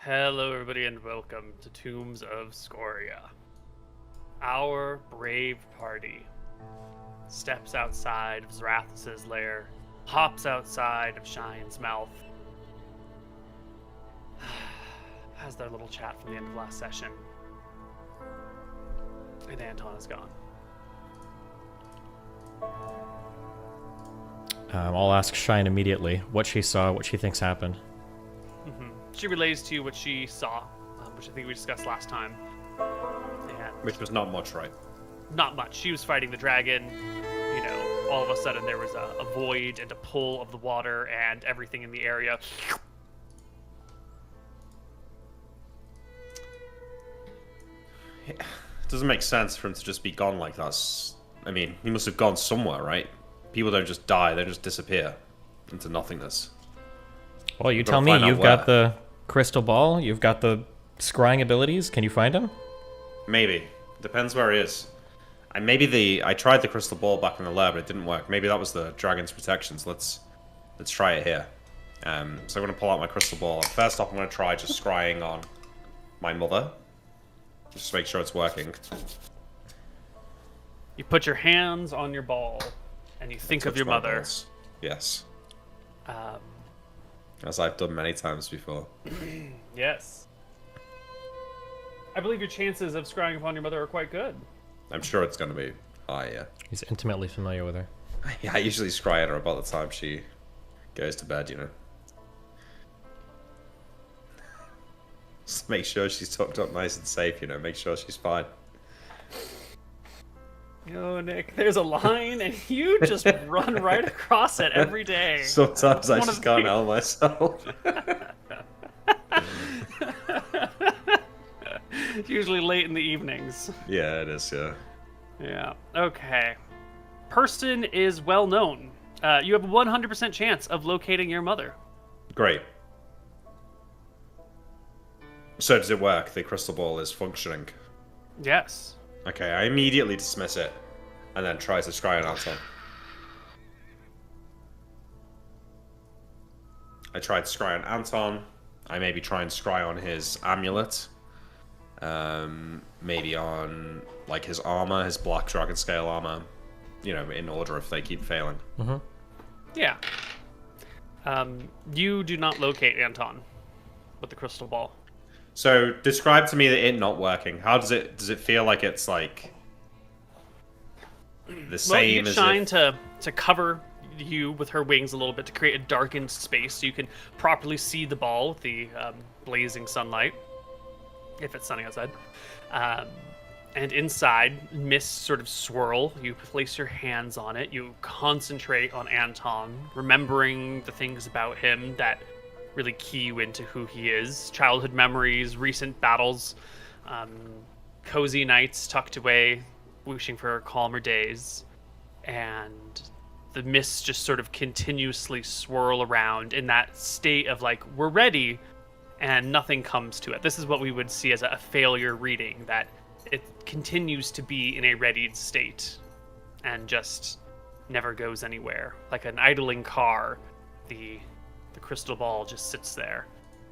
Hello, everybody, and welcome to Tombs of Scoria. Our brave party steps outside of Zarathus's lair, hops outside of Shine's mouth, has their little chat from the end of last session, and Anton is gone. I'll ask Shine immediately what she saw, what she thinks happened. She relays to you what she saw, which I think we discussed last time. And Which was not much, right? not much. She was fighting the dragon. You know, all of a sudden there was a void and a pull of the water, and everything in the area It doesn't make sense for him to just be gone like that. I mean, he must have gone somewhere, right? People don't just die, they just disappear into nothingness. Well, you Gotta tell me, find out you've got where. the crystal ball, you've got the scrying abilities. Can you find him? Maybe. Depends where he is. And I tried the crystal ball back in the lab, but it didn't work. Maybe that was the dragon's protection, so let's try it here. So I'm going to pull out my crystal ball. First off, I'm going to try just scrying on my mother. Just to make sure it's working. You put your hands on your ball, and you think of Touch your my mother. balls. Yes. Um, As I've done many times before. yes. I believe your chances of scrying upon your mother are quite good. I'm sure it's going to be high, yeah. He's intimately familiar with her. Yeah, I usually scry at her about the time she goes to bed, you know. Just make sure she's tucked up nice and safe, you know, make sure she's fine. Oh, Nick, there's a line, and you just run right across it every day. Sometimes I One of just the can't things- help myself. It's usually late in the evenings. Yeah, it is, yeah. Yeah. Okay. Person is well known. You have a 100% chance of locating your mother. Great. So does it work? The crystal ball is functioning. Yes. Okay, I immediately dismiss it, and then try to scry on Anton. I tried to scry on Anton. I maybe try and scry on his amulet. Maybe on like his armor, his black dragon scale armor. You know, in order if they keep failing. Yeah. You do not locate Anton with the crystal ball. So describe to me that it not working. How does it feel like it's like the Well, you same get as Shine if... to cover you with her wings a little bit to create a darkened space so you can properly see the ball with the blazing sunlight, if it's sunny outside. And inside, mists sort of swirl. You place your hands on it. You concentrate on Anton, remembering the things about him that really key you into who he is. Childhood memories, recent battles, cozy nights tucked away, wishing for calmer days. And the mists just sort of continuously swirl around in that state of like, we're ready, and nothing comes to it. This is what we would see as a failure reading, that it continues to be in a readied state and just never goes anywhere. Like an idling car, the crystal ball just sits there,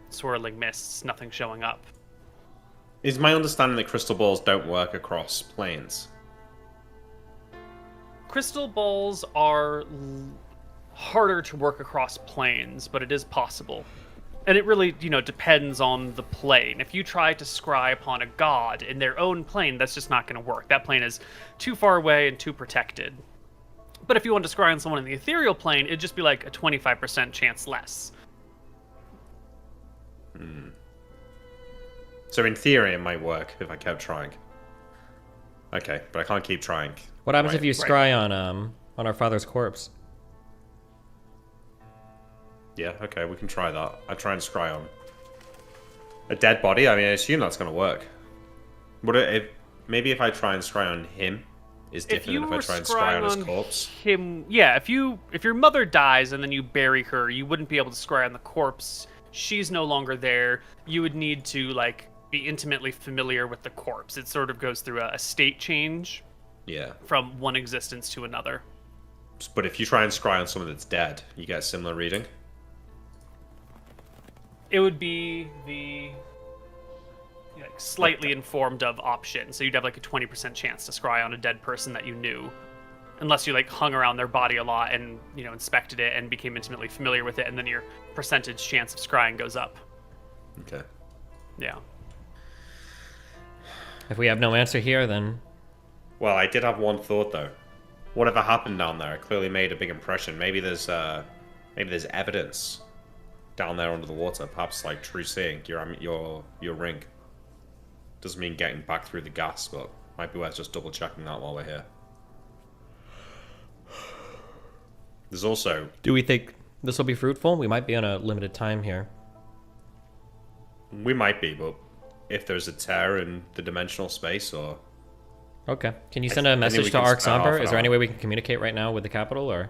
swirling mists, nothing showing up. Is my understanding that crystal balls don't work across planes? Crystal balls are harder to work across planes, but it is possible. And it really, depends on the plane. If you try to scry upon a god in their own plane, that's just not going to work. That plane is too far away and too protected. But if you want to scry on someone in the ethereal plane, it'd just be like a 25% chance less. So in theory, it might work if I kept trying. Okay, but I can't keep trying. What happens if you right. scry on our father's corpse? Yeah, okay, we can try that. I try and scry on a dead body. I mean, I assume that's going to work. Maybe if I try and scry on him, is different than if I try and scry on his corpse. Him, yeah. If your mother dies and then you bury her, you wouldn't be able to scry on the corpse. She's no longer there. You would need to be intimately familiar with the corpse. It sort of goes through a state change. Yeah. From one existence to another. But if you try and scry on someone that's dead, you get a similar reading. It would be the like, slightly informed of option. So you'd have like a 20% chance to scry on a dead person that you knew. Unless you like hung around their body a lot and, you know, inspected it and became intimately familiar with it, and then your percentage chance of scrying goes up. Okay. Yeah. If we have no answer here, then Well, I did have one thought though. Whatever happened down there, it clearly made a big impression. Maybe there's evidence down there under the water. Perhaps like true seeing your ring. Doesn't mean getting back through the gas, but might be worth just double checking that while we're here. There's also... do we think this will be fruitful? We might be on a limited time here. We might be, but if there's a tear in the dimensional space or... Okay. Can you send a I think message we to can Arc spend half Somber? an Is there hour. any way we can communicate right now with the capital, or?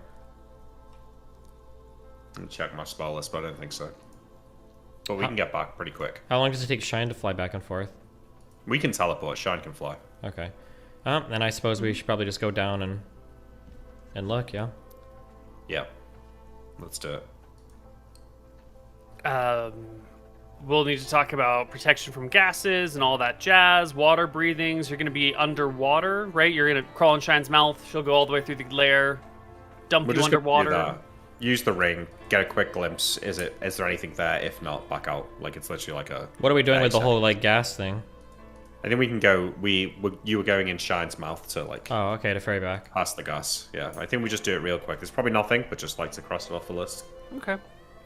Let me check my spell list, but I don't think so. But we can get back pretty quick. How long does it take Shine to fly back and forth? We can teleport. Shine can fly. Okay. Then I suppose we should probably just go down and look, yeah? Yeah. Let's do it. We'll need to talk about protection from gases and all that jazz, water breathings. You're going to be underwater, right? You're going to crawl in Shine's mouth. She'll go all the way through the lair, dump We're you just gonna do underwater. that. Use the ring. Get a quick glimpse. Is there anything there? If not, back out. Like it's literally like a... What are we doing with the exit. whole, like, gas thing? I think we can go... You were going in Shine's mouth to like... Oh, okay, to ferry back. Past the gas. Yeah, I think we just do it real quick. There's probably nothing, but just like to cross it off the list. Okay.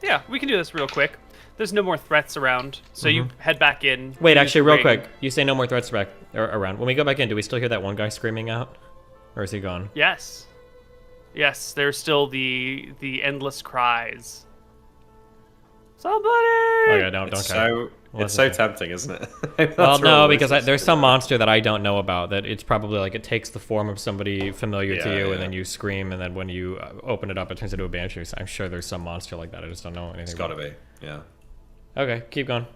Yeah, we can do this real quick. There's no more threats around, so you head back in. Wait, use actually, the real ring. quick. You say no more threats back around. When we go back in, do we still hear that one guy screaming out? Or is he gone? Yes. Yes, there's still the endless cries. Somebody! Okay, don't It's care. so... Well, It's that's so okay. tempting, isn't it? Well, That's no, where because Ulysses there's is some at. monster that I don't know about that it's probably like it takes the form of somebody familiar to Yeah, you, yeah. and then you scream, and then when you open it up, it turns into a banshee. So I'm sure there's some monster like that. I just don't know anything. It's about gotta it. be, yeah. Okay, keep going.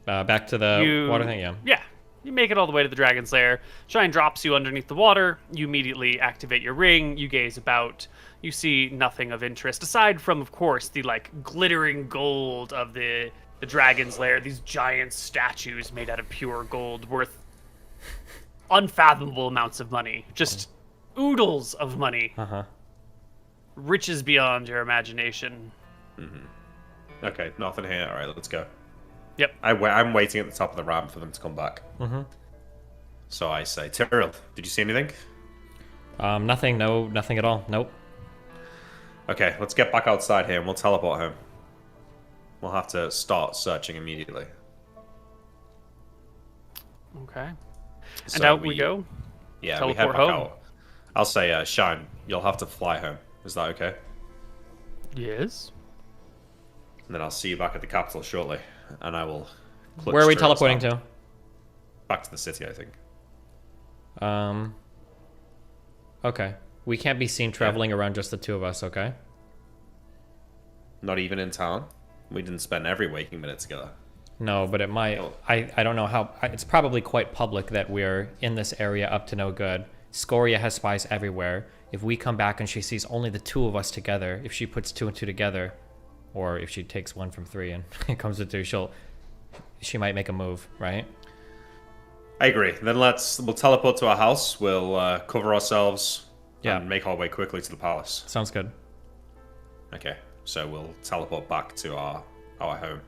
Back to the water thing, yeah. Yeah. You make it all the way to the dragon's lair. Shine drops you underneath the water. You immediately activate your ring. You gaze about. You see nothing of interest, aside from, of course, the like glittering gold of the dragon's lair. These giant statues made out of pure gold, worth unfathomable amounts of money. Just oodles of money. Uh-huh. Riches beyond your imagination. Okay, nothing here. All right, let's go. Yep. I'm waiting at the top of the ramp for them to come back. So I say, Tyrell, did you see anything? Nothing. No, nothing at all. Nope. Okay, let's get back outside here and we'll teleport home. We'll have to start searching immediately. Okay. So And out we go. Yeah, we head Teleport back home. out. I'll say, Shine, you'll have to fly home. Is that okay? Yes. And then I'll see you back at the capital shortly. And I will... clutch Where are we Tyrell's teleporting hand. to? Back to the city, I think. Okay. We can't be seen traveling around just the two of us, okay? Not even in town. We didn't spend every waking minute together. No, but it might. No. I don't know how. It's probably quite public that we're in this area up to no good. Scoria has spies everywhere. If we come back and she sees only the two of us together, if she puts two and two together, or if she takes one from three and it comes to two, she might make a move, right? I agree. Then we'll teleport to our house. We'll cover ourselves Yeah. and make our way quickly to the palace. Sounds good. Okay, so we'll teleport back to our home.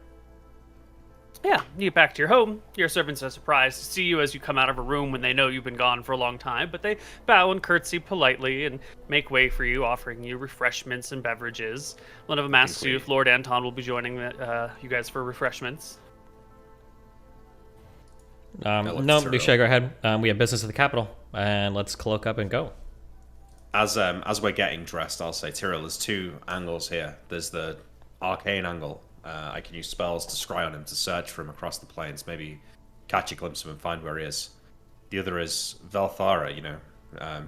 Yeah, you get back to your home. Your servants are surprised to see you as you come out of a room when they know you've been gone for a long time, but they bow and curtsy politely and make way for you, offering you refreshments and beverages. One of them asks you if Lord Anton will be joining you guys for refreshments. No, we should go ahead. We have business at the capital, and let's cloak up and go. As we're getting dressed, I'll say, Tyrell, there's two angles here. There's the arcane angle. I can use spells to scry on him to search for him across the plains, maybe catch a glimpse of him and find where he is. The other is Velthara, you know.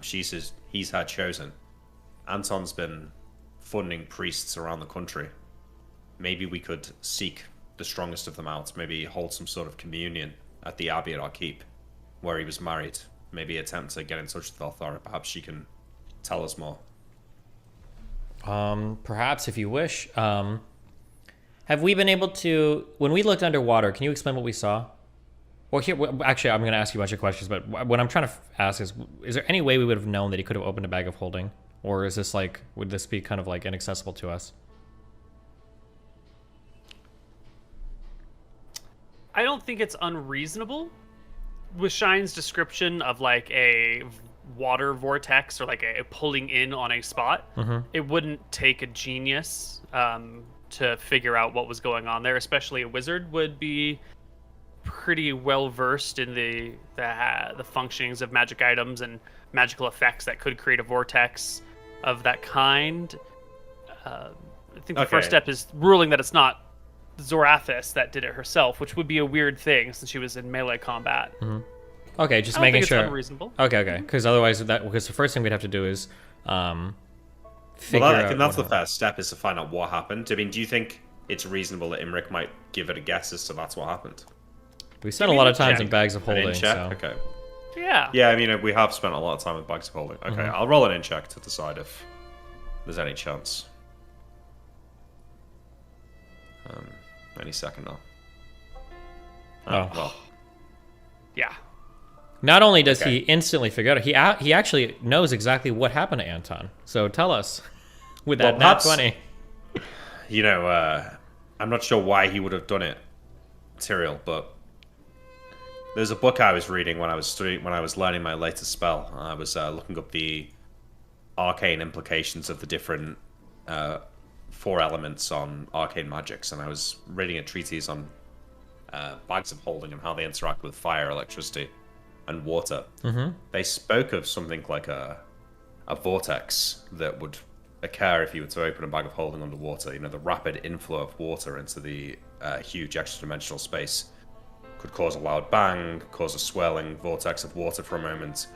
He's her chosen. Anton's been funding priests around the country. Maybe we could seek the strongest of them out, maybe hold some sort of communion at the abbey at our keep, where he was married. Maybe attempt to get in touch with Velthara. Perhaps she can tell us more. Perhaps if you wish. Have we been able to, when we looked underwater, can you explain what we saw? Well, here, actually, I'm going to ask you a bunch of questions, but what I'm trying to ask is there any way we would have known that he could have opened a bag of holding? Or is this like, would this be kind of like inaccessible to us? I don't think it's unreasonable. With Shine's description of like a water vortex or like a pulling in on a spot, it wouldn't take a genius to figure out what was going on there. Especially a wizard would be pretty well versed in the functionings of magic items and magical effects that could create a vortex of that kind. I think the first step is ruling that it's not Zorathis that did it herself, which would be a weird thing since she was in melee combat. Okay, just I don't making think it's sure. unreasonable. Okay, because otherwise, because the first thing we'd have to do is figure Well, I out. think that's the first step, is to find out what happened. I mean, do you think it's reasonable that Imric might give it a guess as to that's what happened? We spent a lot of times check. in bags of holding. Check? So. Okay. Yeah. Yeah, I mean, we have spent a lot of time with bags of holding. Okay, I'll roll an in check to decide if there's any chance. Any second now. Oh. Well. Yeah. Not only does he instantly figure out, he actually knows exactly what happened to Anton. So tell us, with that nat 20. You know, I'm not sure why he would have done it, Tyrael, but there's a book I was reading when I was learning my latest spell. I was looking up the arcane implications of the different 4 elements on arcane magics, and I was reading a treatise on bags of holding and how they interact with fire, electricity, and water. They spoke of something like a vortex that would occur if you were to open a bag of holding underwater. You know, the rapid inflow of water into the huge extra-dimensional space could cause a loud bang, cause a swirling vortex of water for a moment.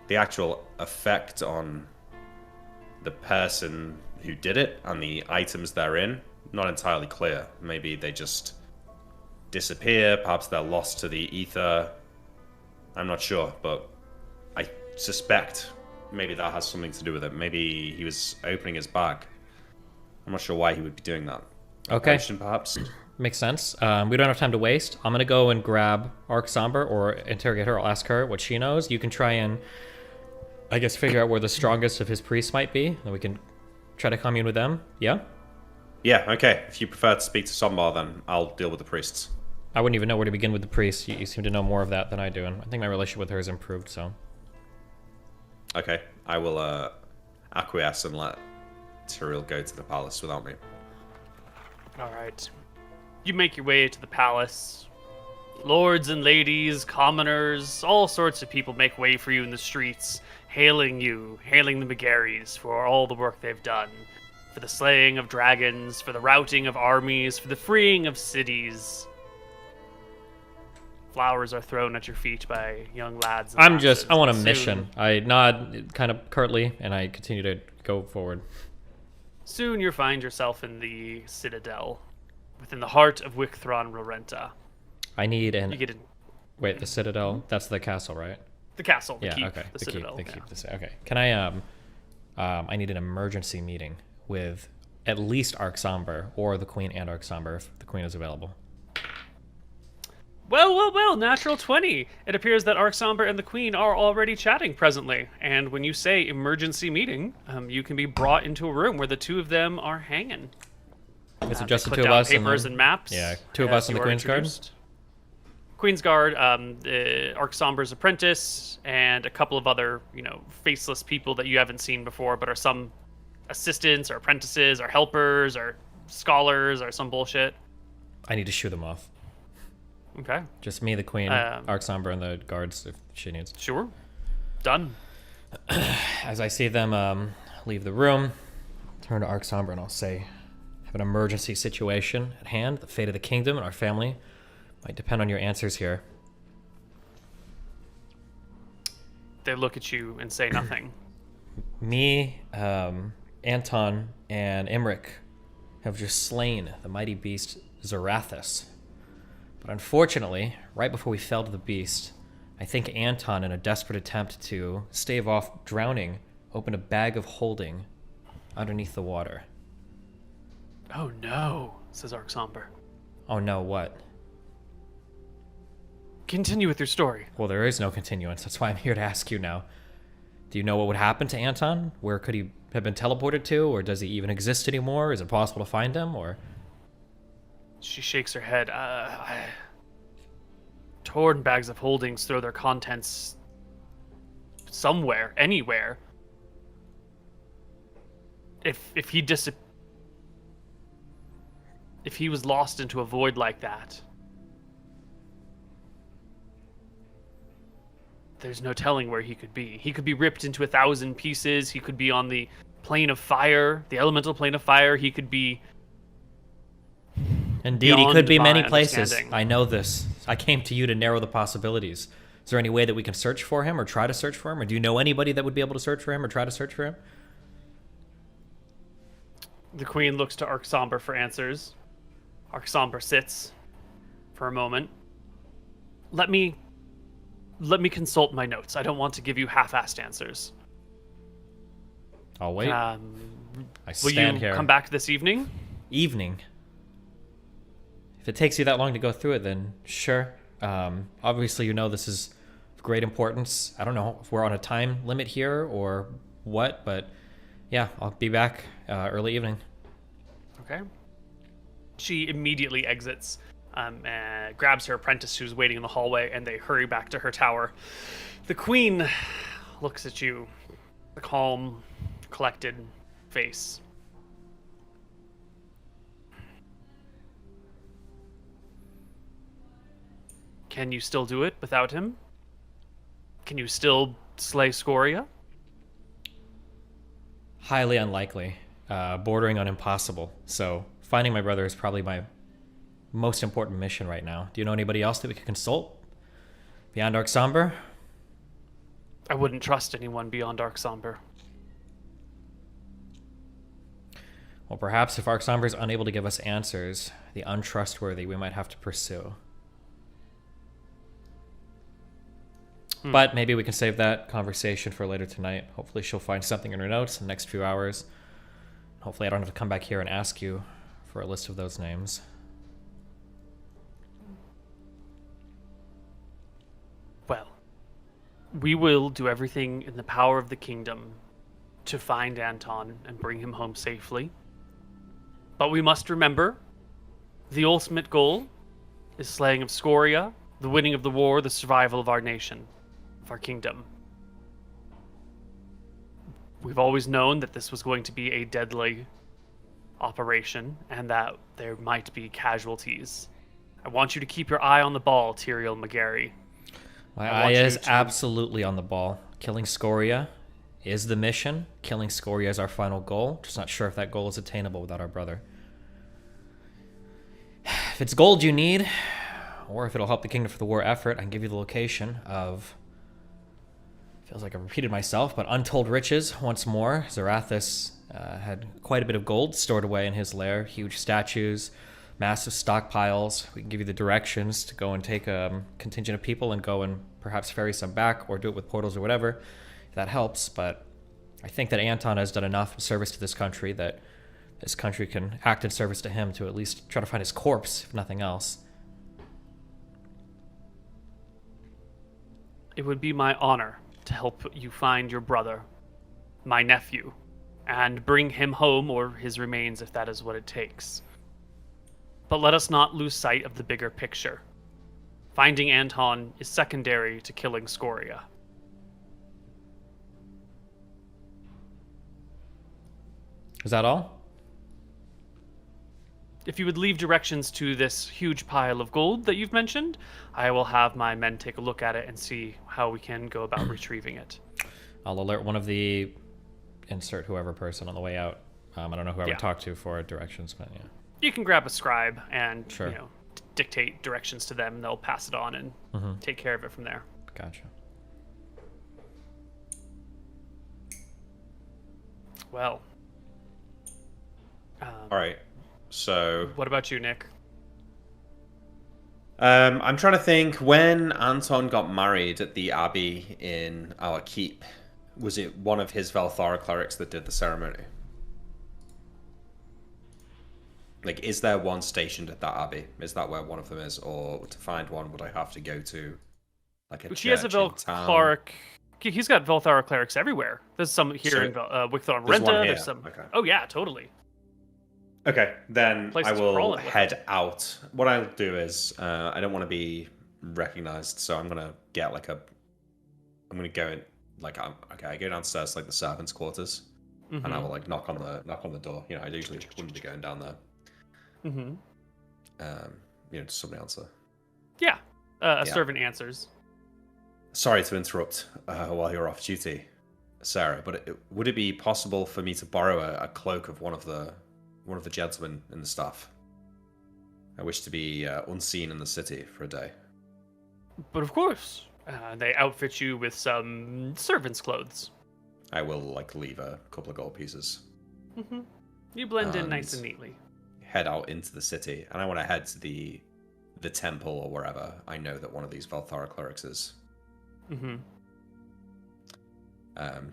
The actual effect on the person who did it and the items therein, not entirely clear. Maybe they just disappear, perhaps they're lost to the ether. I'm not sure, but I suspect maybe that has something to do with it. Maybe he was opening his bag. I'm not sure why he would be doing that. Okay. Potion, perhaps? Makes sense. We don't have time to waste. I'm going to go and grab Arc Somber or interrogate her. I'll ask her what she knows. You can try and, I guess, figure out where the strongest of his priests might be. Then we can try to commune with them. Yeah? Yeah, okay. If you prefer to speak to Sombar, then I'll deal with the priests. I wouldn't even know where to begin with the priests. You seem to know more of that than I do, and I think my relationship with her has improved, so... Okay, I will acquiesce and let Tyrael go to the palace without me. All right. You make your way to the palace. Lords and ladies, commoners, all sorts of people make way for you in the streets, hailing you, hailing the McGarrys for all the work they've done, for the slaying of dragons, for the routing of armies, for the freeing of cities. Flowers are thrown at your feet by young lads. And I want a Soon- mission. I nod kind of curtly, and I continue to go forward. Soon you find yourself in the Citadel, within the heart of Wicthron Rorenta. I need You an... get in Wait, the Citadel? That's the castle, right? the castle, the Yeah, keep, okay. the Citadel. Keep, yeah. okay. Can I, I need an emergency meeting with at least Arc Somber, or the Queen and Arc Somber, if the Queen is available. Well, natural 20. It appears that Arc Somber and the Queen are already chatting presently. And when you say emergency meeting, you can be brought into a room where the two of them are hanging. Is They it just the put two of down us? papers and maps. Yeah, two of as us in you the are Queen's Guard? introduced. Queen's Guard, Arc Somber's apprentice, and a couple of other, faceless people that you haven't seen before, but are some assistants or apprentices or helpers or scholars or some bullshit. I need to shoot them off. Okay, Just me, the Queen, Arc Somber, and the guards if she needs. sure. Done. As I see them leave the room, turn to Arc Somber and I'll say, have an emergency situation at hand. The fate of the kingdom and our family might depend on your answers here. They look at you and say nothing. Me, Anton, and Imric have just slain the mighty beast Zorathis. But unfortunately, right before we fell to the beast, I think Anton, in a desperate attempt to stave off drowning, opened a bag of holding underneath the water. Oh no. says Arxomber. Oh no, what? Continue with your story. Well, there is no continuance. That's why I'm here to ask you now. Do you know what would happen to Anton? Where could he have been teleported to? Or does he even exist anymore? Is it possible to find him? Or... She shakes her head. Torn bags of holdings throw their contents somewhere, anywhere. If he was lost into a void like that, there's no telling where he could be. He could be ripped into 1,000 pieces. He could be on the plane of fire, the elemental plane of fire. He could be... Indeed, he could be many my places. understanding. I know this. I came to you to narrow the possibilities. Is there any way that we can search for him or try to search for him? Or do you know anybody that would be able to search for him or try to search for him? The queen looks to Arxomber for answers. Arxomber sits for a moment. Let me consult my notes. I don't want to give you half-assed answers. I'll wait. I Will stand you here. come back this evening? Evening. If it takes you that long to go through it, then sure. Obviously, you know this is of great importance. I don't know if we're on a time limit here or what, but yeah, I'll be back early evening. Okay. She immediately exits, grabs her apprentice who's waiting in the hallway, and they hurry back to her tower. The queen looks at you, a calm, collected face. Can you still do it without him? Can you still slay Scoria? Highly unlikely, bordering on impossible. So finding my brother is probably my most important mission right now. Do you know anybody else that we could consult beyond Arxomber? I wouldn't trust anyone beyond Arxomber. Well, perhaps if Arxomber is unable to give us answers, the untrustworthy we might have to pursue. But maybe we can save that conversation for later tonight. Hopefully she'll find something in her notes in the next few hours. Hopefully I don't have to come back here and ask you for a list of those names. Well, we will do everything in the power of the kingdom to find Anton and bring him home safely. But we must remember, the ultimate goal is slaying of Scoria, the winning of the war, the survival of our nation, of our kingdom. We've always known that this was going to be a deadly operation and that there might be casualties. I want you to keep your eye on the ball, Tyrael McGarry. My eye is absolutely on the ball. Killing Scoria is the mission. Killing Scoria is our final goal. Just not sure if that goal is attainable without our brother. If it's gold you need, or if it'll help the Kingdom for the War effort, I can give you the location of... Feels like I've repeated myself, but Untold Riches once more. Zarathus had quite a bit of gold stored away in his lair. Huge statues, massive stockpiles. We can give you the directions to go and take a contingent of people and go and perhaps ferry some back or do it with portals or whatever, if that helps. But I think that Anton has done enough service to this country that this country can act in service to him to at least try to find his corpse, if nothing else. It would be my honor to help you find your brother, my nephew, and bring him home, or his remains if that is what it takes. But let us not lose sight of the bigger picture. Finding Anton is secondary to killing Scoria. Is that all? If you would leave directions to this huge pile of gold that you've mentioned, I will have my men take a look at it and see how we can go about retrieving it. I'll alert one of the insert whoever person on the way out. I don't know who I would talk to for directions, but yeah. You can grab a scribe and Sure. dictate directions to them. They'll pass it on and take care of it from there. Gotcha. Well. All right. So, What about you, Nick? I'm trying to think, when Anton got married at the abbey in our keep, was it one of his Valthara clerics that did the ceremony? Like, is there one stationed at that abbey? Is that where one of them is? Or to find one, would I have to go to, like, a He has a church in town? Velclark. He's got Velthara clerics everywhere. There's some here So, in Wickthorn there's one Renta. here. There's some. Okay. Oh yeah, totally. Okay, then Place I is will crawling with head out. What I'll do is, I don't want to be recognized, so I'm gonna get like a. I'm gonna go in, like, okay. I go downstairs to, like, the servants' quarters, and I will, like, knock on the door. You know, I usually wouldn't be going down there. Mm-hmm. You know, just somebody answer. Yeah. A Yeah. servant answers. Sorry to interrupt while you're off duty, Sarah, but would it be possible for me to borrow a cloak of one of the gentlemen in the staff? I wish to be unseen in the city for a day. But of course, they outfit you with some servant's clothes. I will, like, leave a couple of gold pieces. Mm-hmm. You blend in nice and neatly. Head out into the city, and I want to head to the temple or wherever I know that one of these Velthara clerics is. Mm-hmm.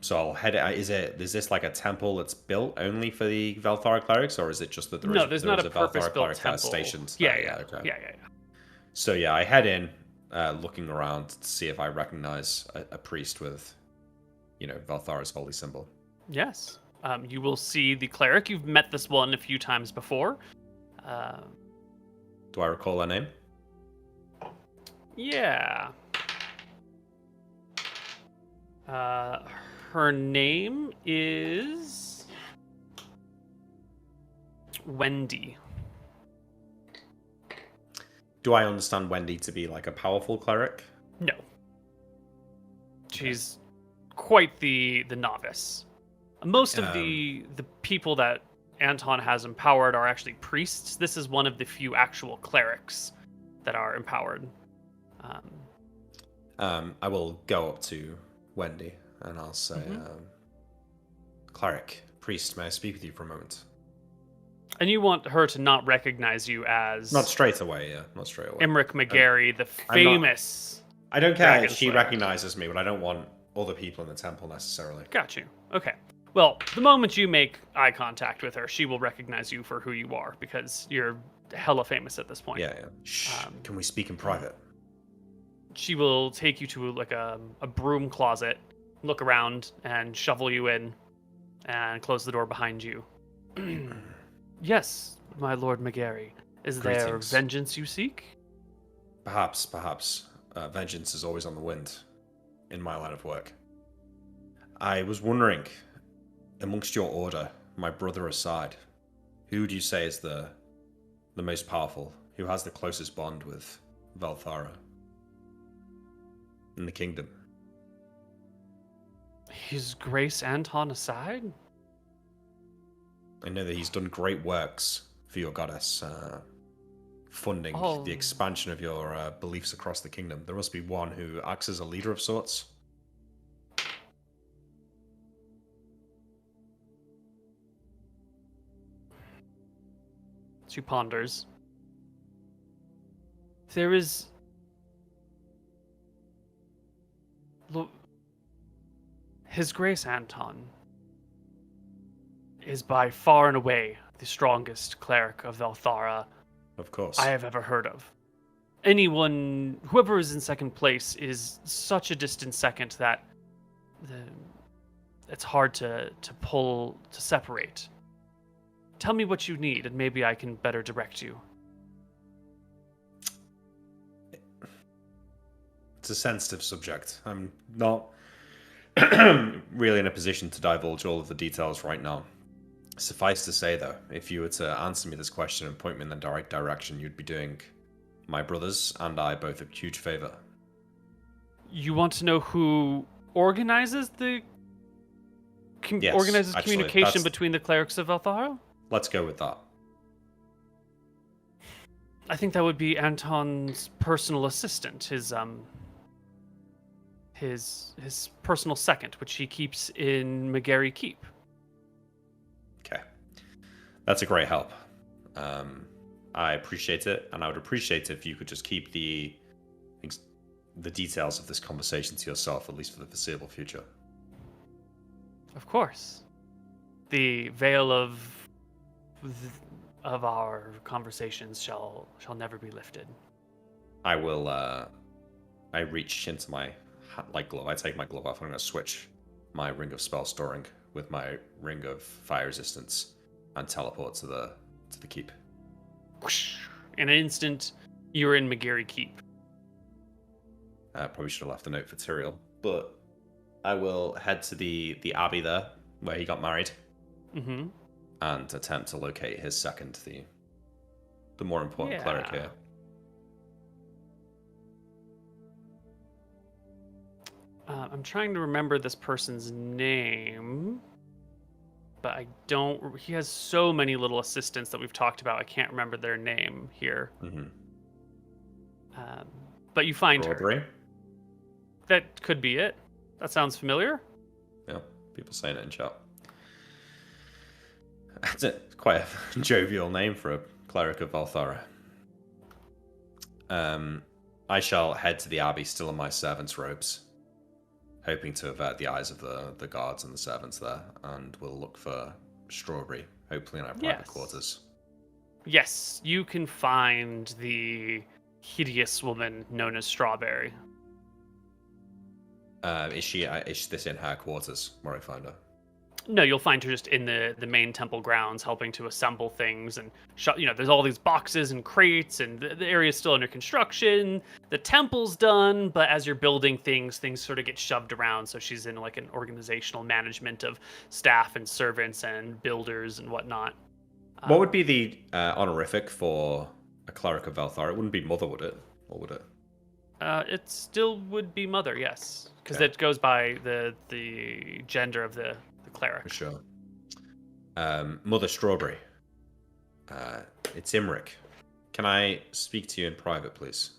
So I'll head. Is this like a temple that's built only for the Velthara clerics, or is it just that there's not a Velthara purpose-built cleric temple. stationed? Yeah. Okay. Yeah. So yeah, I head in, looking around to see if I recognize a priest with, you know, Velthara's holy symbol. Yes. You will see the cleric. You've met this one a few times before. Do I recall her name? Yeah. Her name is Wendy. Do I understand Wendy to be like a powerful cleric? No. She's quite the novice. Most of the people that Anton has empowered are actually priests. This is one of the few actual clerics that are empowered. I will go up to Wendy and I'll say, cleric, priest, may I speak with you for a moment? And you want her to not recognize you as Not straight away, yeah. Not straight away. Emmerich McGarry, the famous. I don't care Dragon if she Slayer. recognizes me, but I don't want other people in the temple necessarily. Got you. Okay. Well, the moment you make eye contact with her, she will recognize you for who you are because you're hella famous at this point. Yeah. Shh. Can we speak in private? She will take you to like a broom closet, look around, and shovel you in, and close the door behind you. Yes, my Lord McGarry. Is there Greetings. vengeance you seek? Perhaps. Vengeance is always on the wind in my line of work. I was wondering, amongst your order, my brother aside, who would you say is the most powerful? Who has the closest bond with Velthara in the kingdom? His Grace Anton aside? I know that he's done great works for your goddess, funding the expansion of your beliefs across the kingdom. There must be one who acts as a leader of sorts. She ponders. There is... His Grace Anton is by far and away the strongest cleric of Velthara Of course. I have ever heard of. Whoever is in second place is such a distant second that it's hard to separate. Tell me what you need, and maybe I can better direct you. It's a sensitive subject. I'm not really in a position to divulge all of the details right now. Suffice to say, though, if you were to answer me this question and point me in the direct direction, you'd be doing my brothers and I both a huge favor. You want to know who organizes Yes, actually, communication between the clerics of Velthara? Let's go with that. I think that would be Anton's personal assistant, his personal second, which he keeps in McGarry Keep. Okay. That's a great help. I appreciate it, and I would appreciate it if you could just keep the details of this conversation to yourself, at least for the foreseeable future. Of course. The veil of our conversations shall never be lifted. I will. I reach into my glove. I take my glove off. I'm going to switch my ring of spell storing with my ring of fire resistance and teleport to the keep. Whoosh. In an instant, you're in McGarry Keep. Probably should have left a note for Tyrael, but I will head to the abbey there where he got married, Mm-hmm. and attempt to locate his second, the more important cleric Yeah. here. I'm trying to remember this person's name, but I don't. He has so many little assistants that we've talked about. I can't remember their name here. Mm-hmm. But you find her. Strawberry? That could be it. That sounds familiar. Yeah, people saying it in chat. It's quite a jovial name for a cleric of Valthara. I shall head to the abbey still in my servant's robes, hoping to avert the eyes of the guards and the servants there, and we'll look for Strawberry, hopefully in our private quarters. Yes, you can find the hideous woman known as Strawberry. Is this in her quarters where I find her? No, you'll find her just in the main temple grounds, helping to assemble things and there's all these boxes and crates, and the area's still under construction. The temple's done, but as you're building things sort of get shoved around. So she's in like an organizational management of staff and servants and builders and whatnot. What would be the honorific for a cleric of Valthara? It wouldn't be mother, would it? Or would it? It still would be mother, yes, because Okay. it goes by the gender of the cleric. For sure. Mother Strawberry. It's Imric. Can I speak to you in private, please?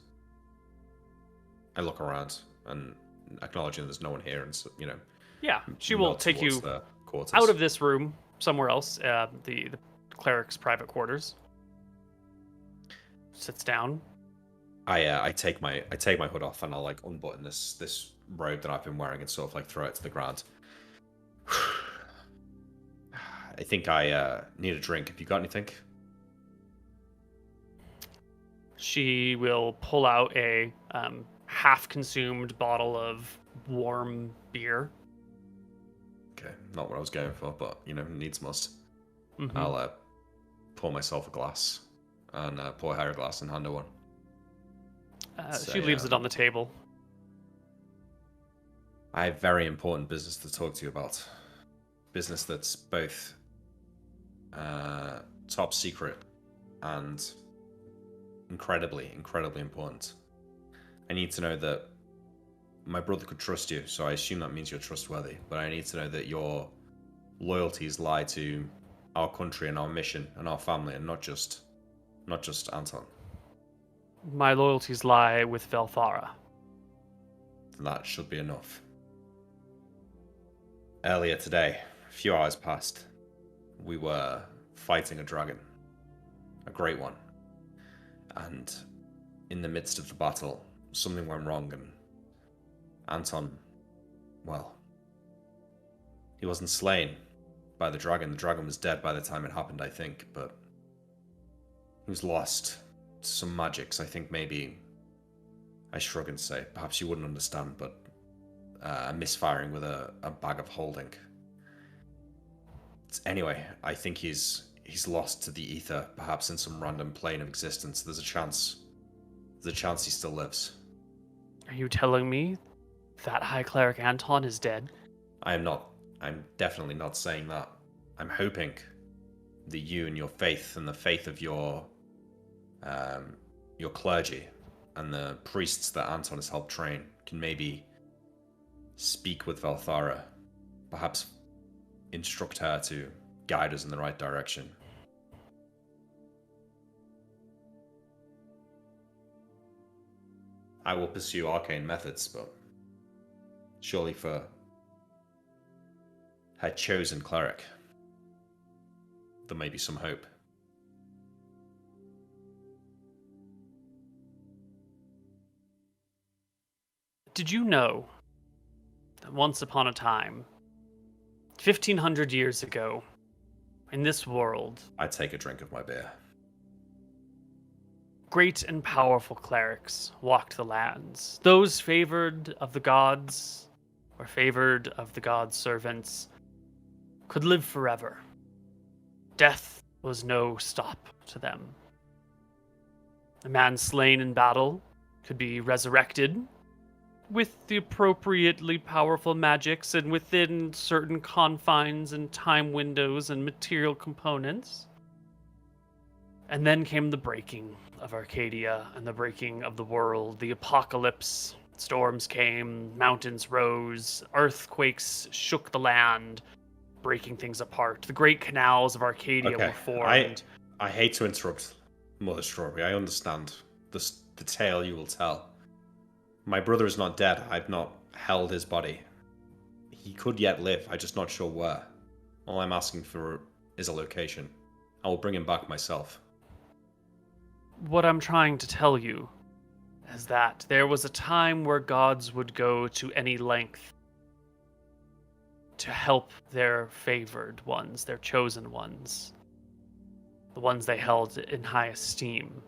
I look around and acknowledging there's no one here, and so, Yeah, she will nod take towards you the quarters. out of this room somewhere else, the cleric's private quarters. Sits down. I take my hood off and I'll like unbutton this robe that I've been wearing and sort of like throw it to the ground. I think I need a drink. Have you got anything? She will pull out a half-consumed bottle of warm beer. Okay, not what I was going for, but needs must. Mhm. I'll pour myself a glass and pour her a glass and hand her one. She leaves it on the table. I have very important business to talk to you about. Business that's both top secret and incredibly, incredibly important. I need to know that my brother could trust you, so I assume that means you're trustworthy. But I need to know that your loyalties lie to our country and our mission and our family, and not just Anton. My loyalties lie with Velthara. That should be enough. Earlier today, a few hours passed, we were fighting a dragon. A great one. And in the midst of the battle, something went wrong, and Anton, well, he wasn't slain by the dragon. The dragon was dead by the time it happened, I think, but he was lost to some magics. I think maybe, I shrug and say, perhaps you wouldn't understand, but a misfiring with a bag of holding. Anyway, I think he's lost to the ether, perhaps in some random plane of existence. There's a chance he still lives. Are you telling me that High Cleric Anton is dead? I'm definitely not saying that. I'm hoping that you and your faith and the faith of your clergy and the priests that Anton has helped train can maybe speak with Valthara, perhaps instruct her to guide us in the right direction. I will pursue arcane methods, but surely for her chosen cleric, there may be some hope. Did you know that once upon a time, 1500 years ago, In this world, I take a drink of my beer. great and powerful clerics walked the lands. Those favored of the gods, or favored of the gods' servants, could live forever. Death was no stop to them. A man slain in battle could be resurrected with the appropriately powerful magics and within certain confines and time windows and material components. And then came the breaking of Arcadia and the breaking of the world, the apocalypse. Storms came, mountains rose, earthquakes shook the land, breaking things apart. The great canals of Arcadia Okay, were formed. I hate to interrupt, Mother Strawberry. I understand the tale you will tell. My brother is not dead. I've not held his body. He could yet live. I'm just not sure where. All I'm asking for is a location. I will bring him back myself. What I'm trying to tell you is that there was a time where gods would go to any length to help their favored ones, their chosen ones, the ones they held in high esteem.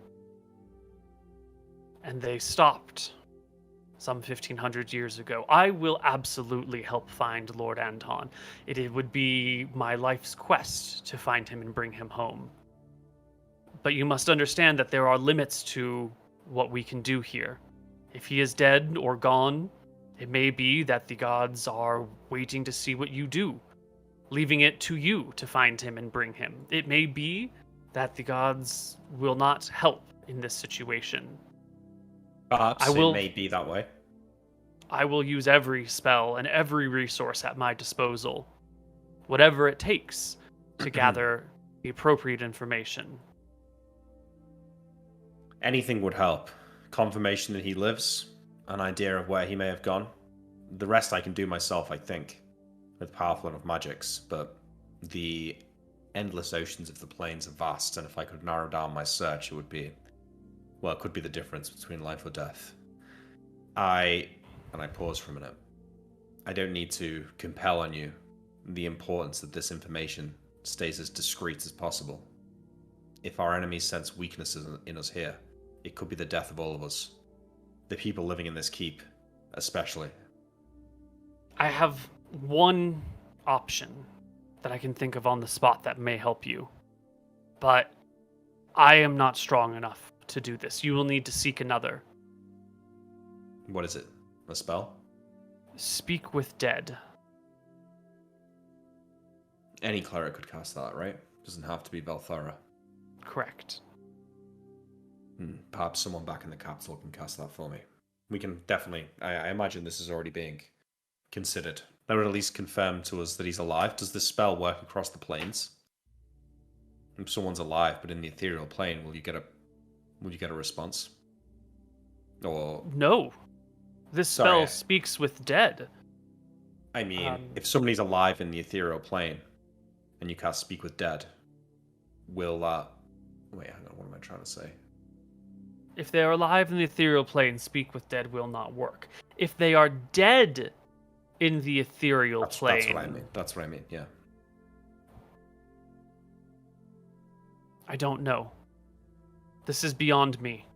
And they stopped some 1500 years ago. I will absolutely help find Lord Anton. It would be my life's quest to find him and bring him home. But you must understand that there are limits to what we can do here. If he is dead or gone, it may be that the gods are waiting to see what you do, leaving it to you to find him and bring him. It may be that the gods will not help in this situation. Perhaps it may be that way. I will use every spell and every resource at my disposal, whatever it takes, to gather the appropriate information. Anything would help. Confirmation that he lives, an idea of where he may have gone. The rest I can do myself, I think, with powerful enough magics, but the endless oceans of the plains are vast, and if I could narrow down my search, it would be, well, it could be the difference between life or death. And I pause for a minute. I don't need to compel on you the importance that this information stays as discreet as possible. If our enemies sense weaknesses in us here, it could be the death of all of us. The people living in this keep, especially. I have one option that I can think of on the spot that may help you. But I am not strong enough to do this. You will need to seek another. What is it? A spell? Speak with dead. Any cleric could cast that, right? Doesn't have to be Belthara. Correct. Perhaps someone back in the capital can cast that for me. We can definitely... I imagine this is already being considered. That would at least confirm to us that he's alive. Does this spell work across the planes? If someone's alive, but in the ethereal plane, will you get a response? Or... No. This spell speaks with dead. I mean, if somebody's alive in the ethereal plane, and you cast Speak with Dead, will that... Wait, hang on, what am I trying to say? If they are alive in the ethereal plane, Speak with Dead will not work. If they are dead in the ethereal plane... That's what I mean. That's what I mean, yeah. I don't know. This is beyond me.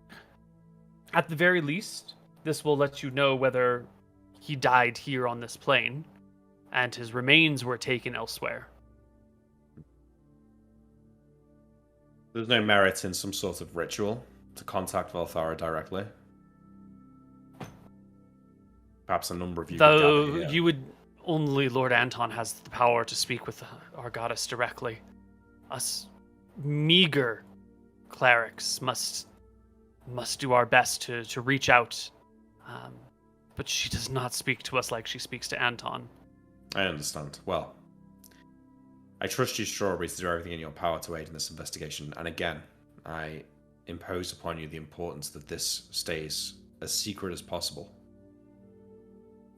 At the very least, this will let you know whether he died here on this plane, and his remains were taken elsewhere. There's no merit in some sort of ritual to contact Valthara directly. Perhaps a number of you Though could gather here. you would... Only Lord Anton has the power to speak with our goddess directly. Us meager clerics must do our best to reach out. But she does not speak to us like she speaks to Anton. I understand. Well, I trust you, Strawberries, to do everything in your power to aid in this investigation. And again, I impose upon you the importance that this stays as secret as possible.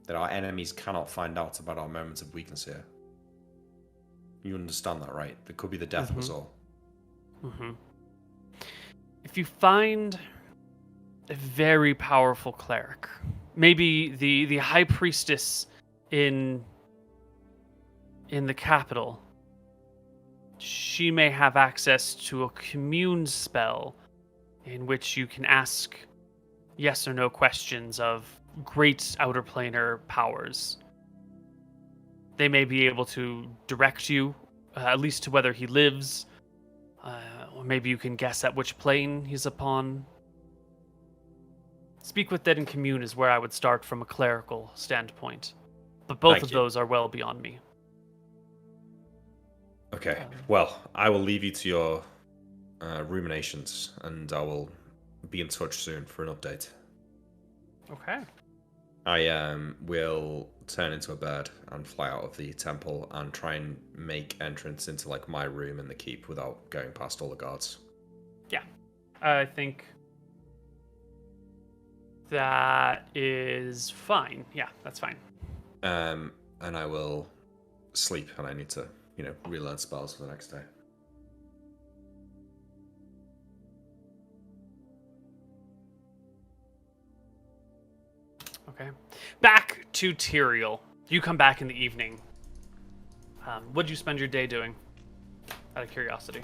That our enemies cannot find out about our moments of weakness here. You understand that, right? That could be the death of us all. Mm-hmm. If you find a very powerful cleric, maybe the high priestess in the capital, she may have access to a commune spell in which you can ask yes or no questions of great outer planar powers. They may be able to direct you, at least to whether he lives, or maybe you can guess at which plane he's upon. Speak with Dead and Commune is where I would start from a clerical standpoint, but both Thank of you. those are well beyond me. Okay. Well, I will leave you to your ruminations, and I will be in touch soon for an update. Okay. I will turn into a bird and fly out of the temple and try and make entrance into like my room in the keep without going past all the guards. Yeah. I think that is fine. Yeah, that's fine. And I will sleep, and I need to, relearn spells for the next day. Okay. Back to Tyrael. You come back in the evening. What'd you spend your day doing? Out of curiosity.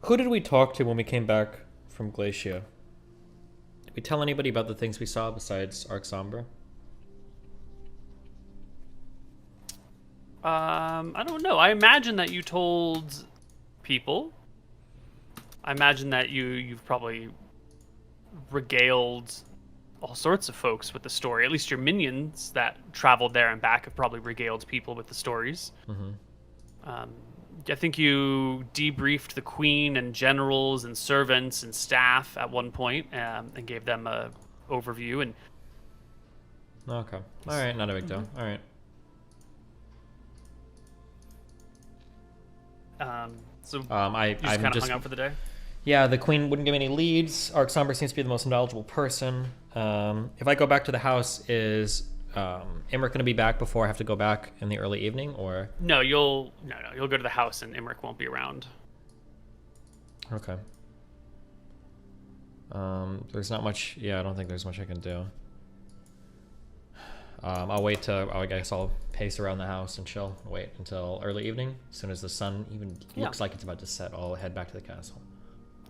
Who did we talk to when we came back from Glacia? Did we tell anybody about the things we saw besides Arc Sombra? I don't know. I imagine that you told people. I imagine that you've probably regaled all sorts of folks with the story. At least your minions that traveled there and back have probably regaled people with the stories. Mm-hmm. I think you debriefed the queen and generals and servants and staff at one point, and gave them a overview. And Okay. All right, not a big deal. All right. so I you just kind of hung out for the day. Yeah, the queen wouldn't give me any leads. Arc Sombra seems to be the most knowledgeable person. If I go back to the house, is Imric going to be back before I have to go back in the early evening, or? No, you'll go to the house and Imric won't be around. Okay. There's not much. Yeah, I don't think there's much I can do. I'll wait I guess I'll pace around the house and chill. Wait until early evening. As soon as the sun even looks like it's about to set, I'll head back to the castle.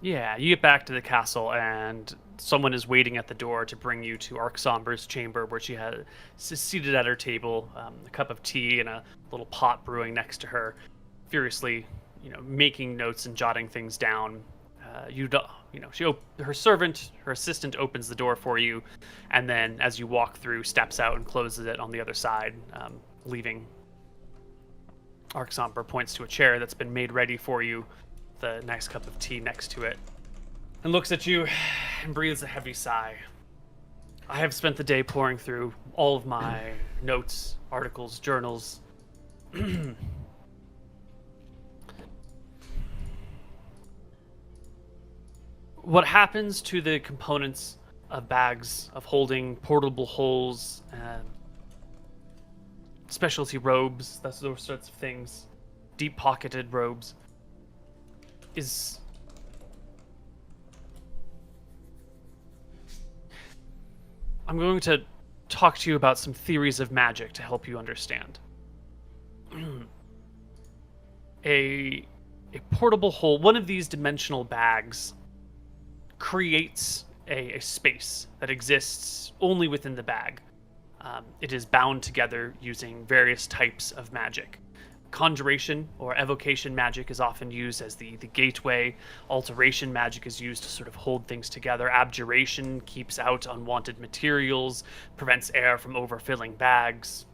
Yeah, you get back to the castle and someone is waiting at the door to bring you to Arc Sombra's chamber, where she is seated at her table, a cup of tea and a little pot brewing next to her, furiously, making notes and jotting things down. Her assistant opens the door for you, and then as you walk through, steps out and closes it on the other side, leaving. Arc Sombra points to a chair that's been made ready for you, the nice cup of tea next to it, and looks at you and breathes a heavy sigh. I have spent the day pouring through all of my notes, articles, journals. What happens to the components of bags of holding, portable holes, specialty robes, those sorts of things, deep-pocketed robes, is... I'm going to talk to you about some theories of magic to help you understand. A portable hole, one of these dimensional bags, creates a space that exists only within the bag. It is bound together using various types of magic. Conjuration or evocation magic is often used as the gateway. Alteration magic is used to sort of hold things together. Abjuration keeps out unwanted materials, prevents air from overfilling bags.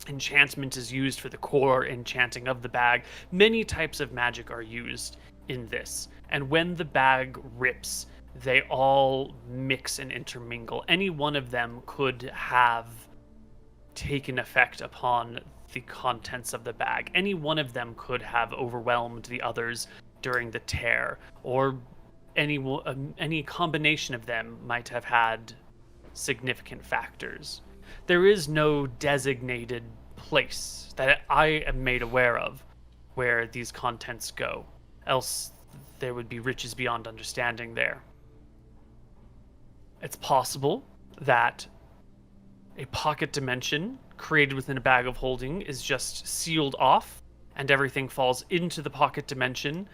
Enchantment is used for the core enchanting of the bag. Many types of magic are used in this. And when the bag rips, they all mix and intermingle. Any one of them could have taken effect upon the contents of the bag. Any one of them could have overwhelmed the others during the tear, or any combination of them might have had significant factors. There is no designated place that I am made aware of where these contents go, else there would be riches beyond understanding there. It's possible that a pocket dimension created within a bag of holding is just sealed off and everything falls into the pocket dimension,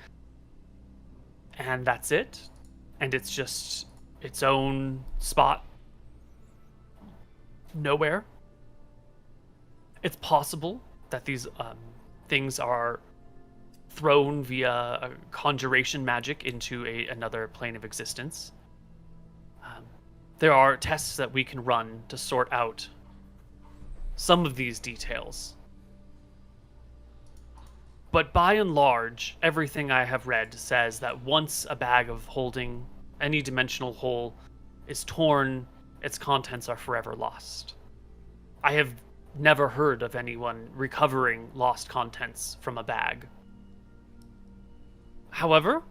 and that's it. And it's just its own spot. Nowhere. It's possible that these things are thrown via a conjuration magic into another plane of existence. There are tests that we can run to sort out some of these details. But by and large, everything I have read says that once a bag of holding any dimensional hole is torn, its contents are forever lost. I have never heard of anyone recovering lost contents from a bag. However,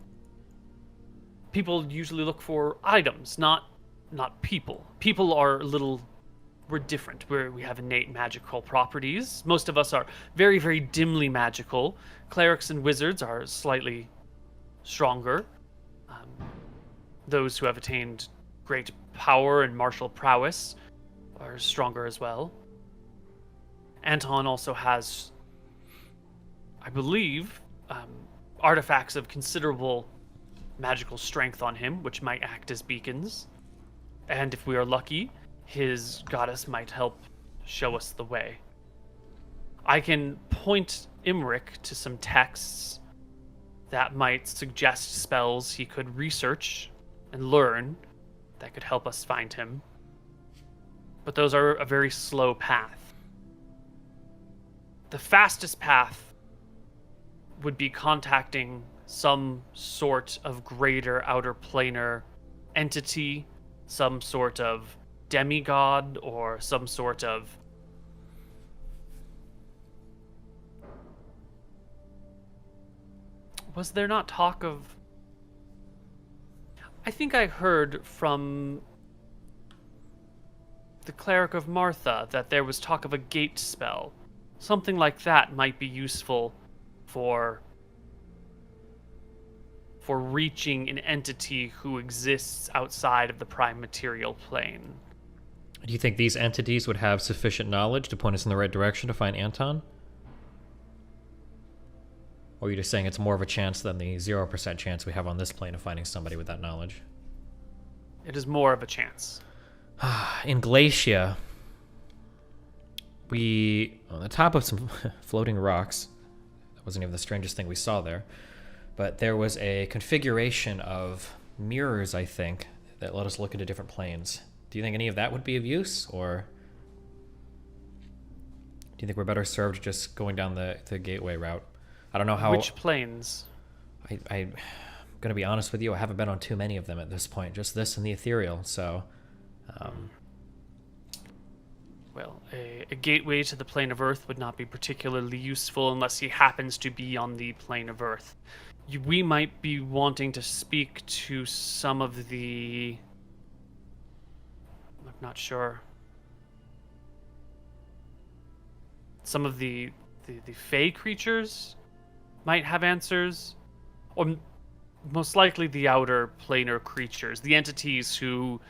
people usually look for items, not people. People are we're different. We have innate magical properties. Most of us are very, very dimly magical. Clerics and wizards are slightly stronger. Those who have attained great power and martial prowess are stronger as well. Anton also has, I believe, artifacts of considerable magical strength on him, which might act as beacons. And if we are lucky, his goddess might help show us the way. I can point Imric to some texts that might suggest spells he could research and learn that could help us find him. But those are a very slow path. The fastest path would be contacting some sort of greater outer planar entity, some sort of demigod, or some sort of was there not talk of I think I heard from the cleric of Martha that there was talk of a gate spell. Something like that might be useful for reaching an entity who exists outside of the prime material plane. Do you think these entities would have sufficient knowledge to point us in the right direction to find Anton? Or are you just saying it's more of a chance than the 0% chance we have on this plane of finding somebody with that knowledge? It is more of a chance. In Glacia, on the top of some floating rocks, that wasn't even the strangest thing we saw there, but there was a configuration of mirrors, I think, that let us look into different planes. Do you think any of that would be of use, or do you think we're better served just going down the gateway route? I don't know how... Which planes? I'm going to be honest with you, I haven't been on too many of them at this point, just this and the ethereal, so... Well, a gateway to the plane of Earth would not be particularly useful unless he happens to be on the plane of Earth. We might be wanting to speak to some of the... I'm not sure. Some of the Fey creatures might have answers. Or most likely the outer planar creatures. The entities who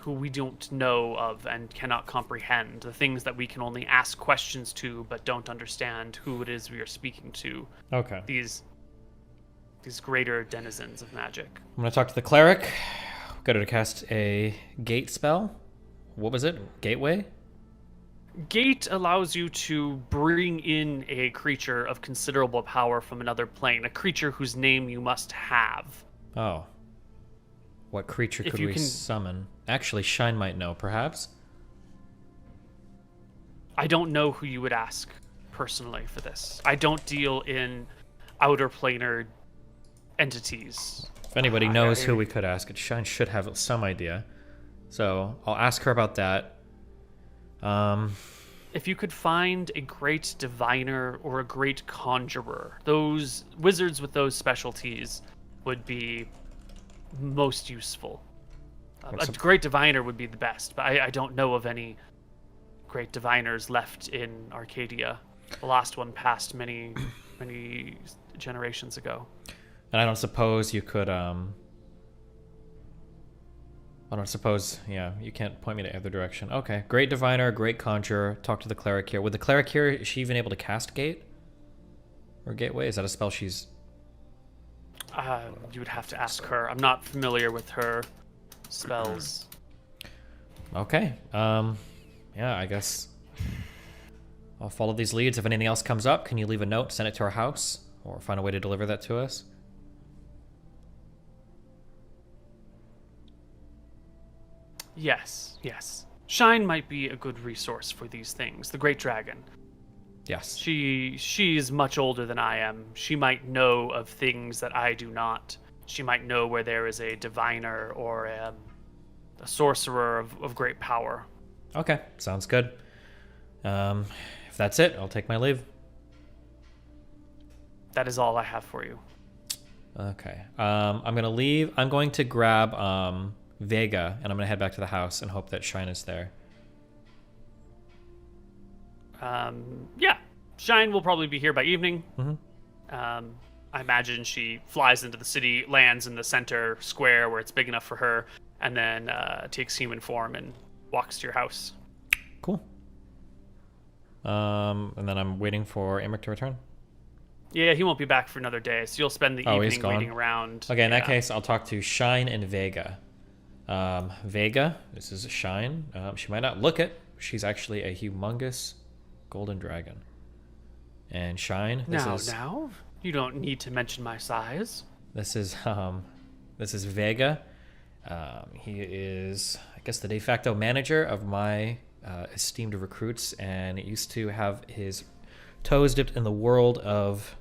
we don't know of and cannot comprehend, the things that we can only ask questions to but don't understand who it is we are speaking to. Okay. These greater denizens of magic. I'm going to talk to the cleric. Got to cast a gate spell. What was it? Gateway? Gate allows you to bring in a creature of considerable power from another plane, a creature whose name you must have. Oh. What creature could we summon? Actually, Shine might know, perhaps? I don't know who you would ask personally for this. I don't deal in outer planar entities. If anybody knows who we could ask, Shine should have some idea. So I'll ask her about that. If you could find a great diviner or a great conjurer, those wizards with those specialties would be most useful. A great diviner would be the best, but I don't know of any great diviners left in Arcadia. The last one passed many generations ago. And I don't suppose you could I don't suppose, yeah, you can't point me to either direction. Okay, great diviner, great conjurer. Talk to the cleric here. With the cleric here, is she even able to cast gate? Or gateway? Is that a spell she's... You would have to ask her. I'm not familiar with her spells. Okay, yeah, I guess I'll follow these leads. If anything else comes up, can you leave a note, send it to our house, or find a way to deliver that to us? Yes, yes. Shine might be a good resource for these things. The Great Dragon. Yes. She's much older than I am. She might know of things that I do not. She might know where there is a diviner or a sorcerer of great power. Okay, sounds good. If that's it, I'll take my leave. That is all I have for you. Okay. I'm gonna leave. I'm going to grab Vega, and I'm gonna head back to the house and hope that Shine is there. Yeah. Shine will probably be here by evening. Mm-hmm. I imagine she flies into the city, lands in the center square where it's big enough for her, and then takes human form and walks to your house. Cool. And then I'm waiting for Emmerich to return. Yeah, he won't be back for another day, so you'll spend the He's evening gone. waiting around. Okay, in that Yeah. case, I'll talk to Shine and Vega. Vega, this is Shine. She might not look it. She's actually a humongous golden dragon. And Shine, Now, you don't need to mention my size. This is Vega. He is, I guess, the de facto manager of my esteemed recruits, and used to have his toes dipped in the world of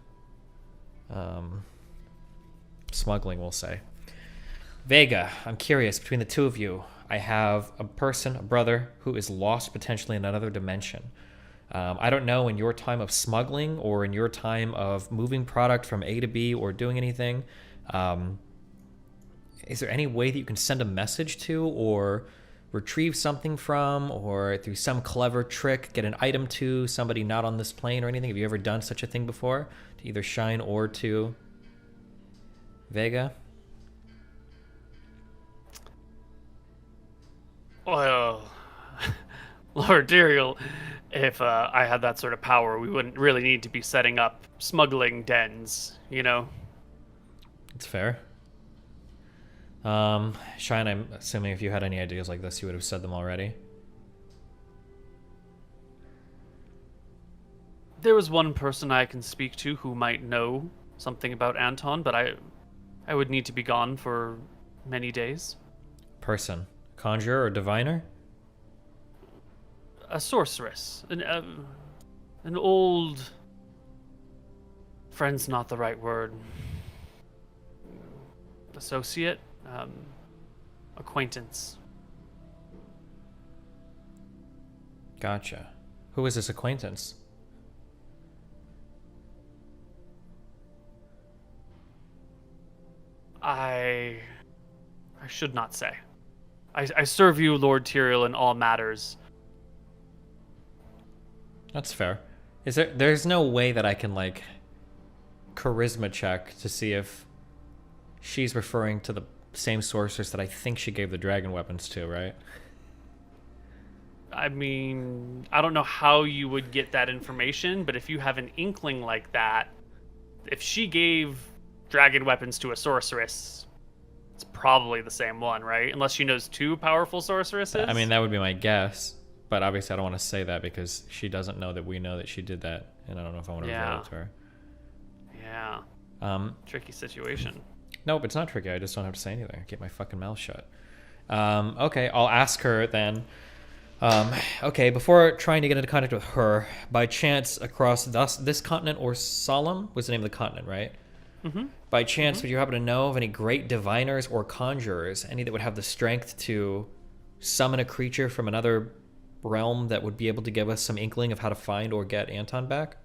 smuggling, we'll say. Vega, I'm curious, between the two of you, I have a brother, who is lost potentially in another dimension. I don't know, in your time of smuggling or in your time of moving product from A to B or doing anything, is there any way that you can send a message to or retrieve something from, or through some clever trick get an item to somebody not on this plane or anything? Have you ever done such a thing before, to either Shine or to Vega? Well, Lord Tyrael, if I had that sort of power, we wouldn't really need to be setting up smuggling dens, you know? It's fair. Shine, I'm assuming if you had any ideas like this, you would have said them already. There was one person I can speak to who might know something about Anton, but I would need to be gone for many days. Person. Conjurer or diviner? A sorceress. An old... Friend's not the right word. Associate? Acquaintance. Gotcha. Who is this acquaintance? I should not say. I serve you, Lord Tyrael, in all matters. That's fair. There's no way that I can, like, charisma check to see if she's referring to the same sorceress that I think she gave the dragon weapons to, right? I mean, I don't know how you would get that information, but if you have an inkling like that, if she gave dragon weapons to a sorceress, it's probably the same one, right? Unless she knows two powerful sorceresses. I mean, that would be my guess, but obviously I don't want to say that because she doesn't know that we know that she did that, and I don't know if I want to reveal it to her. Yeah. Tricky situation. Nope, it's not tricky. I just don't have to say anything. Keep my fucking mouth shut. Okay, I'll ask her then. Okay, before trying to get into contact with her, by chance across this continent, or Solemn was the name of the continent, right? Mm-hmm. By chance, would you happen to know of any great diviners or conjurers, any that would have the strength to summon a creature from another realm that would be able to give us some inkling of how to find or get Anton back?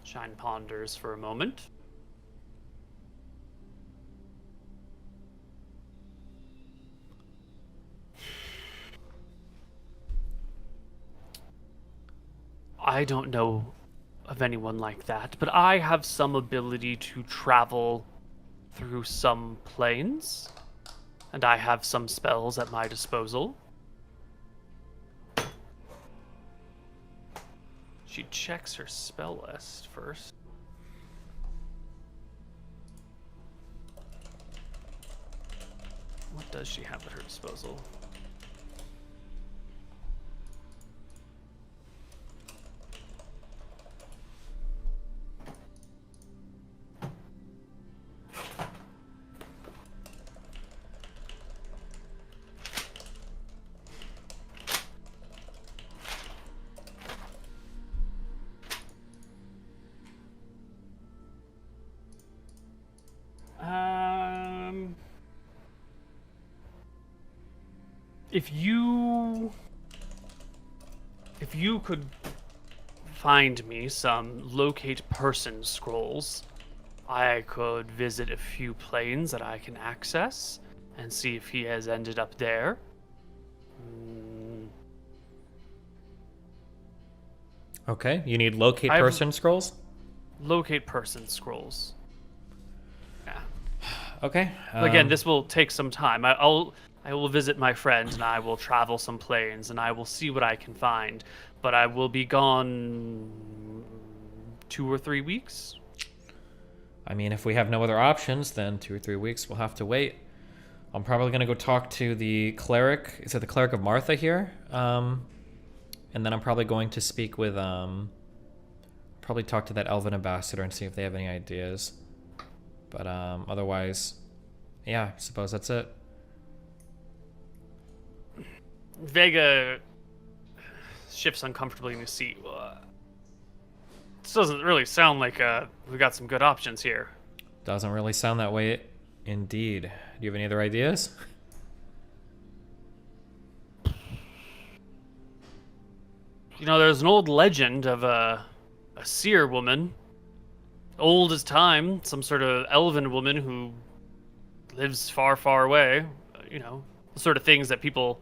Shine ponders for a moment. I don't know of anyone like that, but I have some ability to travel through some planes, and I have some spells at my disposal. She checks her spell list first. What does she have at her disposal? If you could find me some locate person scrolls, I could visit a few planes that I can access and see if he has ended up there. Okay, you need locate I've- person scrolls? Locate person scrolls. Yeah. Okay. Again, this will take some time. I will visit my friend and I will travel some planes and I will see what I can find. But I will be gone 2 or 3 weeks. I mean, if we have no other options, then 2 or 3 weeks we'll have to wait. I'm probably gonna go talk to the cleric. Is it the cleric of Martha here? And then I'm probably going to speak with probably talk to that elven ambassador and see if they have any ideas. But otherwise, yeah, I suppose that's it. Vega shifts uncomfortably in his seat. This doesn't really sound like we got some good options here. Doesn't really sound that way, indeed. Do you have any other ideas? You know, there's an old legend of a seer woman, old as time, some sort of elven woman who lives far, far away. You know, the sort of things that people,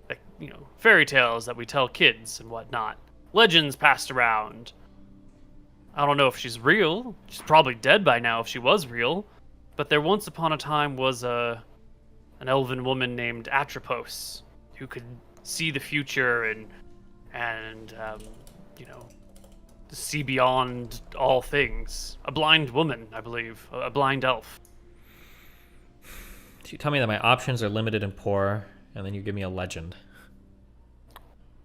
like, you know, fairy tales that we tell kids and whatnot. Legends passed around. I don't know if she's real. She's probably dead by now if she was real. But there once upon a time was an elven woman named Atropos who could see the future and you know, see beyond all things. A blind woman, I believe, a blind elf. You tell me that my options are limited and poor, and then you give me a legend.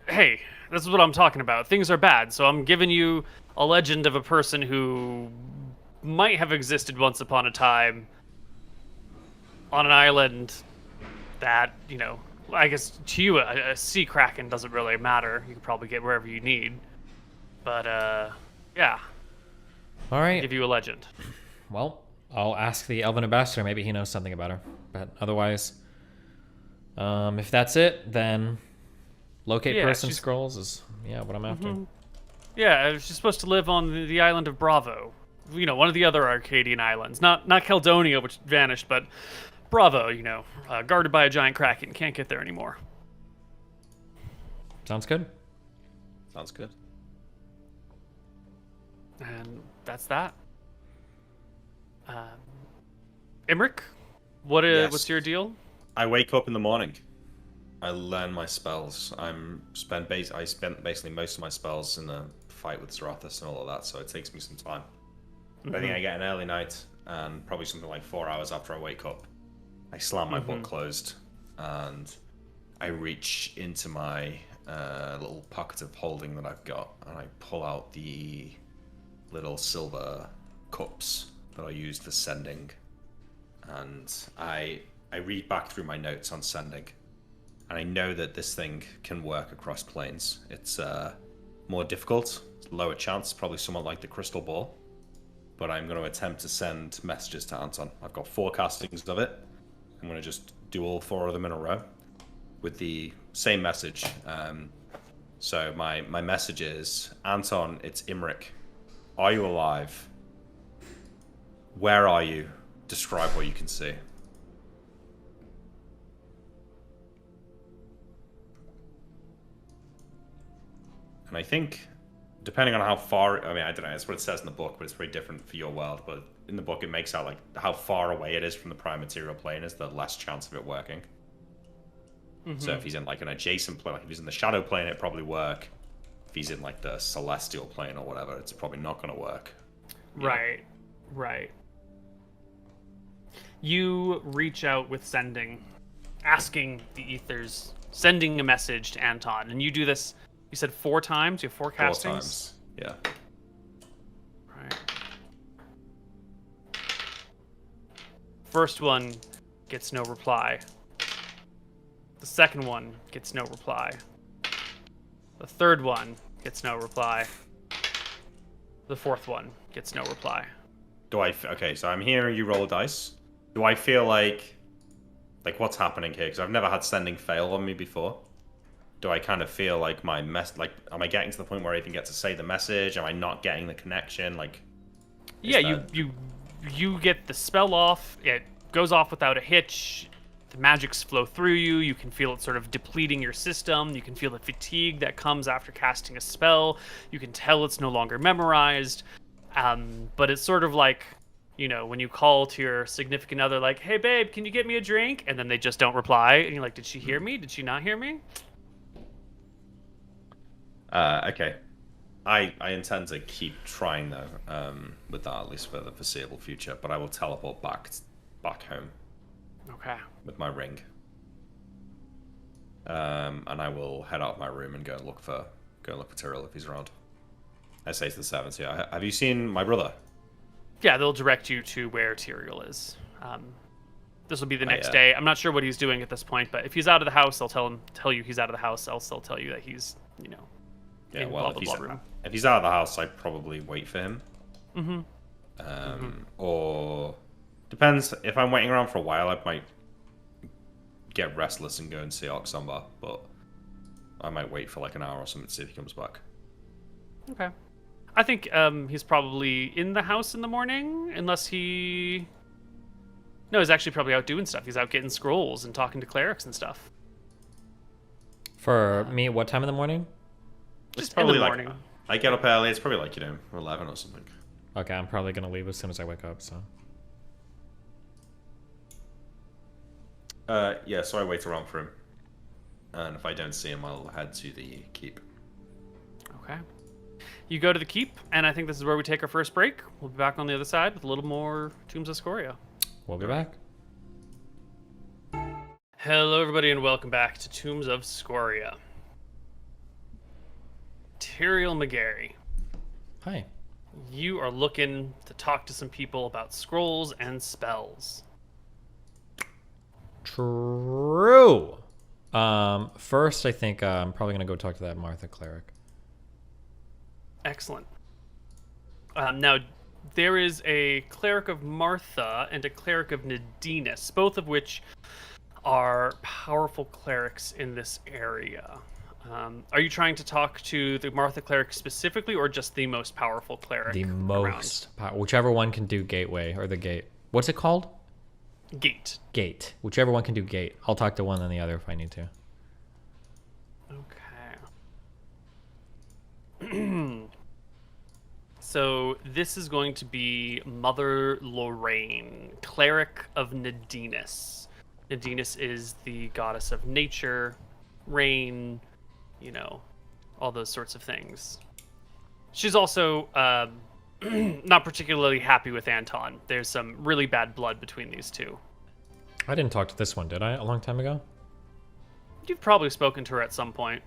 Hey, this is what I'm talking about. Things are bad, so I'm giving you a legend of a person who might have existed once upon a time on an island that, you know, I guess to you a sea kraken doesn't really matter. You can probably get wherever you need. But, yeah. All right. Give you a legend. Well, I'll ask the elven ambassador. Maybe he knows something about her. But otherwise, if that's it, then locate person scrolls is, yeah, what I'm after. Yeah, she's supposed to live on the island of Bravo. You know, one of the other Arcadian islands. Not Caledonia, which vanished, but Bravo, you know, guarded by a giant kraken. Can't get there anymore. Sounds good. Sounds good. And that's that. Imric, what's your deal? I wake up in the morning. I learn my spells. I spent basically most of my spells in the fight with Zarathus and all of that, so it takes me some time. But I think I get an early night, and probably something like 4 hours after I wake up, I slam my book closed, and I reach into my little pocket of holding that I've got, and I pull out the little silver cups that I use for sending, and I read back through my notes on sending, and I know that this thing can work across planes. It's more difficult, lower chance, probably somewhat like the crystal ball, but I'm going to attempt to send messages to Anton. I've got 4 castings of it. I'm going to just do all 4 of them in a row with the same message. So my message is, Anton, it's Imric. Are you alive? Where are you? Describe what you can see. And I think depending on how far, I mean, I don't know, that's what it says in the book, but it's very different for your world. But in the book, it makes out like how far away it is from the prime material plane is the less chance of it working. So if he's in like an adjacent plane, like if he's in the shadow plane, it'd probably work. If he's in like the celestial plane or whatever, it's probably not going to work. Right, right. You reach out with sending, asking the ethers, sending a message to Anton, and you do this. You said 4 times. You have 4 castings. 4 times. Yeah. Right. First one gets no reply. The second one gets no reply. The third one gets no reply. The fourth one gets no reply. Okay, so I'm hearing you roll dice. Do I feel like what's happening here? Because I've never had sending fail on me before. Do I kind of feel like am I getting to the point where I even get to say the message? Am I not getting the connection? Yeah, you get the spell off. It goes off without a hitch. The magics flow through you. You can feel it sort of depleting your system. You can feel the fatigue that comes after casting a spell. You can tell it's no longer memorized. But it's sort of like, when you call to your significant other, like, "Hey, babe, can you get me a drink?" And then they just don't reply. And you're like, "Did she hear me? Did she not hear me?" Okay. I intend to keep trying though, with that at least for the foreseeable future. But I will teleport back home. Okay. With my ring. And I will head out of my room and go look for Tyrell if he's around. I say to the servants, "Yeah, have you seen my brother?" Yeah, they'll direct you to where Tyrael is. This will be the next day. I'm not sure what he's doing at this point, but if he's out of the house, I'll tell you he's out of the house. Else they'll tell you that he's, in blah, blah, blah room. If he's out of the house, I'd probably wait for him. Or depends. If I'm waiting around for a while, I might get restless and go and see Oxamba, but I might wait for like an hour or something to see if he comes back. Okay. I think he's probably in the house in the morning, unless he... No, he's actually probably out doing stuff. He's out getting scrolls and talking to clerics and stuff. For me, what time in the morning? Just probably in the morning. I get up early. It's probably 11 or something. Okay, I'm probably going to leave as soon as I wake up, so... Yeah, so I wait around for him. And if I don't see him, I'll head to the keep. Okay. You go to the keep, and I think this is where we take our first break. We'll be back on the other side with a little more Tombs of Scoria. We'll be back. Hello, everybody, and welcome back to Tombs of Scoria. Tyrael McGarry. Hi. You are looking to talk to some people about scrolls and spells. True. First, I think I'm probably going to go talk to that Martha cleric. Excellent. Now, there is a cleric of Martha and a cleric of Nadinus, both of which are powerful clerics in this area. Are you trying to talk to the Martha cleric specifically, or just the most powerful cleric? The most whichever one can do gateway or the gate. What's it called? Gate. Gate. Whichever one can do gate. I'll talk to one and the other if I need to. Okay. So this is going to be Mother Lorraine, cleric of Nadinus. Nadinus is the goddess of nature, rain, all those sorts of things. She's also not particularly happy with Anton. There's some really bad blood between these two. I didn't talk to this one, did I? A long time ago? You've probably spoken to her at some point.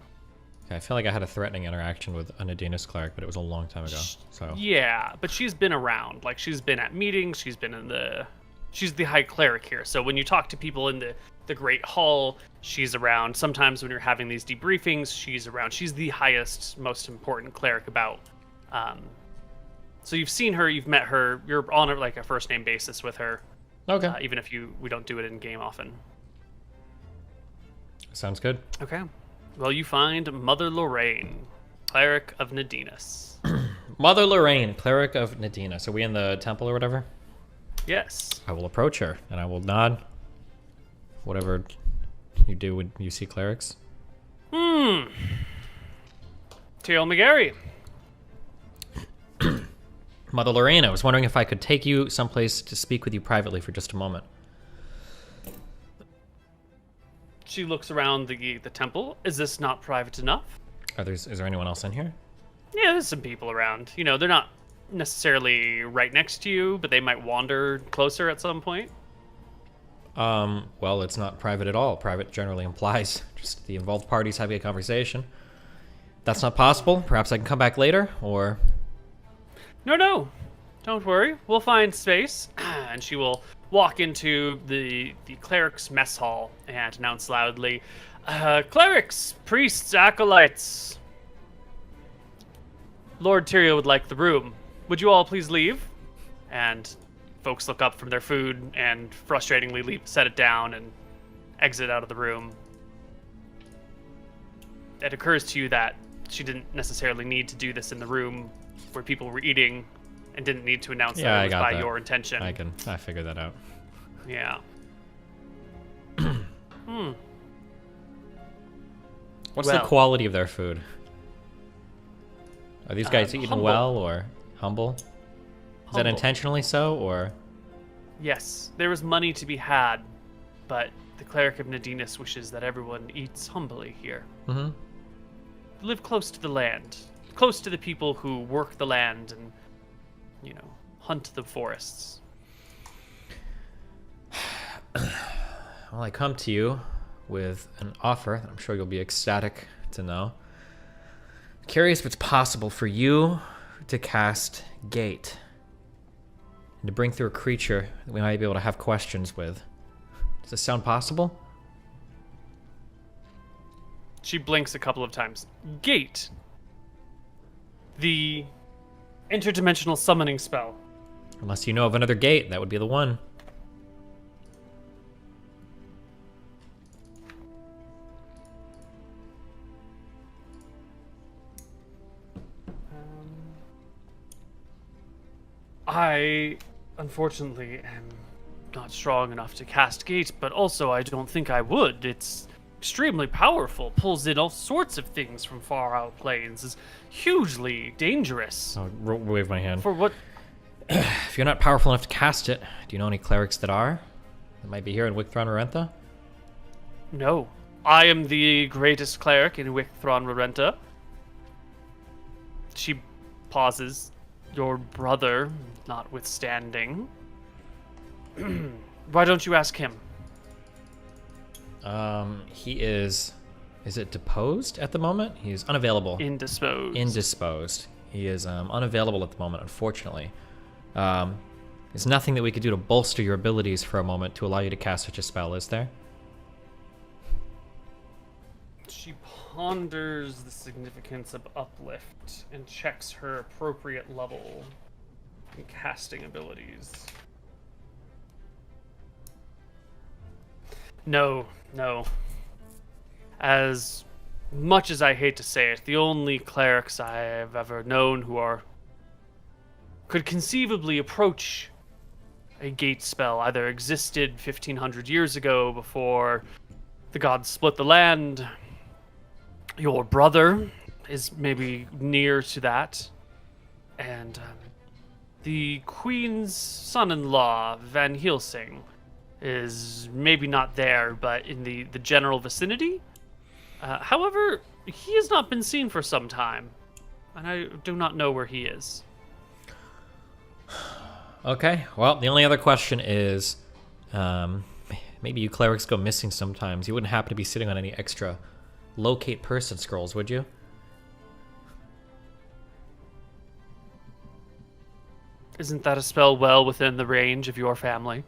Okay, I feel like I had a threatening interaction with a Nadinus cleric, but it was a long time ago. So yeah, but she's been around. Like, she's been at meetings. She's the high cleric here. So when you talk to people in the Great Hall, she's around. Sometimes when you're having these debriefings, she's around. She's the highest, most important cleric about. So you've seen her, you've met her. You're on a first name basis with her. Okay. Even if we don't do it in game often. Sounds good. Okay. Well, you find Mother Lorraine, cleric of Nadinus. Mother Lorraine, cleric of Nadinus. Are we in the temple or whatever? Yes. I will approach her and I will nod. Whatever you do when you see clerics. Tyrael McGarry. Mother Lorraine, I was wondering if I could take you someplace to speak with you privately for just a moment. She looks around the temple. Is this not private enough? Is there anyone else in here? Yeah, there's some people around. You know, they're not necessarily right next to you, but they might wander closer at some point. Well, it's not private at all. Private generally implies just the involved parties having a conversation. That's not possible. Perhaps I can come back later, or... No. Don't worry. We'll find space. And she will walk into the cleric's mess hall and announce loudly, clerics, priests, acolytes. Lord Tyrio would like the room. Would you all please leave? And folks look up from their food and frustratingly set it down and exit out of the room. It occurs to you that she didn't necessarily need to do this in the room where people were eating and didn't need to announce that it was by your intention. I figured that out. Yeah. What's the quality of their food? Are these guys eating humble. well or humble? Is that intentionally so, or? Yes, there is money to be had, but the cleric of Nadinus wishes that everyone eats humbly here. Mm-hmm. Live close to the land, close to the people who work the land and, you know, hunt the forests. Well, I come to you with an offer that I'm sure you'll be ecstatic to know. Curious if it's possible for you to cast Gate and to bring through a creature that we might be able to have questions with. Does this sound possible? She blinks a couple of times. Gate. The interdimensional summoning spell. Unless you know of another gate, that would be the one. I, unfortunately, am not strong enough to cast Gate, but also I don't think I would. It's extremely powerful, pulls in all sorts of things from far out planes, is hugely dangerous. I'll wave my hand. For what? If you're not powerful enough to cast it, do you know any clerics that are? That might be here in Wicthron Rorentha? No. I am the greatest cleric in Wicthron Rorentha. She pauses. Your brother, notwithstanding. Why don't you ask him? He is it deposed at the moment? He's unavailable. Indisposed. Indisposed. He is unavailable at the moment, unfortunately. There's nothing that we could do to bolster your abilities for a moment to allow you to cast such a spell, is there? She ponders the significance of uplift and checks her appropriate level in casting abilities. No. As much as I hate to say it, the only clerics I have ever known who could conceivably approach a gate spell either existed 1500 years ago before the gods split the land. Your brother is maybe near to that. And the queen's son-in-law, Van Helsing, is maybe not there, but in the general vicinity. However, he has not been seen for some time, and I do not know where he is. Okay, well, the only other question is, maybe you clerics go missing sometimes. You wouldn't happen to be sitting on any extra locate person scrolls, would you? Isn't that a spell well within the range of your family?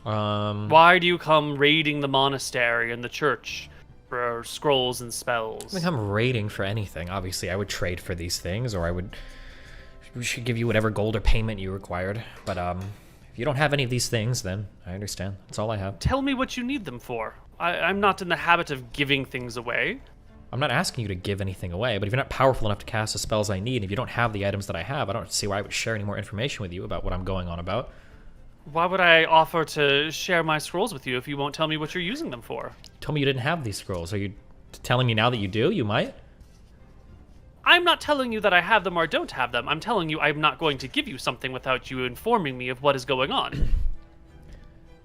Why do you come raiding the monastery and the church for scrolls and spells? I think I'm raiding for anything. Obviously, I would trade for these things, or we should give you whatever gold or payment you required. But if you don't have any of these things, then I understand. That's all I have. Tell me what you need them for. I'm not in the habit of giving things away. I'm not asking you to give anything away, but if you're not powerful enough to cast the spells I need, if you don't have the items that I have, I don't see why I would share any more information with you about what I'm going on about. Why would I offer to share my scrolls with you if you won't tell me what you're using them for? You told me you didn't have these scrolls. Are you telling me now that you do? You might? I'm not telling you that I have them or don't have them. I'm telling you I'm not going to give you something without you informing me of what is going on.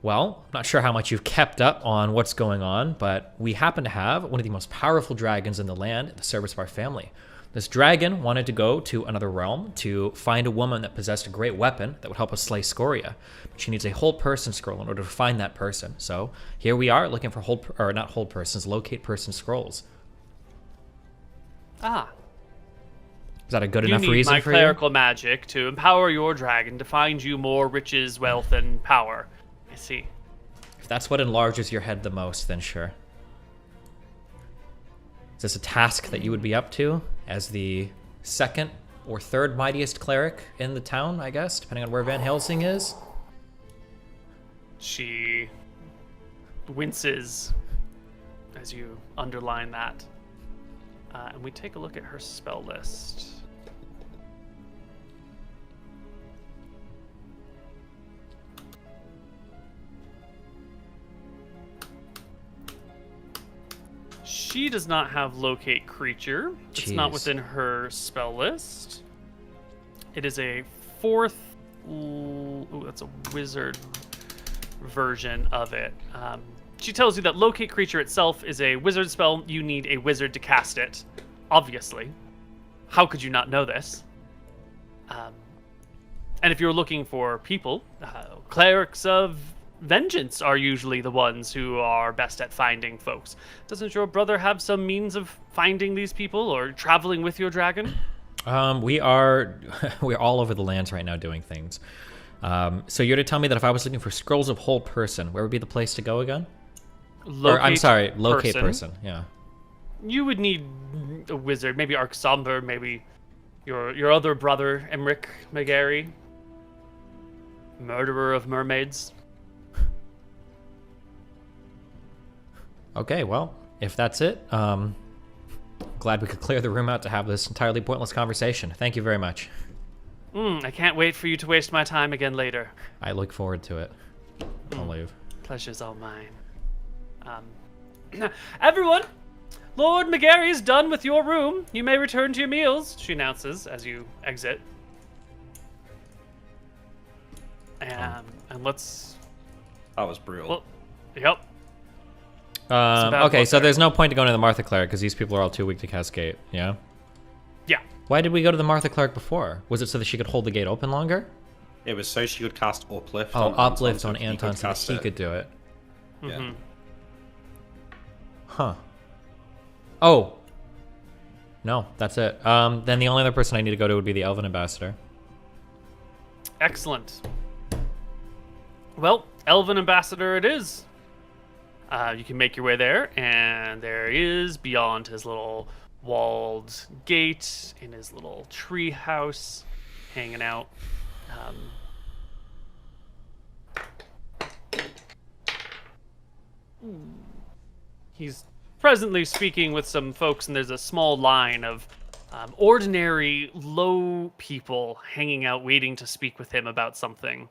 Well, I'm not sure how much you've kept up on what's going on, but we happen to have one of the most powerful dragons in the land at the service of our family. This dragon wanted to go to another realm to find a woman that possessed a great weapon that would help us slay Scoria. But she needs a whole person scroll in order to find that person. So here we are looking for locate person scrolls. Ah. Is that a good enough You need reason my for you? clerical magic to empower your dragon to find you more riches, wealth, and power. I see. If that's what enlarges your head the most, then sure. Is this a task that you would be up to as the second or third mightiest cleric in the town, I guess, depending on where Van Helsing is? She winces as you underline that. And we take a look at her spell list. She does not have locate creature. It's not Jeez. within her spell list. It is a fourth. Ooh, that's a wizard version of it. She tells you that locate creature itself is a wizard spell. You need a wizard to cast it. Obviously, how could you not know this? And if you're looking for people, clerics of vengeance are usually the ones who are best at finding folks. Doesn't your brother have some means of finding these people or traveling with your dragon? We're all over the lands right now doing things. So you're to tell me that if I was looking for scrolls of whole person, where would be the place to go again? Locate person. Yeah. You would need a wizard, maybe Arksomber, maybe your other brother, Emric Megari. Murderer of mermaids. Okay, well, if that's it, glad we could clear the room out to have this entirely pointless conversation. Thank you very much. I can't wait for you to waste my time again later. I look forward to it. I'll leave. Pleasure's all mine. Everyone, Lord McGarry's done with your room. You may return to your meals, she announces as you exit. And let's... That was brutal. Well, yep. Okay, so there's no point to going to the Martha Cleric because these people are all too weak to cast gate, yeah? Yeah. Why did we go to the Martha Cleric before? Was it so that she could hold the gate open longer? It was so she could cast Uplift. Oh, on uplift on he Anton could so that cast he it. could do it. Yeah. Huh. Oh. No, that's it. Then the only other person I need to go to would be the Elven Ambassador. Excellent. Well, Elven Ambassador it is. You can make your way there, and there is, beyond his little walled gate, in his little tree house, hanging out. He's presently speaking with some folks, and there's a small line of ordinary, low people hanging out, waiting to speak with him about something.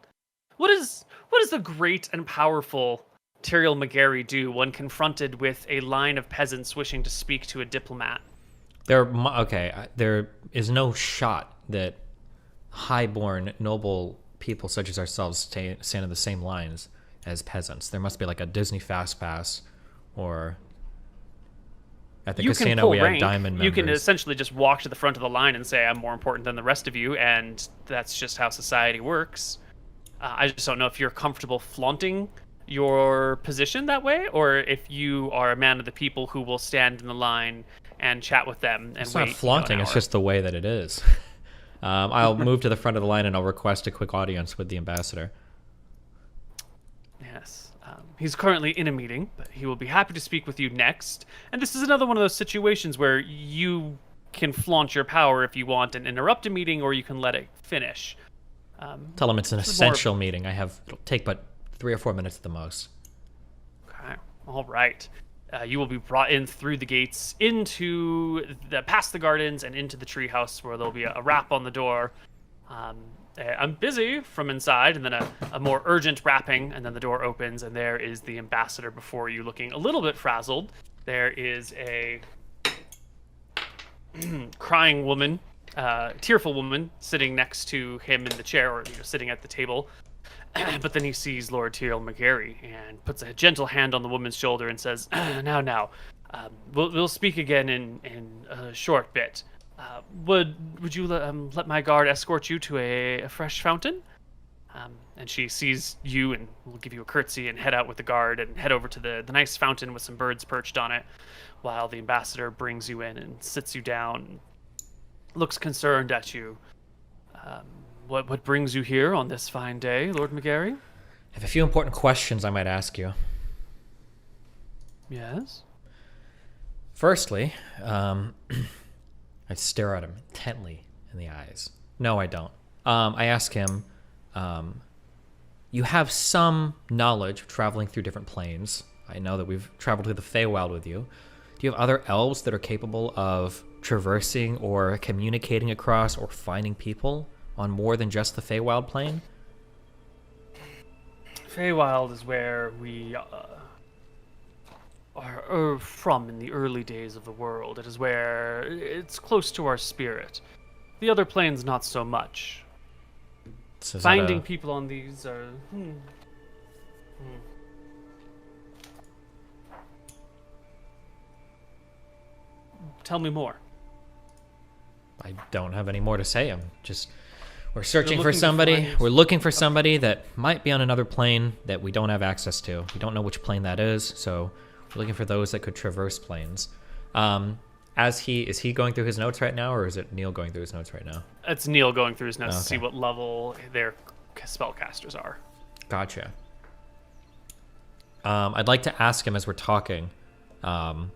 What is the great and powerful Tyrael McGarry do when confronted with a line of peasants wishing to speak to a diplomat? There is no shot that highborn, noble people such as ourselves stand in the same lines as peasants. There must be like a Disney Fast Pass, or at the casino we have diamond members. You can essentially just walk to the front of the line and say, I'm more important than the rest of you, and that's just how society works. I just don't know if you're comfortable flaunting your position that way, or if you are a man of the people who will stand in the line and chat with them and It's wait. not flaunting, an it's hour. just the way that it is. I'll move to the front of the line and I'll request a quick audience with the ambassador. Yes. He's currently in a meeting, but he will be happy to speak with you next. And this is another one of those situations where you can flaunt your power if you want and interrupt a meeting, or you can let it finish. Tell him it's an this is more of- essential meeting. It'll take but 3 or 4 minutes at the most. Okay. All right. You will be brought in through the gates past the gardens and into the treehouse, where there'll be a rap on the door. I'm busy from inside, and then a more urgent rapping, and then the door opens, and there is the ambassador before you, looking a little bit frazzled. There is a crying woman, tearful woman, sitting next to him in the chair, or sitting at the table. But then he sees Lord Tyrell McGarry and puts a gentle hand on the woman's shoulder and says, "Now, we'll speak again in a short bit. Would you let my guard escort you to a fresh fountain?" And she sees you and will give you a curtsy and head out with the guard and head over to the nice fountain with some birds perched on it, while the ambassador brings you in and sits you down, looks concerned at you. What brings you here on this fine day, Lord McGarry? I have a few important questions I might ask you. Yes? Firstly, I stare at him intently in the eyes. No, I don't. I ask him, you have some knowledge of traveling through different planes. I know that we've traveled through the Feywild with you. Do you have other elves that are capable of traversing or communicating across or finding people on more than just the Feywild plane? Feywild is where we are from in the early days of the world. It is where it's close to our spirit. The other planes, not so much. So is that Finding people on these are... Tell me more. I don't have any more to say. We're searching You're for looking to somebody. find- We're looking for somebody that might be on another plane that we don't have access to. We don't know which plane that is, so we're looking for those that could traverse planes. Is he going through his notes right now, or is it Neil going through his notes right now? It's Neil going through his notes to see Okay. what level their spellcasters are. Gotcha. I'd like to ask him as we're talking, and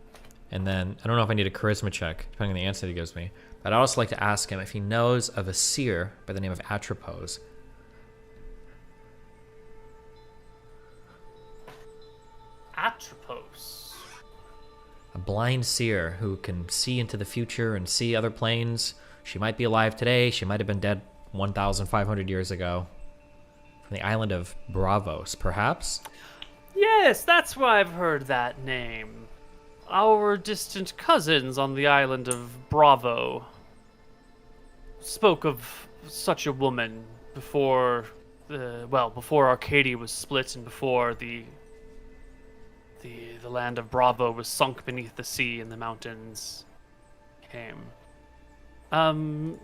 then I don't know if I need a charisma check, depending on the answer that he gives me. But I'd also like to ask him if he knows of a seer by the name of Atropos. Atropos. A blind seer who can see into the future and see other planes. She might be alive today. She might have been dead 1,500 years ago. From the island of Bravos, perhaps? Yes, that's why I've heard that name. Our distant cousins on the island of Bravo spoke of such a woman before, before Arcadia was split and before the land of Bravo was sunk beneath the sea and the mountains came. But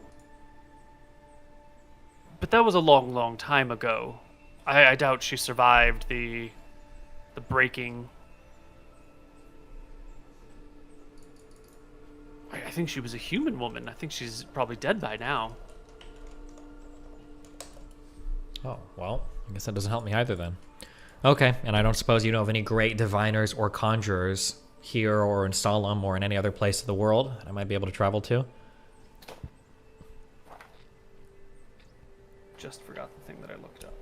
that was a long, long time ago. I doubt she survived the breaking. I think she was a human woman. I think she's probably dead by now. Oh, well, I guess that doesn't help me either then. Okay, and I don't suppose you know of any great diviners or conjurers here or in Solemn or in any other place of the world that I might be able to travel to? Just forgot the thing that I looked up.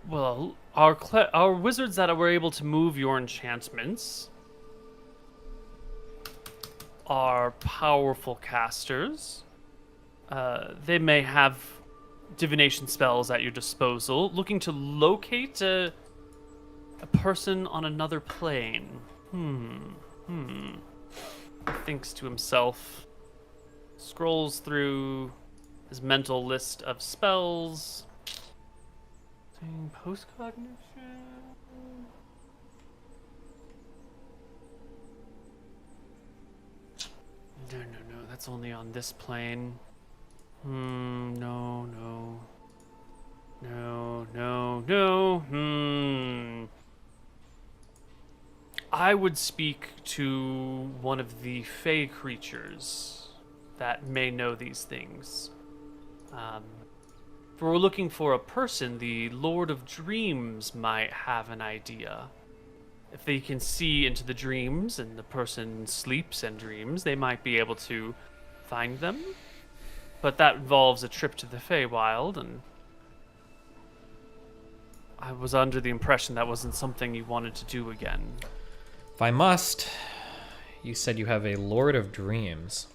Well, our wizards that were able to move your enchantments are powerful casters. They may have divination spells at your disposal, looking to locate a person on another plane. Thinks to himself, scrolls through his mental list of spells. Post-cognition? No, that's only on this plane. No. I would speak to one of the fey creatures that may know these things. If we're looking for a person, the Lord of Dreams might have an idea. If they can see into the dreams and the person sleeps and dreams, they might be able to find them. But that involves a trip to the Feywild, and I was under the impression that wasn't something you wanted to do again. If I must, you said you have a Lord of Dreams.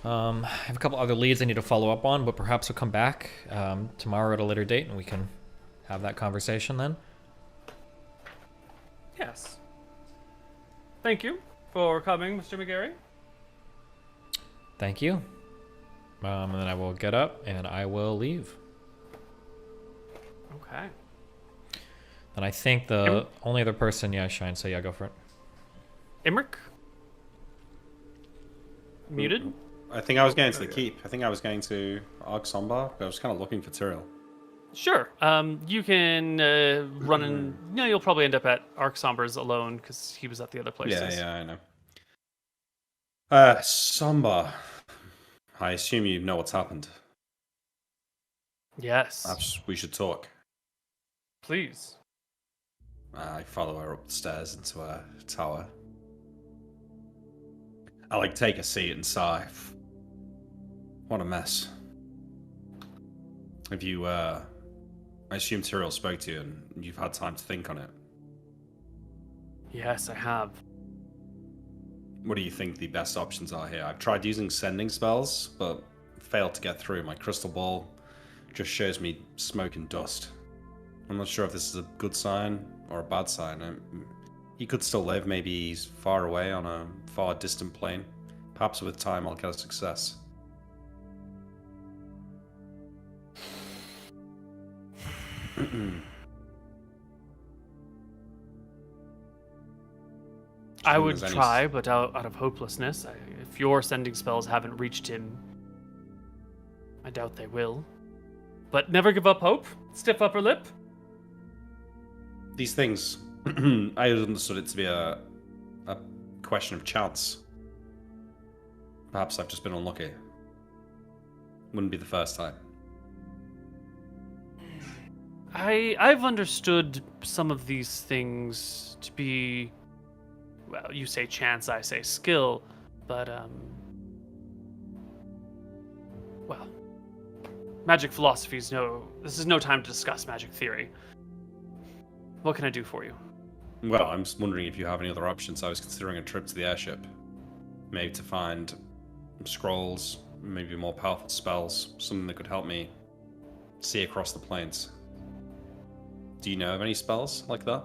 I have a couple other leads I need to follow up on, but perhaps we'll come back tomorrow at a later date and we can have that conversation then. Yes. Thank you for coming, Mr. McGarry. Thank you. And then I will get up and I will leave. Okay. And I think the only other person, yeah, Shine, so yeah, go for it. Imric? Muted? I think I was going to the keep. I think I was going to Argsombar, but I was kind of looking for Tyrell. Sure. You can run and... No, you'll probably end up at Arksombar's alone, because he was at the other places. Yeah, I know. Sombar. I assume you know what's happened. Yes. Perhaps we should talk. Please. I follow her up the stairs into a tower. I take a seat and sigh. What a mess. Have you, I assume Tyrell spoke to you and you've had time to think on it. Yes, I have. What do you think the best options are here? I've tried using sending spells, but failed to get through. My crystal ball just shows me smoke and dust. I'm not sure if this is a good sign or a bad sign. He could still live. Maybe he's far away on a far distant plane. Perhaps with time I'll get a success. I would try, but out of hopelessness. If your sending spells haven't reached him, I doubt they will. But never give up hope. Stiff upper lip. These things, I understood it to be a question of chance. Perhaps I've just been unlucky. Wouldn't be the first time. I've understood some of these things to be, well, you say chance, I say skill, but well, magic philosophies. This is no time to discuss magic theory. What can I do for you? Well, I'm just wondering if you have any other options. I was considering a trip to the airship. Maybe to find scrolls, maybe more powerful spells, something that could help me see across the plains. Do you know of any spells like that?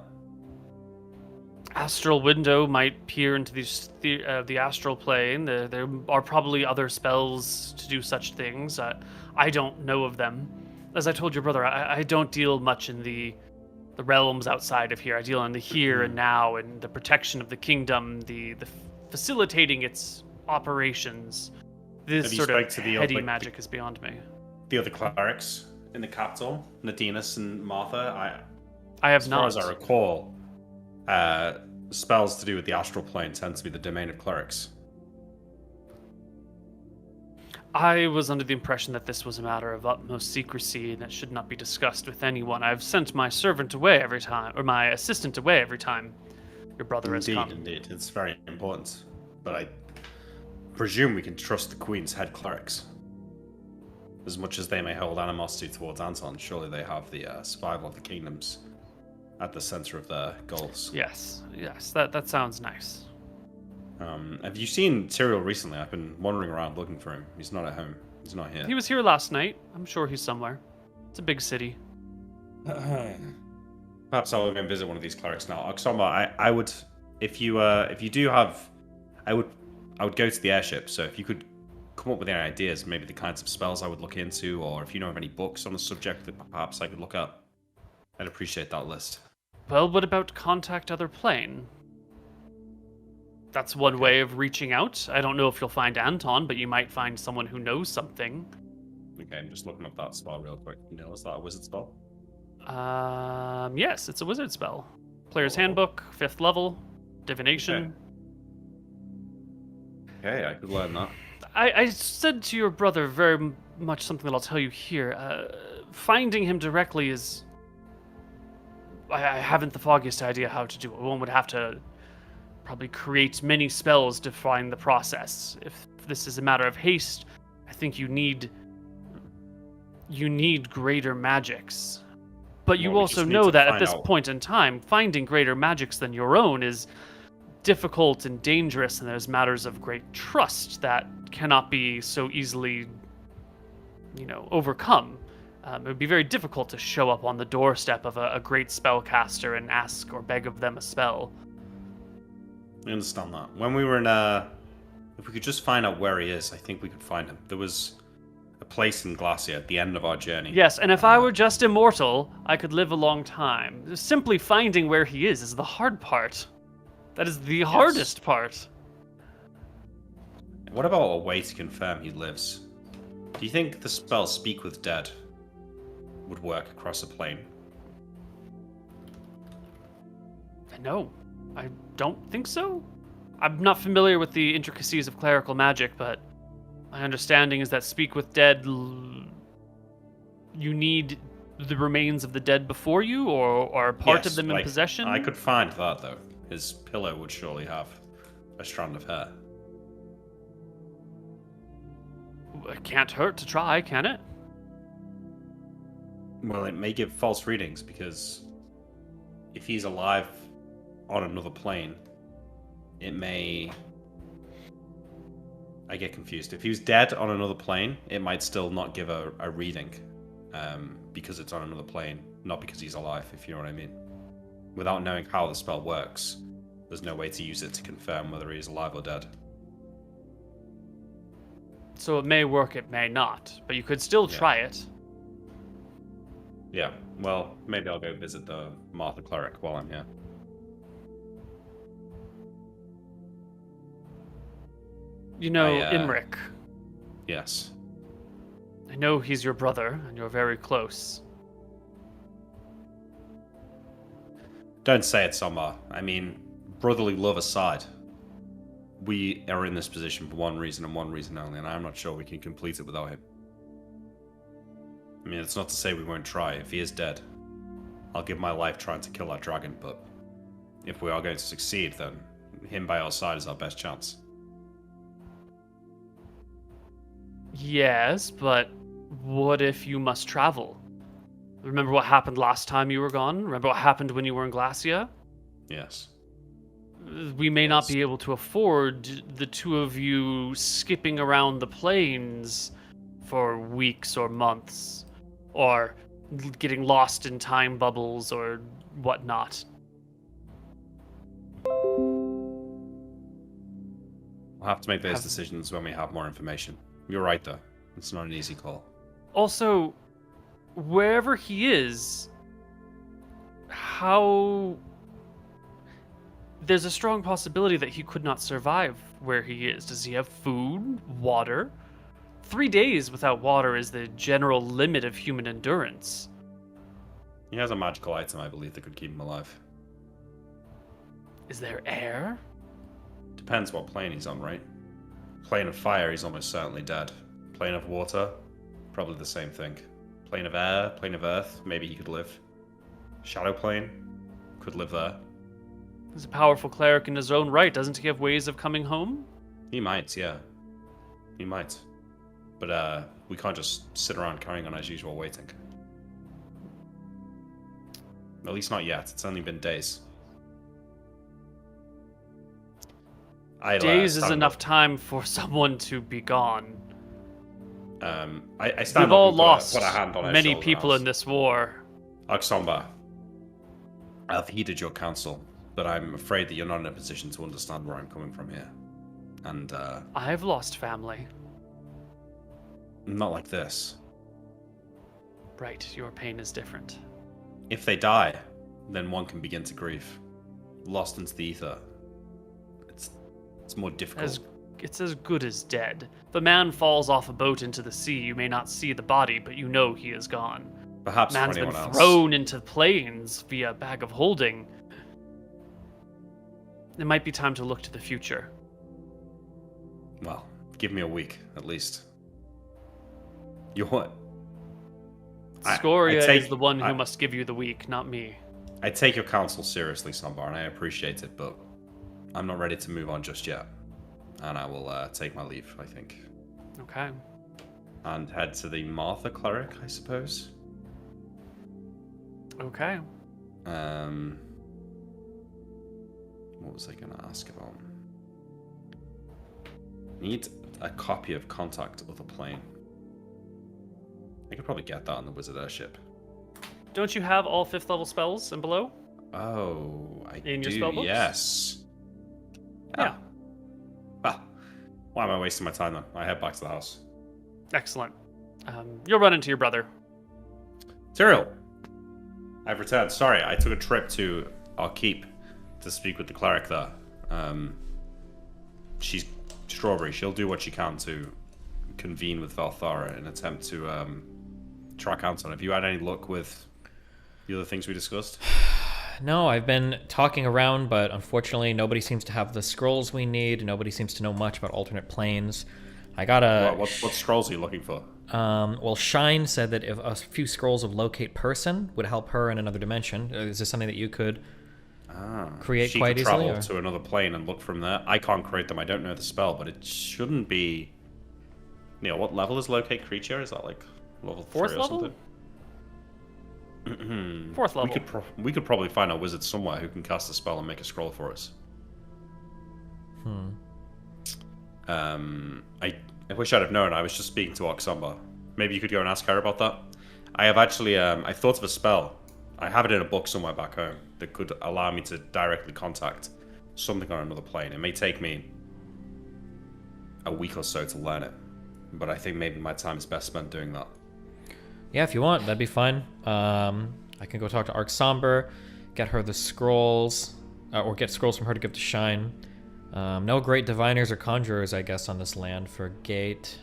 Astral window might peer into the astral plane. There are probably other spells to do such things. I don't know of them. As I told your brother, I don't deal much in the realms outside of here. I deal in the here and now, and the protection of the kingdom, the facilitating its operations. This sort of heady magic is beyond me. The other clerics in the capital, Nadinus and Martha, I have not. As far as I recall, spells to do with the astral plane tend to be the domain of clerics. I was under the impression that this was a matter of utmost secrecy and that should not be discussed with anyone. I've sent my servant away every time, or my assistant away every time your brother has come. Indeed. It's very important. But I presume we can trust the Queen's head clerics. As much as they may hold animosity towards Anton, surely they have the survival of the kingdoms at the center of their goals. Yes, that sounds nice. Have you seen Tyrell recently? I've been wandering around looking for him. He's not at home. He's not here. He was here last night. I'm sure he's somewhere. It's a big city. Perhaps I'll go and visit one of these clerics now. Oksoma, I would, if you do have, I would go to the airship. So if you could come up with any ideas, maybe the kinds of spells I would look into, or if you know of any books on the subject that perhaps I could look up, I'd appreciate that list. Well, what about contact other plane? That's one way of reaching out. I don't know if you'll find Anton, but you might find someone who knows something. Okay, I'm just looking up that spell real quick. Is that a wizard spell? Yes, it's a wizard spell. Player's Handbook, 5th level, Divination. Okay, I could learn that. I said to your brother very much something that I'll tell you here. Finding him directly is... I haven't the foggiest idea how to do it. One would have to probably create many spells to find the process. If this is a matter of haste, I think you need greater magics. But you also know that at this point in time, finding greater magics than your own is difficult and dangerous, and there's matters of great trust that cannot be so easily, overcome. It would be very difficult to show up on the doorstep of a great spellcaster and ask or beg of them a spell. I understand that. When we were in, if we could just find out where he is, I think we could find him. There was a place in Glacia at the end of our journey. Yes, and if I were just immortal, I could live a long time. Simply finding where he is the hard part. That is the hardest part. What about a way to confirm he lives? Do you think the spell Speak with Dead would work across a plane? No, I don't think so. I'm not familiar with the intricacies of clerical magic, but my understanding is that Speak with Dead, you need the remains of the dead before you, or are part Yes, of them in possession? I could find that, though. His pillow would surely have a strand of hair. It can't hurt to try, can it? Well, it may give false readings, because if he's alive on another plane, it may... I get confused. If he was dead on another plane, it might still not give a reading, because it's on another plane, not because he's alive, if you know what I mean. Without knowing how the spell works, there's no way to use it to confirm whether he's alive or dead. So it may work, it may not, but you could still try it. Yeah, well, maybe I'll go visit the Martha Cleric while I'm here. You know, Imric. Yes. I know he's your brother, and you're very close. Don't say it, Sambar. I mean, brotherly love aside, we are in this position for one reason and one reason only, and I'm not sure we can complete it without him. I mean, it's not to say we won't try. If he is dead, I'll give my life trying to kill that dragon, but if we are going to succeed, then him by our side is our best chance. Yes, but what if you must travel? Remember what happened last time you were gone? Remember what happened when you were in Glacia? Yes. We may not be able to afford the two of you skipping around the plains for weeks or months, or getting lost in time bubbles or whatnot. We'll have to make those decisions when we have more information. You're right, though. It's not an easy call. Also, wherever he is, there's a strong possibility that he could not survive where he is. Does he have food, water? 3 days without water is the general limit of human endurance. He has a magical item, I believe, that could keep him alive. Is there air? Depends what plane he's on, right? Plane of fire, he's almost certainly dead. Plane of water, probably the same thing. Plane of air, plane of earth, maybe he could live. Shadow plane, could live there. He's a powerful cleric in his own right. Doesn't he have ways of coming home? He might, yeah. He might. But we can't just sit around carrying on as usual waiting. At least not yet. It's only been days. Days is enough time for someone to be gone. I stand We've all up and lost put a hand on his many shoulder people and in this war. Aksomba, I've heeded your counsel, but I'm afraid that you're not in a position to understand where I'm coming from here. And, I've lost family. not like this. Right, your pain is different. If they die, then one can begin to grieve. Lost into the ether. It's more difficult. It's as good as dead. If a man falls off a boat into the sea, you may not see the body, but you know he is gone. Perhaps Man's for been anyone else. thrown into planes via a bag of holding. It might be time to look to the future. Well, give me a week, at least. You're what? Scoria is the one who must give you the week, not me. I take your counsel seriously, Sambar, and I appreciate it, but I'm not ready to move on just yet. And I will take my leave, I think. Okay. And head to the Martha Cleric, I suppose. Okay. What was I going to ask about? Need a copy of Contact of the Plane. I could probably get that on the wizard airship. Don't you have all 5th level spells and below? Oh, I In your do. spell books? Yes. Yeah. Well, why am I wasting my time then? I head back to the house. Excellent. You'll run into your brother. Tyrael, I've returned. Sorry, I took a trip to our keep to speak with the cleric there. She's Strawberry. She'll do what she can to convene with Valthara in an attempt to track Anton. Have you had any luck with the other things we discussed? No, I've been talking around, but unfortunately nobody seems to have the scrolls we need. Nobody seems to know much about alternate planes. I got a... What scrolls are you looking for? Well, Shine said that if a few scrolls of Locate Person would help her in another dimension. Is this something that you could create she quite could easily? travel to another plane and look from there. I can't create them. I don't know the spell, but it shouldn't be... what level is Locate Creature? Is that like level 3 4th or level? something? 4th level. We could probably find a wizard somewhere who can cast a spell and make a scroll for us. I wish I'd have known. I was just speaking to Oxamba. Maybe you could go and ask her about that. I have actually, I thought of a spell. I have it in a book somewhere back home that could allow me to directly contact something on another plane. It may take me a week or so to learn it, but I think maybe my time is best spent doing that. Yeah, if you want, that'd be fine. I can go talk to Arc Somber, get her the scrolls, or get scrolls from her to give to Shine. No great diviners or conjurers, I guess, on this land for Gate.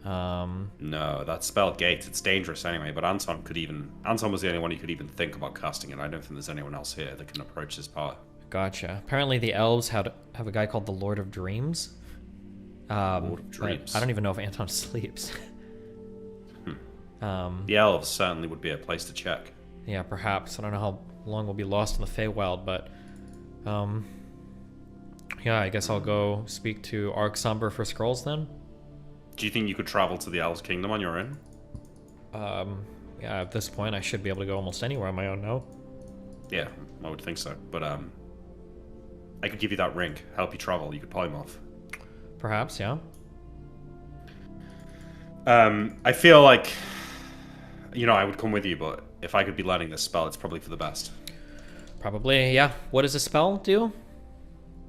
No, that spell Gate, it's dangerous anyway, but Anton was the only one who could even think about casting it. I don't think there's anyone else here that can approach his power. Gotcha. Apparently the elves have a guy called the Lord of Dreams. Lord of Dreams. I don't even know if Anton sleeps. The elves certainly would be a place to check. Yeah, perhaps. I don't know how long we'll be lost in the Feywild, but yeah, I guess I'll go speak to Arc Somber for scrolls then. Do you think you could travel to the Elves' Kingdom on your own? Yeah, at this point I should be able to go almost anywhere on my own, no? Yeah, I would think so. But I could give you that ring, help you travel. You could polymorph. Perhaps, yeah. I feel like, I would come with you, but if I could be learning this spell, it's probably for the best. Probably, yeah. What does the spell do?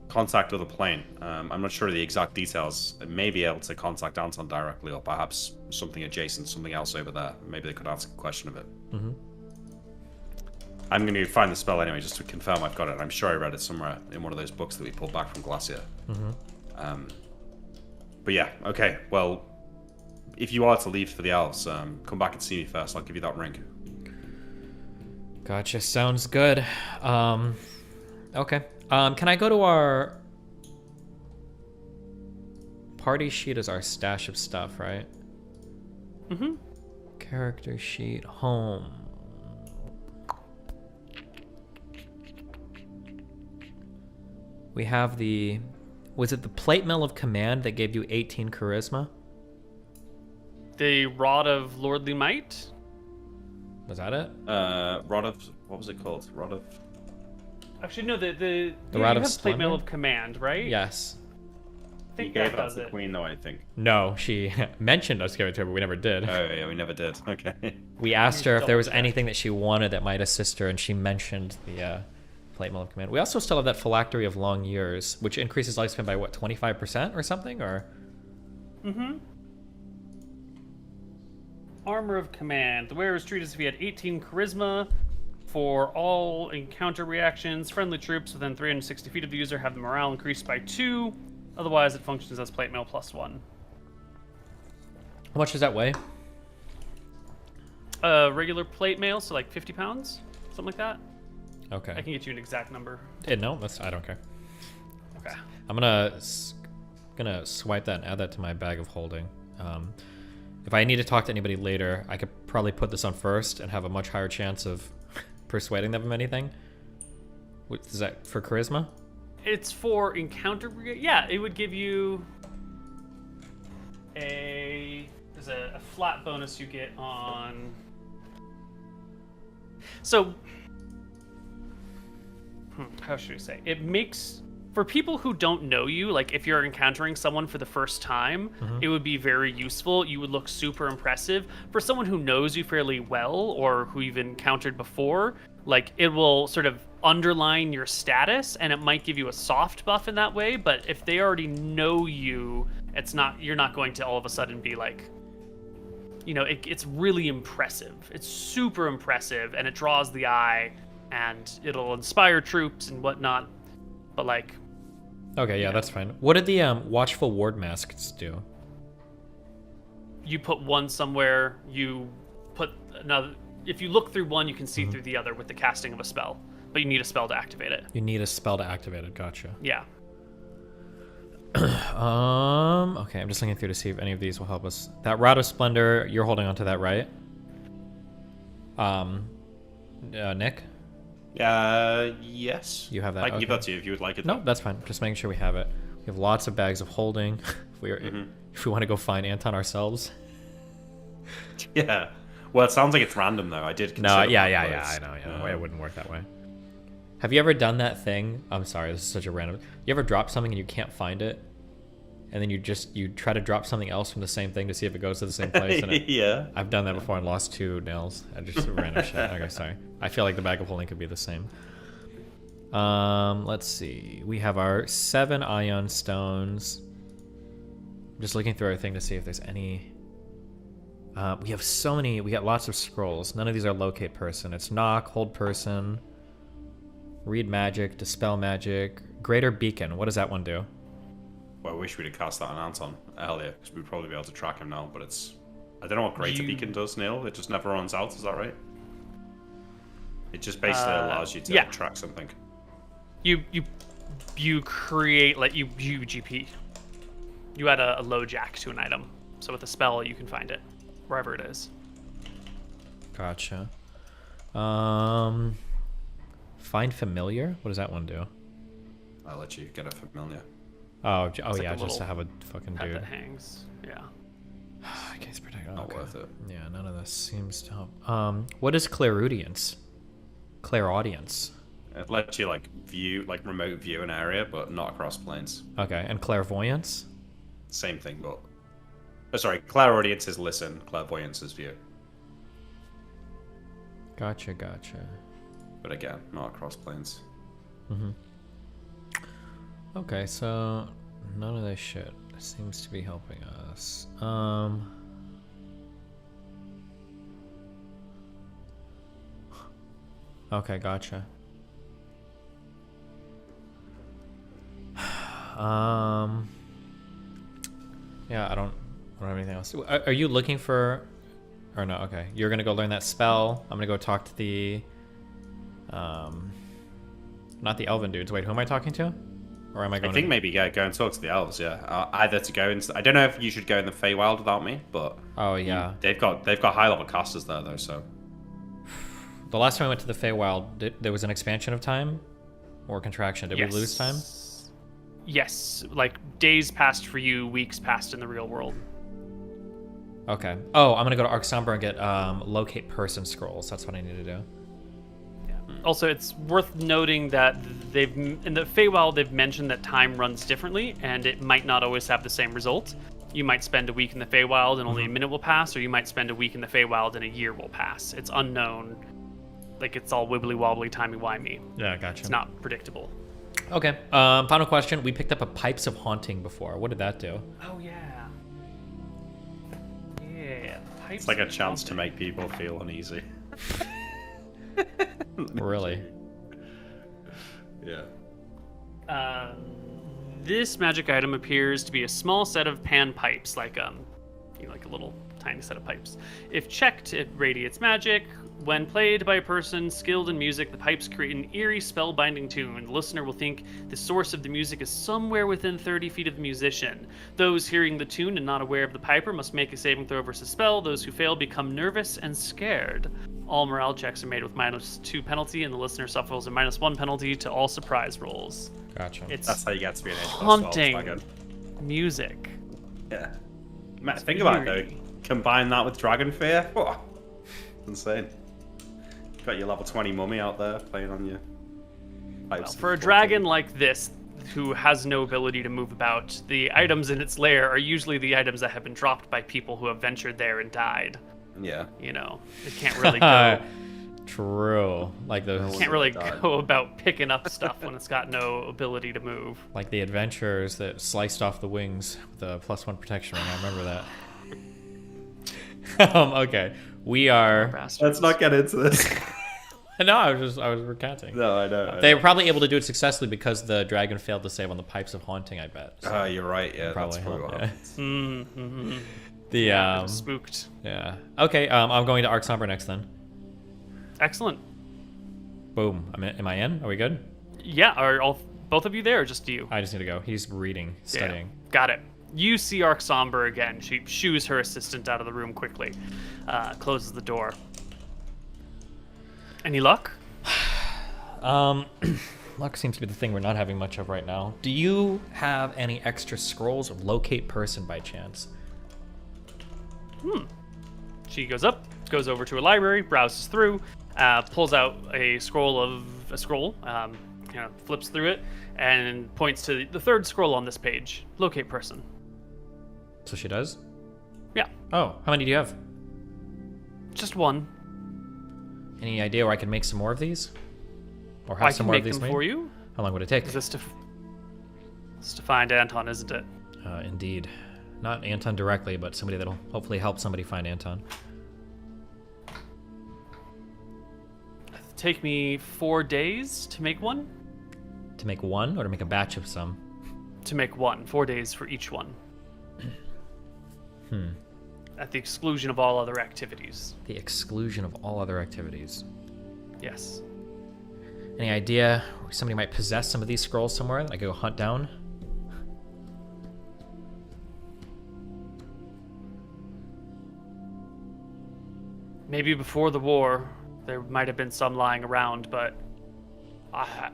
Contact other plane. I'm not sure of the exact details. I may be able to contact Anton directly, or perhaps something adjacent, something else over there. Maybe they could ask a question of it. I'm going to find the spell anyway, just to confirm I've got it. I'm sure I read it somewhere in one of those books that we pulled back from Glacier. But yeah, okay. Well, if you are to leave for the Elves, come back and see me first. I'll give you that ring. Gotcha. Sounds good. Okay. Can I go to our party sheet as our stash of stuff, right? Character sheet, home. We have was it the plate mail of command that gave you 18 charisma? The Rod of Lordly Might? Was that it? Rod of... What was it called? Rod of... Actually, no, the Rod of have plate mail Splendor? of command, right? Yes. I think You gave that that does to the it. Queen, though, I think. No, she mentioned us giving it to her, but we never did. Oh, yeah, we never did. Okay. We asked her if there was Double check. anything that she wanted that might assist her, and she mentioned the plate mail of command. We also still have that phylactery of long years, which increases lifespan by what, 25% or something, or? Armor of Command. The wearer's treated as if he had 18 charisma. For all encounter reactions, friendly troops within 360 feet of the user have the morale increased by 2. Otherwise, it functions as plate mail +1. How much does that weigh? Regular plate mail, so like 50 pounds, something like that. Okay. I can get you an exact number. No, I don't care. Okay. I'm gonna swipe that and add that to my bag of holding. If I need to talk to anybody later, I could probably put this on first and have a much higher chance of persuading them of anything. Is that for charisma? It's for encounter. Yeah, it would give you there's a flat bonus you get on. So, how should we say? It makes For people who don't know you, like if you're encountering someone for the first time, it would be very useful. You would look super impressive. For someone who knows you fairly well or who you've encountered before, like it will sort of underline your status and it might give you a soft buff in that way. But if they already know you, you're not going to all of a sudden be like, it's really impressive. It's super impressive and it draws the eye and it'll inspire troops and whatnot. But like, okay, yeah, that's fine. What did the watchful ward masks do? you put one somewhere, you put another. If you look through one, you can see through the other with the casting of a spell, but you need a spell to activate it. You need a spell to activate it. Gotcha. Yeah. Okay, I'm just looking through to see if any of these will help us. That Rod of Splendor, you're holding on to that, right? Nick? Yes. You have that. I can give okay. that to you if you would like it. No, that's fine. Just making sure we have it. We have lots of bags of holding. If we want to go find Anton ourselves. Yeah. Well, it sounds like it's random though. I did consider No, that, I know. Yeah, it wouldn't work that way. Have you ever done that thing? I'm sorry, this is such a random. You ever drop something and you can't find it, and then you try to drop something else from the same thing to see if it goes to the same place? And Yeah. I've done that before and lost 2 nails. I just random shit. Okay, sorry. I feel like the bag of holding could be the same. Let's see. We have our 7 ion stones. I'm just looking through our thing to see if there's any. We have so many. We got lots of scrolls. None of these are locate person. It's knock, hold person, read magic, dispel magic, greater beacon. What does that one do? Well, I wish we'd have cast that on Anton earlier, because we'd probably be able to track him now, but it's... I don't know what Greater Beacon does, Neil. It just never runs out, is that right? It just basically allows you to track something. You create, like, you GP. You add a low jack to an item. So with a spell, you can find it, wherever it is. Gotcha. Find familiar? What does that one do? I'll let you get a familiar. Oh Like yeah, a just to have a fucking pet dude. that hangs. Yeah. Against protect. Not worth it. Yeah, none of this seems to help. What is clairaudience? Clairaudience. It lets you like remote view an area, but not across planes. Okay, and clairvoyance? Same thing, but sorry, clairaudience is listen, clairvoyance is view. Gotcha. But again, not across planes. Okay, so none of this shit seems to be helping us. Okay, gotcha. Yeah, I don't have anything else. Are you looking for, or no? Okay, you're gonna go learn that spell. I'm gonna go talk to the, not the elven dudes. Wait, who am I talking to? Or am I going? I think maybe go and talk to the elves. Yeah, either to go into. I don't know if you should go in the Feywild without me, but oh yeah, they've got high level casters there though. So the last time I went to the Feywild, there was an expansion of time, or contraction. Did we lose time? Yes, like days passed for you, weeks passed in the real world. Okay. Oh, I'm gonna go to Arksomber and get locate person scrolls. That's what I need to do. Also, it's worth noting that in the Feywild they've mentioned that time runs differently, and it might not always have the same result. You might spend a week in the Feywild and only a minute will pass, or you might spend a week in the Feywild and a year will pass. It's unknown. Like, it's all wibbly wobbly, timey-wimey. Yeah, gotcha. It's not predictable. Okay. Final question. We picked up a Pipes of Haunting before. What did that do? Oh yeah. Yeah. it's like a chance to make people feel uneasy. Really? Yeah. This magic item appears to be a small set of pan pipes, like a little tiny set of pipes. If checked, it radiates magic. When played by a person skilled in music, the pipes create an eerie spellbinding tune. The listener will think the source of the music is somewhere within 30 feet of the musician. Those hearing the tune and not aware of the piper must make a saving throw versus spell. Those who fail become nervous and scared. All morale checks are made with -2 penalty, and the listener suffers a -1 penalty to all surprise rolls. Gotcha. That's how you get to be an haunting music. Yeah. Think about it though. Combine that with Dragon Fear. Oh, insane. You've got your level 20 mummy out there playing on your pipes. Well, for a dragon like this, who has no ability to move about. The items in its lair are usually the items that have been dropped by people who have ventured there and died. Yeah. You know, it can't really go. True. Like those. Can't really go about picking up stuff when it's got no ability to move. Like the adventurers that sliced off the wings with the +1 protection ring. I remember that. Okay. We are. Let's not get into this. No, I was recounting. No, I know. They were probably able to do it successfully because the dragon failed to save on the pipes of haunting, I bet. Oh, you're right. Yeah, Probably that's probably what helped, happened. The Spooked. yeah. Okay, I'm going to Arc Somber next then. Excellent. Boom. Am I in? Are we good? Yeah, are both of you there or just you? I just need to go. He's reading, studying. Yeah, got it. You see Arc Somber again. She shoos her assistant out of the room quickly, closes the door. Any luck? Luck seems to be the thing we're not having much of right now. Do you have any extra scrolls of locate person by chance? She goes up, goes over to a library, browses through, pulls out a scroll, flips through it, and points to the third scroll on this page. Locate person. So she does? Yeah, Oh, how many do you have? just one. Any idea where I can make some more of these? Or have I some can more make of these them made? for you. How long would it take? Is this to find Anton, isn't it? Indeed. Not Anton directly, but somebody that'll hopefully help somebody find Anton. Take me 4 days to make one. To make one or to make a batch of some? To make one. 4 days for each one. At the exclusion of all other activities. The exclusion of all other activities. Yes. Any idea where somebody might possess some of these scrolls somewhere that I could go hunt down? Maybe before the war, there might have been some lying around, but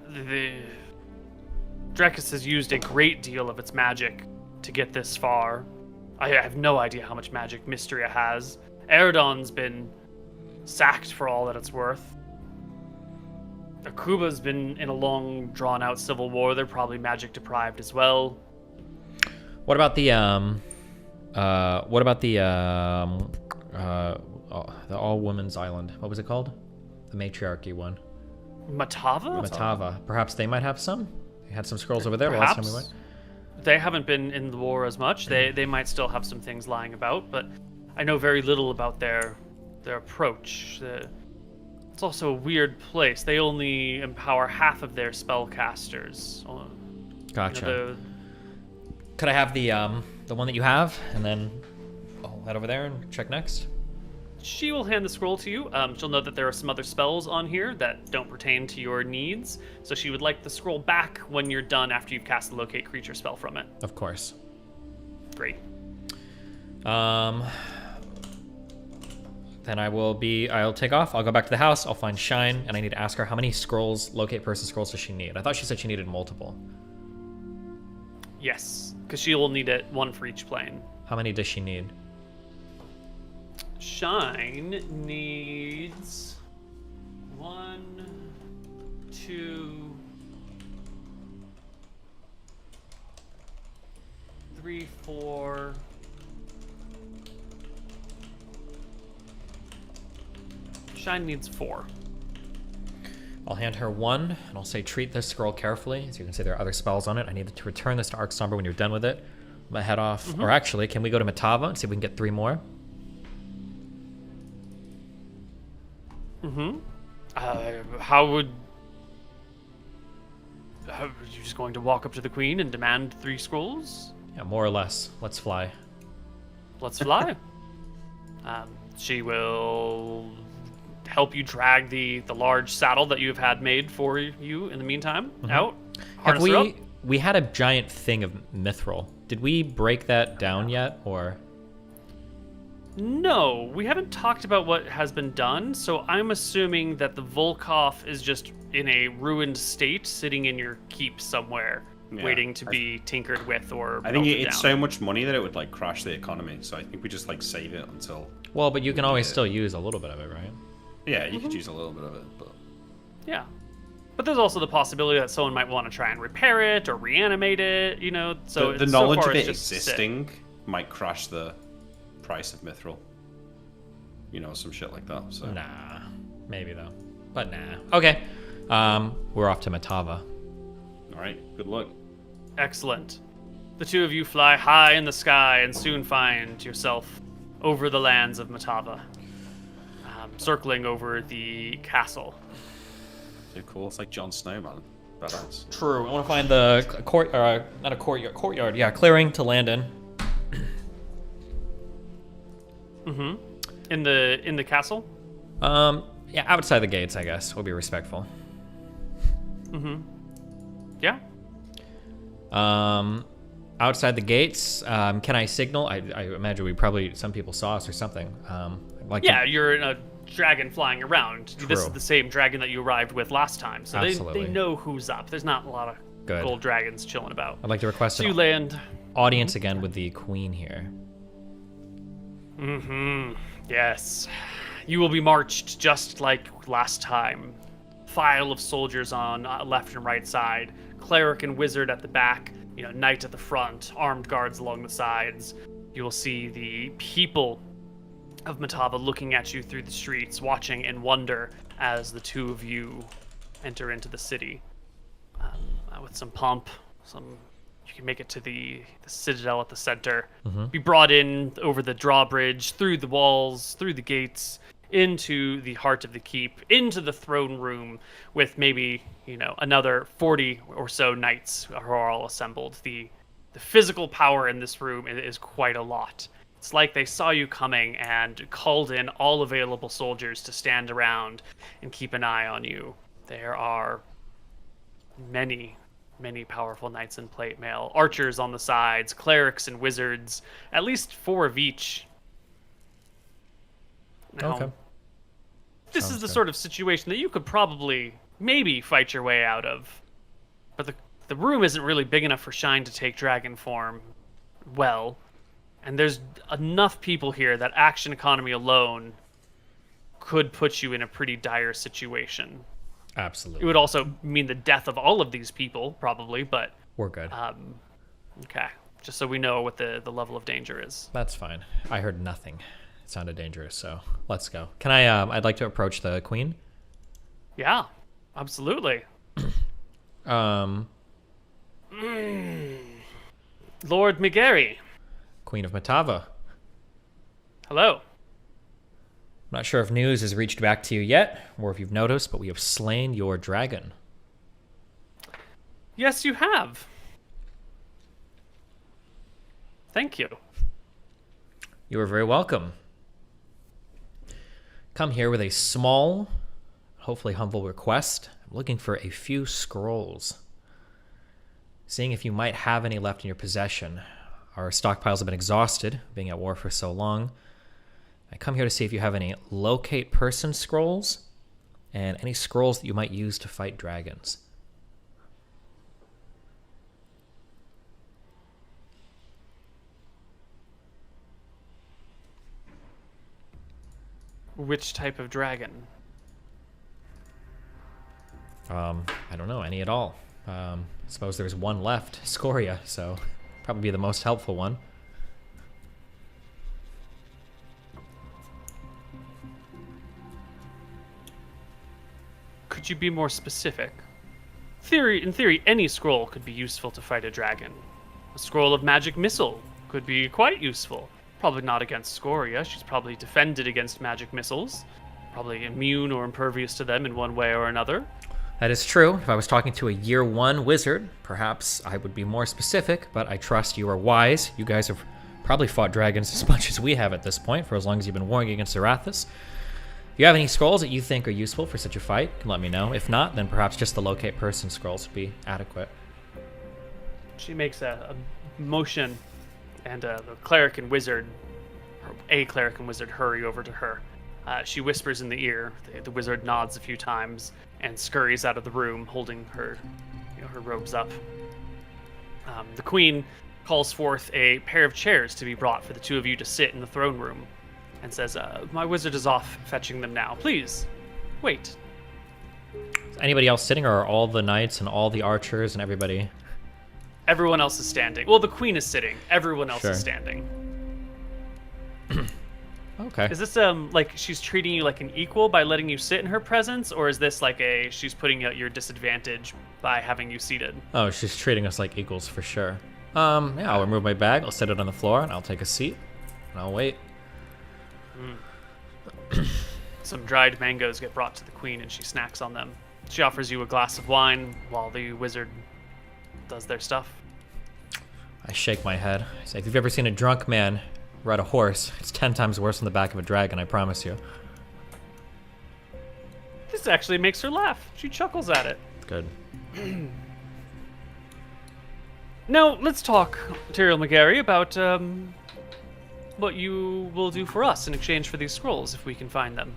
the Drekis has used a great deal of its magic to get this far. I have no idea how much magic Mysteria has. Eridon's been sacked for all that it's worth. Akuba's been in a long, drawn-out civil war. They're probably magic deprived as well. What about the the all-women's island? What was it called? The matriarchy one. Matava? Matava. Perhaps they might have some? They had some scrolls over there the last time we went. They haven't been in the war as much. They might still have some things lying about, but I know very little about their approach. It's also a weird place. They only empower half of their spellcasters. Gotcha. Could I have the one that you have, and then I'll head over there and check next? She will hand the scroll to you. She'll know that there are some other spells on here that don't pertain to your needs, so she would like the scroll back when you're done after you've cast the locate creature spell from it. Of course. Great. Then I'll take off. I'll go back to the house. I'll find Shine, and I need to ask her how many scrolls, locate person scrolls, does she need? I thought she said she needed multiple. Yes, because she will need it, one for each plane. How many does she need? Shine needs 1, 2, 3, 4. Shine needs 4. I'll hand her one, and I'll say treat this scroll carefully. As you can see, there are other spells on it. I need to return this to Arc Somber when you're done with it. I'm gonna head off. Or actually, can we go to Matava and see if we can get 3 more? How would you just going to walk up to the queen and demand 3 scrolls? Yeah, more or less. Let's fly. Let's fly. She will help you drag the large saddle that you have had made for you in the meantime out. Have Harness her up. we had a giant thing of mithril. Did we break that down yet, or? No, we haven't talked about what has been done, so I'm assuming that the Volkov is just in a ruined state, sitting in your keep somewhere, waiting to be tinkered with or I think melted it's down. so much money that it would like crash the economy. So I think we just like save it until. Well, but you can always still use a little bit of it, right? Yeah, you could use a little bit of it, but Yeah. But there's also the possibility that someone might want to try and repair it or reanimate it, So The so knowledge far of it's it just sit. existing might crash the price of mithril. Some shit like that. So Nah, maybe though. But nah. Okay. We're off to Matava. all right, good luck. Excellent. The two of you fly high in the sky and soon find yourself over the lands of Matava, circling over the castle. Too cool. It's like Jon Snow, man. Badass. True. I want to find the not a courtyard. Yeah, clearing to land in. In the castle? Yeah, outside the gates, I guess. We'll be respectful. Yeah. Outside the gates, can I signal? I imagine some people saw us or something. Yeah, you're in a dragon flying around. This is True. the same dragon that you arrived with last time, so Absolutely. they know who's up. There's not a lot of Good. gold dragons chilling about. I'd like to request So you an land. audience again with the queen here. Yes. You will be marched just like last time. File of soldiers on left and right side, cleric and wizard at the back, knight at the front, armed guards along the sides. You will see the people of Matava looking at you through the streets, watching in wonder as the two of you enter into the city. With some pomp, you can make it to the citadel at the center, be brought in over the drawbridge, through the walls, through the gates, into the heart of the keep, into the throne room with maybe, another 40 or so knights who are all assembled. The physical power in this room is quite a lot. It's like they saw you coming and called in all available soldiers to stand around and keep an eye on you. There are many powerful knights in plate mail, archers on the sides, clerics and wizards, at least 4 of each. Now, Okay. this Sounds is the good. sort of situation that you could probably maybe fight your way out of. But the room isn't really big enough for Shine to take dragon form well. And there's enough people here that action economy alone could put you in a pretty dire situation. It Absolutely. would also mean the death of all of these people, probably, but We're good. okay. Just so we know what the level of danger is. That's fine. I heard nothing. It sounded dangerous, so let's go. Can I? I'd like to approach the queen. Yeah, absolutely. Um, Lord Migeri, Queen of Matava. hello. I'm not sure if news has reached back to you yet, or if you've noticed, but we have slain your dragon. Yes, you have. Thank you. You are very welcome. Come here with a small, hopefully humble request. I'm looking for a few scrolls. Seeing if you might have any left in your possession. Our stockpiles have been exhausted, being at war for so long. I come here to see if you have any locate person scrolls and any scrolls that you might use to fight dragons. Which type of dragon? I don't know, any at all. I suppose there's one left, Scoria, so probably be the most helpful one. Could you be more specific? In theory, any scroll could be useful to fight a dragon. A scroll of magic missile could be quite useful. Probably not against Scoria. She's probably defended against magic missiles. Probably immune or impervious to them in one way or another. That is true. If I was talking to a year 1 wizard, perhaps I would be more specific, but I trust you are wise. You guys have probably fought dragons as much as we have at this point, for as long as you've been warring against Arathis. If you have any scrolls that you think are useful for such a fight, you can let me know. If not, then perhaps just the locate person scrolls would be adequate. She makes a motion, and the cleric and wizard, or a cleric and wizard, hurry over to her. She whispers in the ear. The wizard nods a few times and scurries out of the room, holding her, her robes up. The queen calls forth a pair of chairs to be brought for the two of you to sit in the throne room, and says, "My wizard is off fetching them now. Please, wait." Is anybody else sitting, or are all the knights and all the archers and everybody? Everyone else is standing. Well, the queen is sitting. Everyone else Sure. is standing. Okay. Is this like she's treating you like an equal by letting you sit in her presence, or is this like she's putting out your disadvantage by having you seated? Oh, she's treating us like equals for sure. Yeah, I'll remove my bag, I'll set it on the floor, and I'll take a seat, and I'll wait. Some dried mangoes get brought to the queen, and she snacks on them. She offers you a glass of wine while the wizard does their stuff. I shake my head. I say, if you've ever seen a drunk man ride a horse, it's 10 times worse than the back of a dragon, I promise you. This actually makes her laugh. She chuckles at it. Good. Now, let's talk, Tyrael McGarry, about what you will do for us in exchange for these scrolls, if we can find them.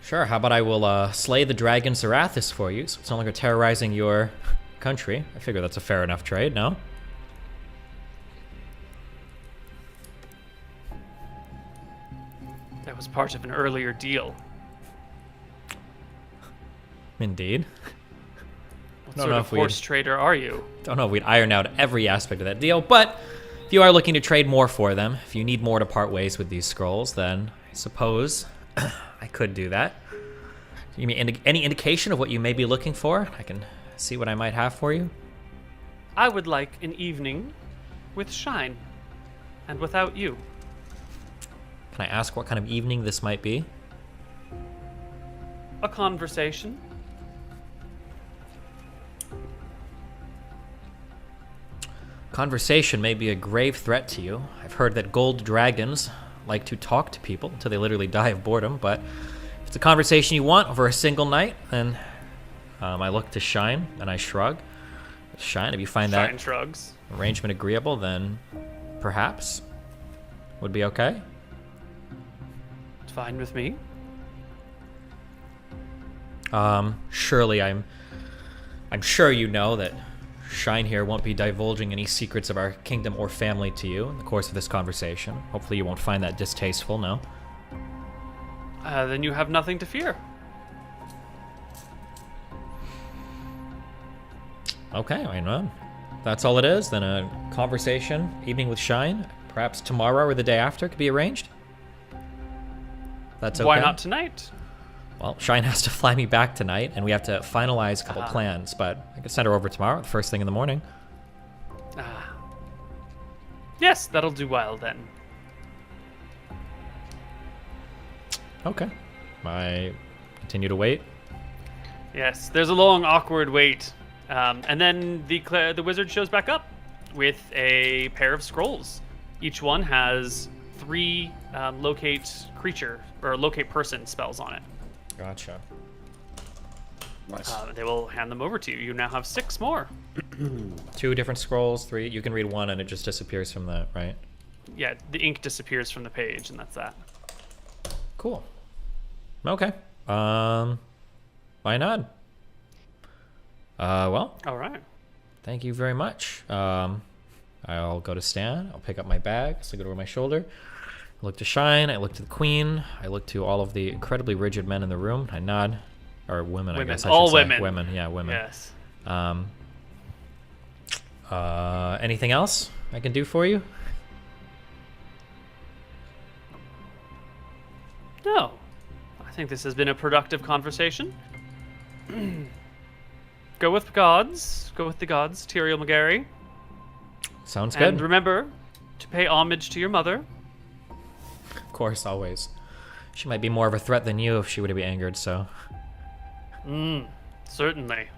Sure, how about I will slay the dragon Zarathis for you, so it's no longer terrorizing your country. I figure that's a fair enough trade, no? That was part of an earlier deal. Indeed. What Don't sort know of if we'd- horse trader are you? Don't know if we'd iron out every aspect of that deal, but if you are looking to trade more for them, if you need more to part ways with these scrolls, then I suppose I could do that. Give me any indication of what you may be looking for? I can see what I might have for you. I would like an evening with Shine, and without you. Can I ask what kind of evening this might be? A conversation. Conversation may be a grave threat to you. I've heard that gold dragons like to talk to people until they literally die of boredom, but if it's a conversation you want over a single night, then I look to Shine and I shrug. Shine, if you find Shine that shrugs. arrangement agreeable, then perhaps would be okay. It's fine with me. Surely I'm sure you know that Shine here won't be divulging any secrets of our kingdom or family to you in the course of this conversation. Hopefully you won't find that distasteful, no? Then you have nothing to fear. Okay, I know. That's all it is. Then a conversation, evening with Shine, perhaps tomorrow or the day after could be arranged. That's okay. Why not tonight? Well, Shine has to fly me back tonight, and we have to finalize a couple plans, but I could send her over tomorrow, the first thing in the morning. Yes, that'll do well then. Okay. I continue to wait. Yes, there's a long, awkward wait. And then the wizard shows back up with a pair of scrolls. Each one has 3 locate creature or locate person spells on it. Gotcha. Nice. They will hand them over to you. You now have 6 more. 2 different scrolls, 3. You can read one and it just disappears from the, right? Yeah, the ink disappears from the page, and that's that. Cool. Okay. Why not? Well, All right. thank you very much. I'll go to Stan. I'll pick up my bag. So I go over my shoulder. I look to Shine. I look to the Queen. I look to all of the incredibly rigid men in the room. I nod. Or women, I guess I should All say. women. Women, yeah, women. Yes. Anything else I can do for you? No. I think this has been a productive conversation. Go with gods. Go with the gods, Tyrael McGarry. Sounds And good. remember to pay homage to your mother. Of course, always. She might be more of a threat than you if she were to be angered, so. Certainly.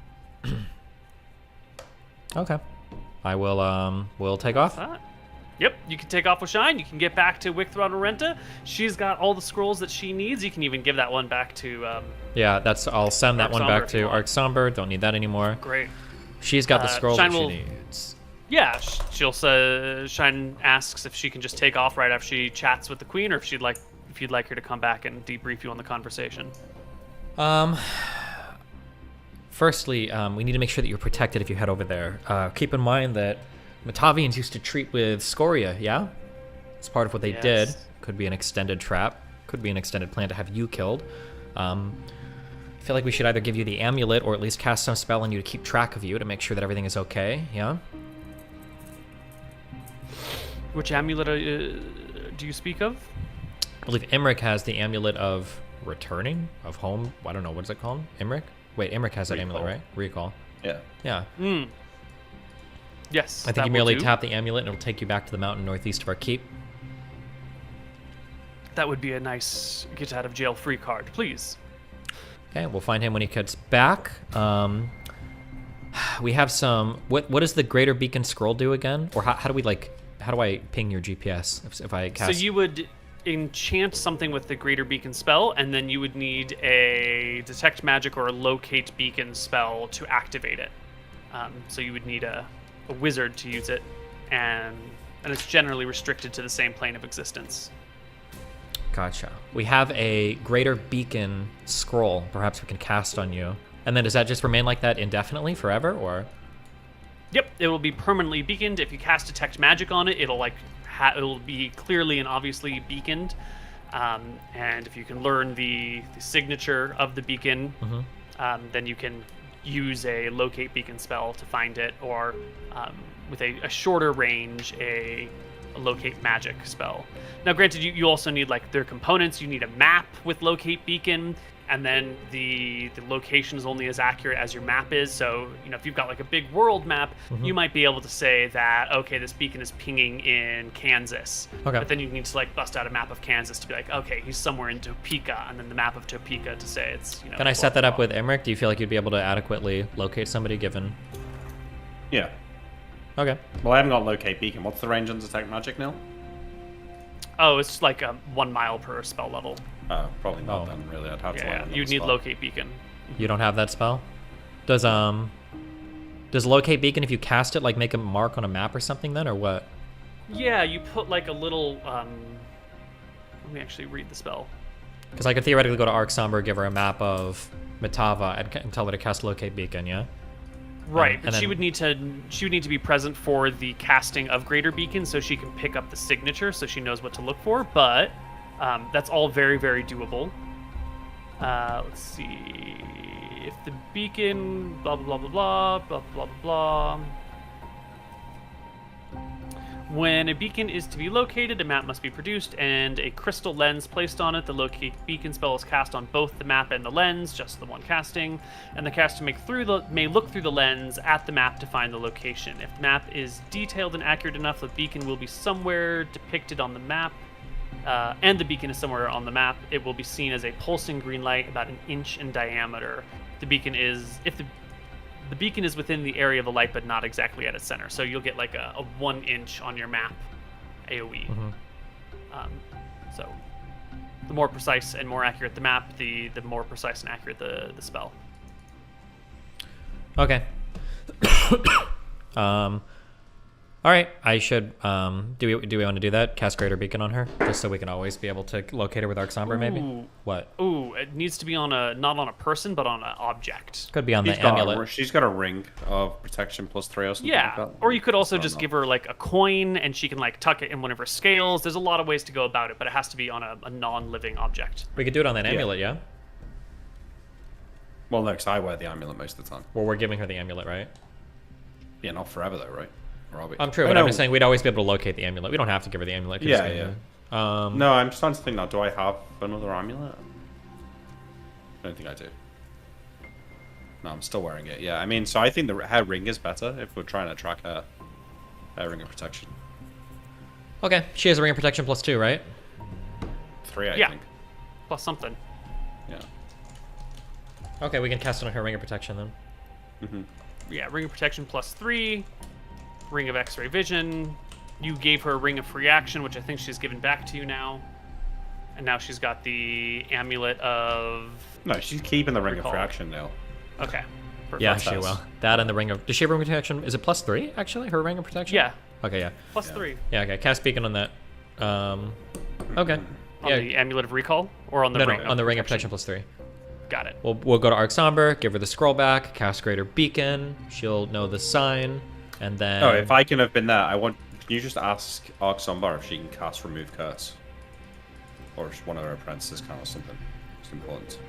Okay. I will, we'll take off. Yep, you can take off with Shine. You can get back to Wickthrot Renta. She's got all the scrolls that she needs. You can even give that one back to... Yeah, I'll send that Arc one Somber back if you to want. Arc Somber. Don't need that anymore. Great. She's got the scrolls Shine that she will- needs. Yeah, Shine asks if she can just take off right after she chats with the queen, or if you'd like her to come back and debrief you on the conversation. Firstly, we need to make sure that you're protected if you head over there. Keep in mind that Matavians used to treat with Scoria, yeah? It's part of what they did. Yes. Could be an extended trap. Could be an extended plan to have you killed. If feel like we should either give you the amulet or at least cast some spell on you to keep track of you to make sure that everything is okay. Yeah. Which amulet do you speak of? I believe Imric has the amulet of returning, of home. I don't know, what is it called? Imric? Wait, Imric has that amulet, right? Recall. Yeah. Yeah. Yes. I think you merely tap the amulet and it'll take you back to the mountain northeast of our keep. That would be a nice get out of jail free card, please. Okay, we'll find him when he gets back. We have some. What does the Greater Beacon Scroll do again? Or how do we how do I ping your GPS if I cast? So you would enchant something with the Greater Beacon spell, and then you would need a Detect Magic or a Locate Beacon spell to activate it. So you would need a wizard to use it, and it's generally restricted to the same plane of existence. Gotcha. We have a Greater Beacon Scroll. Perhaps we can cast on you. And then does that just remain like that indefinitely, forever, or? Yep, it will be permanently beaconed. If you cast Detect Magic on it, it'll it'll be clearly and obviously beaconed. And if you can learn the signature of the beacon, then you can use a Locate Beacon spell to find it, or with a shorter range, a Locate Magic spell. Now, granted, you also need their components. You need a map with Locate Beacon, and then the location is only as accurate as your map is. So, if you've got a big world map, you might be able to say that, okay, this beacon is pinging in Kansas. Okay. But then you need to bust out a map of Kansas to be okay, he's somewhere in Topeka, and then the map of Topeka to say it's, Can I set that up with Emmerich? Do you feel like you'd be able to adequately locate somebody given? Yeah. Okay. Well, I haven't got Locate Beacon. What's the range on Detect Magic now? Oh, it's 1 mile per spell level. Probably not then, really. I'd have to Yeah, you'd need Locate Beacon. You don't have that spell? Does Locate Beacon, if you cast it, make a mark on a map or something then, or what? Yeah, you put a little, let me actually read the spell. Because I could theoretically go to Arc Somber, give her a map of Matava, and tell her to cast Locate Beacon, yeah? Right, but she would need to be present for the casting of Greater Beacon, so she can pick up the signature, so she knows what to look for. But that's all very, very doable. Let's see, if the beacon, blah blah blah blah blah blah blah blah. When a beacon is to be located, a map must be produced and a crystal lens placed on it. The Locate Beacon spell is cast on both the map and the lens, just the one casting, and the caster may look through the lens at the map to find the location. If the map is detailed and accurate enough, the beacon will be somewhere depicted on the map, and the beacon is somewhere on the map. It will be seen as a pulsing green light about 1 inch in diameter. The beacon is within the area of the light, but not exactly at its center. So you'll get a 1 inch on your map AoE. So the more precise and more accurate the map, the more precise and accurate the spell. Okay. All right. I should. Do we want to do that? Cast Greater Beacon on her, just so we can always be able to locate her with Arc Somber, maybe. What? Ooh, it needs to be on not on a person, but on an object. Could be on the amulet. She's got a ring of protection +3 or something. Yeah, like that. or you could also just give her a coin, and she can tuck it in one of her scales. There's a lot of ways to go about it, but it has to be on a non-living object. We could do it on that amulet, yeah. Well, no, because I wear the amulet most of the time. Well, we're giving her the amulet, right? Yeah, not forever though, right? I'm true, but I'm just saying we'd always be able to locate the amulet. We don't have to give her the amulet. Yeah. No, I'm just trying to think now. Do I have another amulet? I don't think I do. No, I'm still wearing it. Yeah, I mean, so I think her ring is better if we're trying to track her ring of protection. Okay, she has a ring of protection +2, right? 3, I think. Plus something. Yeah. Okay, we can cast on her ring of protection then. Yeah, ring of protection +3. Ring of X-ray vision. You gave her a ring of free action, which I think she's given back to you now. And now she's got the amulet of... No, she's keeping the ring of free action now. Okay. Perfect. Yeah, she will. That and the ring of... Does she have a ring of protection? Is it +3, actually, her ring of protection? Yeah. Okay, yeah. +3. Yeah, okay. Cast Beacon on that. Okay. On the amulet of recall? Or on the ring on the ring of protection +3. Got it. We'll go to Arc Somber, give her the scroll back, cast Greater Beacon. She'll know the sign. And then... Oh, if I can have been there, can you just ask Arc Somber if she can cast Remove Curse? Or one of her apprentices can or something. It's important.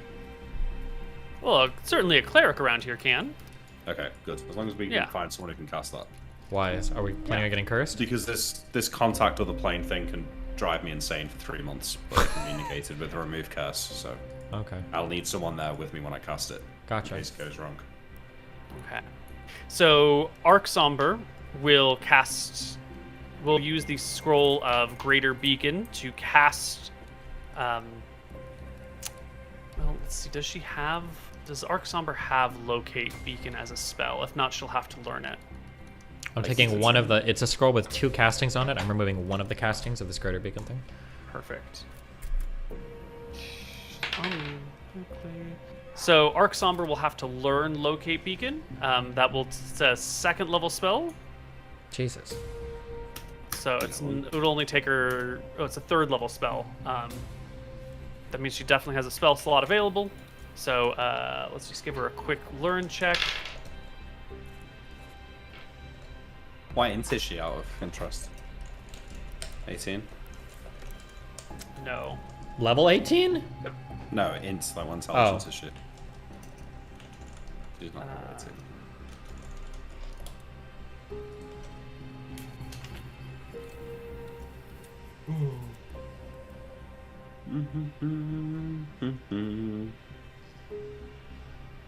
Well, certainly a cleric around here can. Okay, good. As long as we can find someone who can cast that. Why? Are we planning on getting cursed? Because this contact other plane thing can drive me insane for 3 months, but I communicated with a remove curse, so Okay. I'll need someone there with me when I cast it. Gotcha. In case it goes wrong. Okay. So Arc Somber will use the scroll of Greater Beacon to cast. Well, let's see. Does Arc Somber have Locate Beacon as a spell? If not, she'll have to learn it. I'm taking one of the. It's a scroll with 2 castings on it. I'm removing one of the castings of this Greater Beacon thing. Perfect. So Arc Somber will have to learn Locate Beacon. It's a 2nd level spell. Jesus. So it would only take her. Oh, it's a 3rd level spell. That means she definitely has a spell slot available. So let's just give her a quick learn check. Why is she out of interest? 18? No. Level 18? No, int, like one intelligence is shit. She's not level 18.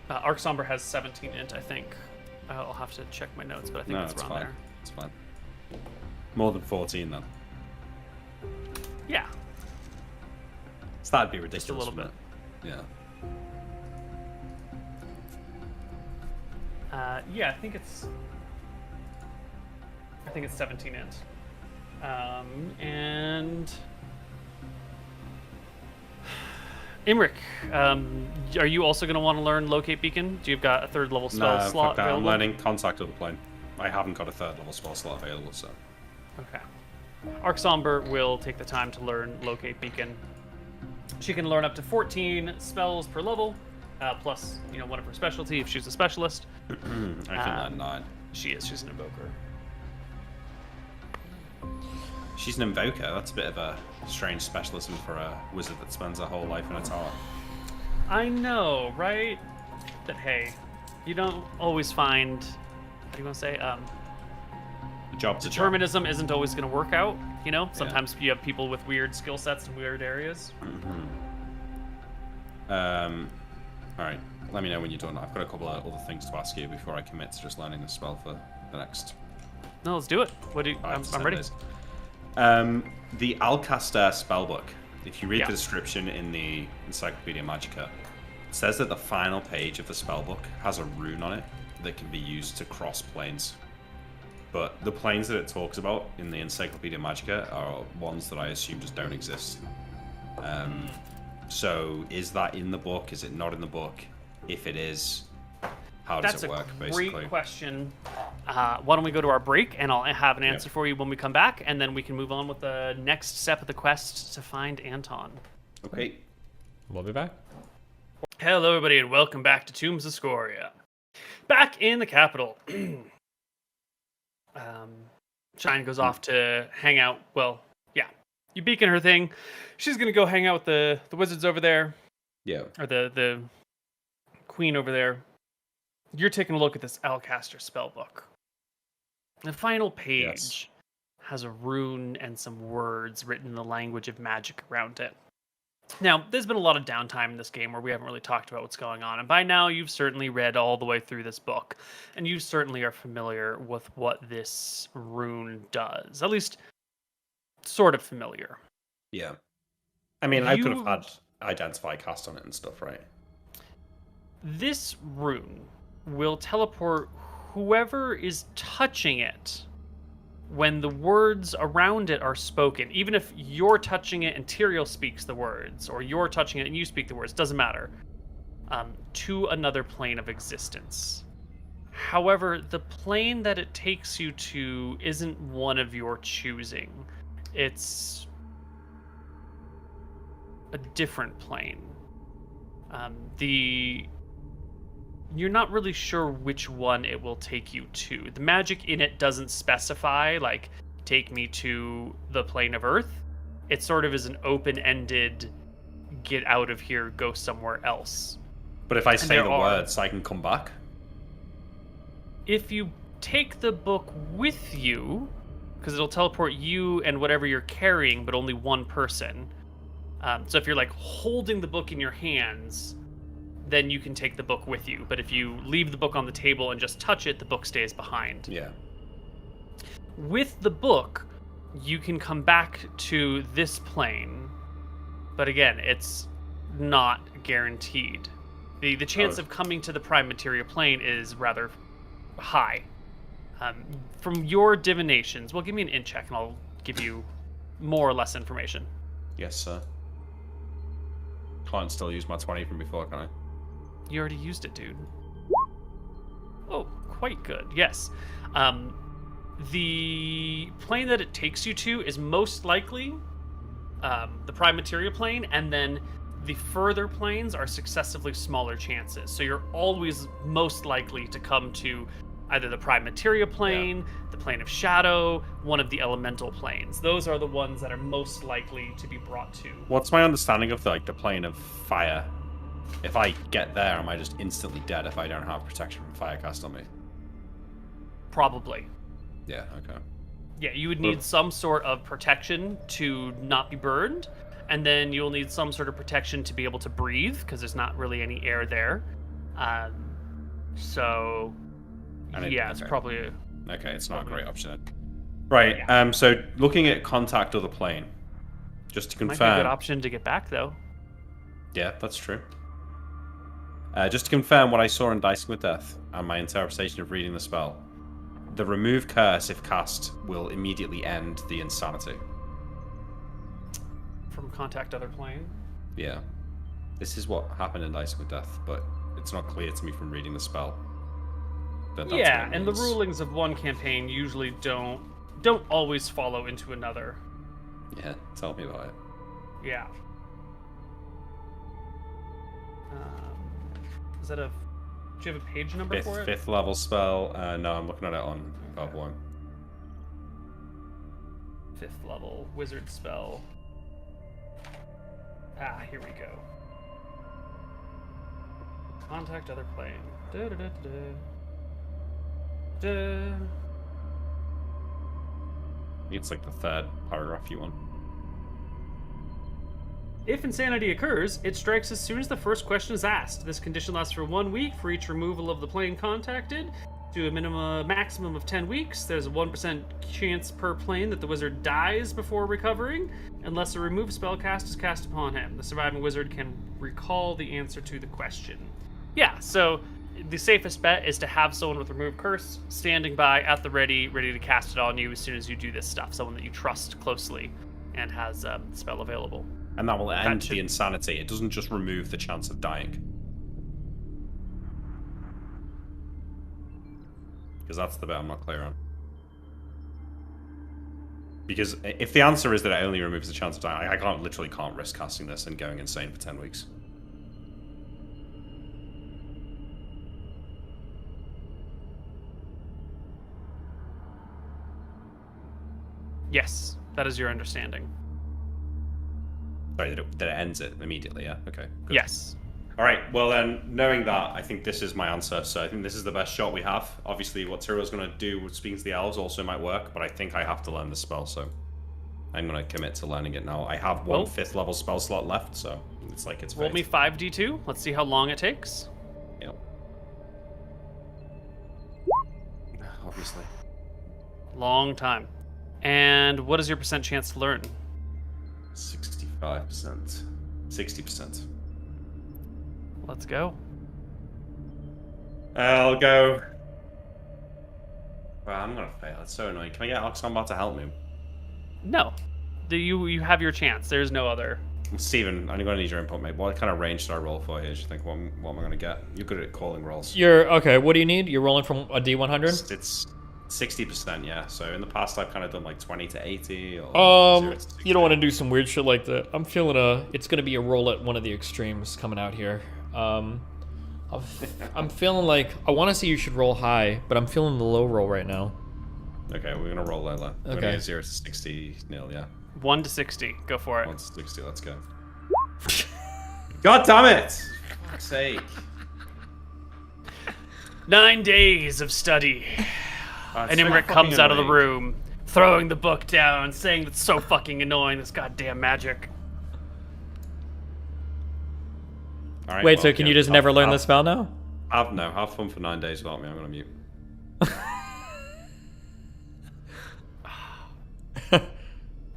Arc Somber has 17 int, I think. I'll have to check my notes, but I think it's around fine. there. It's fine. More than 14 then. Yeah. So that'd be ridiculous. Just a little bit. Yeah. Yeah, I think it's 17 int. And Imric, are you also going to want to learn Locate Beacon? Do you've got a 3rd level spell slot fuck that. available? I'm learning Contact of the Plane. I haven't got a 3rd level spell slot available, so. Okay. Arc Somber will take the time to learn Locate Beacon. She can learn up to 14 spells per level, plus, one of her specialty if she's a specialist. I can learn 9. She's an invoker. She's an invoker. That's a bit of a strange specialism for a wizard that spends her whole life in a tower. I know, right? But hey, you don't always find. What do you want to say? The job's determinism isn't always going to work out. Sometimes you have people with weird skill sets in weird areas. All right. Let me know when you're done. I've got a couple of other things to ask you before I commit to just learning the spell for the next. No, let's do it. I'm ready. The Alcaster spellbook. If you read the description in the Encyclopedia Magica, it says that the final page of the spellbook has a rune on it that can be used to cross planes. But the planes that it talks about in the Encyclopedia Magica are ones that I assume just don't exist. So is that in the book? Is it not in the book? If it is, how does it work, basically? That's a great question. Why don't we go to our break, and I'll have an answer for you when we come back, and then we can move on with the next step of the quest to find Anton. Okay. We'll be back. Hello, everybody, and welcome back to Tombs of Scoria. Back in the capital. Shine goes off to hang out. Well, yeah, you beacon her thing. She's gonna go hang out with the wizards over there. Yeah. Or the queen over there. You're taking a look at this Alcaster spellbook. The final page has a rune and some words written in the language of magic around it. Now, there's been a lot of downtime in this game where we haven't really talked about what's going on, and by now you've certainly read all the way through this book, and you certainly are familiar with what this rune does. At least, sort of familiar. Yeah. I mean, I could have had Identify cast on it and stuff, right? This rune will teleport whoever is touching it when the words around it are spoken. Even if you're touching it and Tyrael speaks the words, or you're touching it and you speak the words, doesn't matter, to another plane of existence. However, the plane that it takes you to isn't one of your choosing. It's a different plane. You're not really sure which one it will take you to. The magic in it doesn't specify, like, take me to the plane of Earth. It sort of is an open-ended, get out of here, go somewhere else But if I say there the are- words, I can come back. If you take the book with you, because it'll teleport you and whatever you're carrying, but only one person. So if you're like holding the book in your hands, then you can take the book with you. But if you leave the book on the table and just touch it, the book stays behind. Yeah. With the book, you can come back to this plane, but again, it's not guaranteed. The chance of coming to the prime materia plane is rather high. From your divinations, well, give me an int check and I'll give you more or less information. Yes, sir. Can't still use my 20 from before, can I? You already used it, dude. Oh, quite good. Yes. The plane that it takes you to is most likely the prime materia plane, and then the further planes are successively smaller chances. So you're always most likely to come to either the prime materia plane, the plane of shadow, one of the elemental planes. Those are the ones that are most likely to be brought to. What's my understanding of the plane of fire? If I get there, am I just instantly dead if I don't have protection from fire cast on me? Probably. Yeah, okay. Yeah, you would need some sort of protection to not be burned, and then you'll need some sort of protection to be able to breathe, because there's not really any air there. So, it's probably... Okay, it's not a great option. Right, so looking at contact of the plane, just to confirm... Might be a good option to get back, though. Yeah, that's true. Just to confirm what I saw in Dicing with Death, and my interpretation of reading the spell, the remove curse, if cast, will immediately end the insanity. From contact other plane? Yeah. This is what happened in Dicing with Death, but it's not clear to me from reading the spell. That's Yeah, what it and the means. rulings of one campaign usually don't always follow into another. Yeah, tell me about it. Yeah. Is that a... Do you have a page number for it? Fifth level spell. No, I'm looking at it on Gov 1. 5th level wizard spell. Here we go. Contact other plane. Da, da, da, da, da. It's like the third paragraph you want. If insanity occurs, it strikes as soon as the first question is asked. This condition lasts for 1 week for each removal of the plane contacted. To a maximum of 10 weeks, there's a 1% chance per plane that the wizard dies before recovering, unless a remove spell cast is cast upon him. The surviving wizard can recall the answer to the question. Yeah, so the safest bet is to have someone with remove curse standing by at the ready to cast it on you as soon as you do this stuff. Someone that you trust closely and has the spell available. And that will end the insanity. It doesn't just remove the chance of dying. Because that's the bit I'm not clear on. Because if the answer is that it only removes the chance of dying, I literally can't risk casting this and going insane for 10 weeks. Yes, that is your understanding. Sorry, that it ends it immediately, yeah? Okay, good. Yes. Alright, well then, knowing that, I think this is my answer, so I think this is the best shot we have. Obviously, what Tyrael's going to do with speaking to the elves also might work, but I think I have to learn the spell, so I'm going to commit to learning it now. I have one 5th level spell slot left, so it's like it's Roll me fate. 5d2. Let's see how long it takes. Yep. Obviously. Long time. And what is your percent chance to learn? 65%. 60%. Let's go. I'll go... Well, I'm going to fail. It's so annoying. Can I get Oxombat to help me? No. You have your chance. There's no other. Steven, I'm going to need your input, mate. What kind of range should I roll for here? Do you think? What am I going to get? You're good at calling rolls. You're okay. What do you need? You're rolling from a D100. It's 60%, yeah. So in the past, I've kind of done like 20 to 80. Or 0 to 60. You don't want to do some weird shit like that. I'm feeling it's gonna be a roll at one of the extremes coming out here. I'm feeling like I want to say you should roll high, but I'm feeling the low roll right now. Okay, we're gonna roll low. We're Okay. gonna get 0 to 60 nil, yeah. 1 to 60. Go for it. 1 to 60, let's go. God damn it! For fuck's sake. 9 days of study. And Imric comes out of the room, throwing the book down, saying that's so fucking annoying, this goddamn magic. All right, Wait, well, so can yeah, you just never learn the spell now? Have fun for 9 days without me. I'm gonna mute.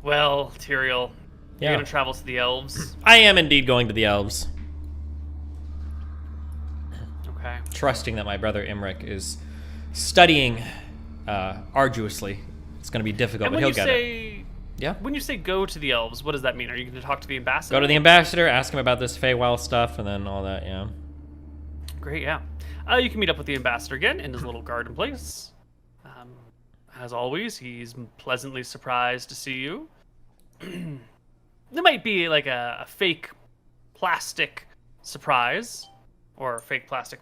Well, Tyrael, you're Yeah. gonna travel to the elves. I am indeed going to the elves, Okay. trusting that my brother Imric is studying arduously. It's going to be difficult, And but when he'll you get it. say Yeah. when you say go to the elves, what does that mean? Are you going to talk to the ambassador? Go to the ambassador, ask him about this Feywild stuff, and then all that, yeah. Great, yeah. You can meet up with the ambassador again in his little garden place. As always, he's pleasantly surprised to see you. There might be like a fake plastic surprise or fake plastic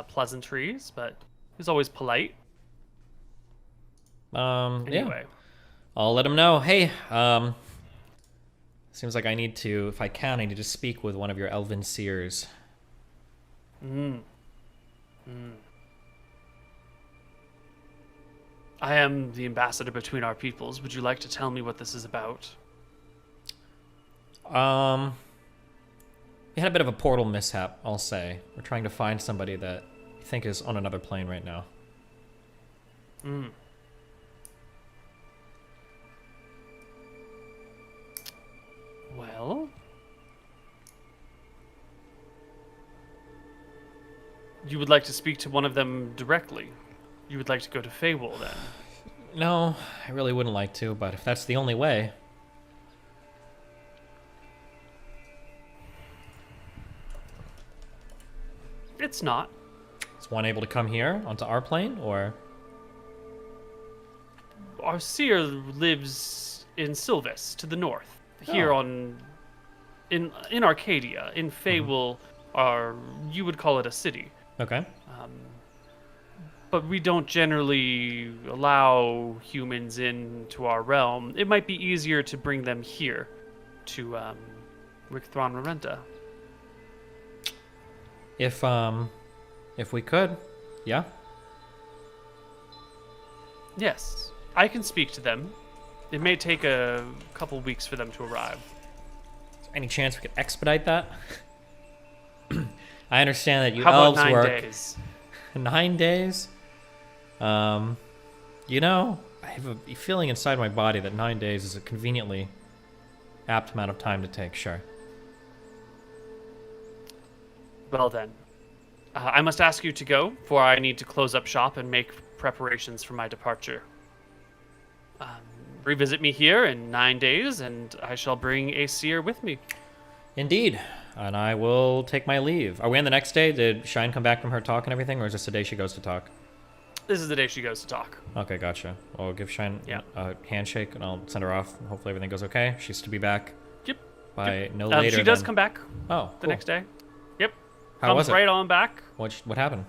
pleasantries, but he's always polite. Yeah. Anyway, I'll let him know. Hey, seems like I need to, if I can, I need to speak with one of your elven seers. I am the ambassador between our peoples. Would you like to tell me what this is about? We had a bit of a portal mishap, I'll say. We're trying to find somebody that we think is on another plane right now. Well, you would like to speak to one of them directly. You would like to go to Feywild then. No, I really wouldn't like to, but if that's the only way. It's not. Is one able to come here onto our plane, or? Our seer lives in Sylvis, to the north. Here in Arcadia, in Feywild, you would call it a city. Okay. But we don't generally allow humans into our realm. It might be easier to bring them here to Rickthron Rarenta. If we could, yeah. Yes, I can speak to them. It may take a couple weeks for them to arrive. Is there any chance we could expedite that? I understand that you How about elves 9 work days? 9 days. You know, I have a feeling inside my body that 9 days is a conveniently apt amount of time to take. Sure. Well then, I must ask you to go, for I need to close up shop and make preparations for my departure. Revisit me here in 9 days, and I shall bring a seer with me. Indeed, and I will take my leave. Are we on the next day? Did Shine come back from her talk and everything, or is this the day she goes to talk? This is the day she goes to talk. Okay, gotcha. I'll give Shine a handshake, and I'll send her off. Hopefully everything goes okay. She's to be back Yep. by no later She does than- come back Oh, the cool. next day. Yep. How Comes was it? right on back. What happened?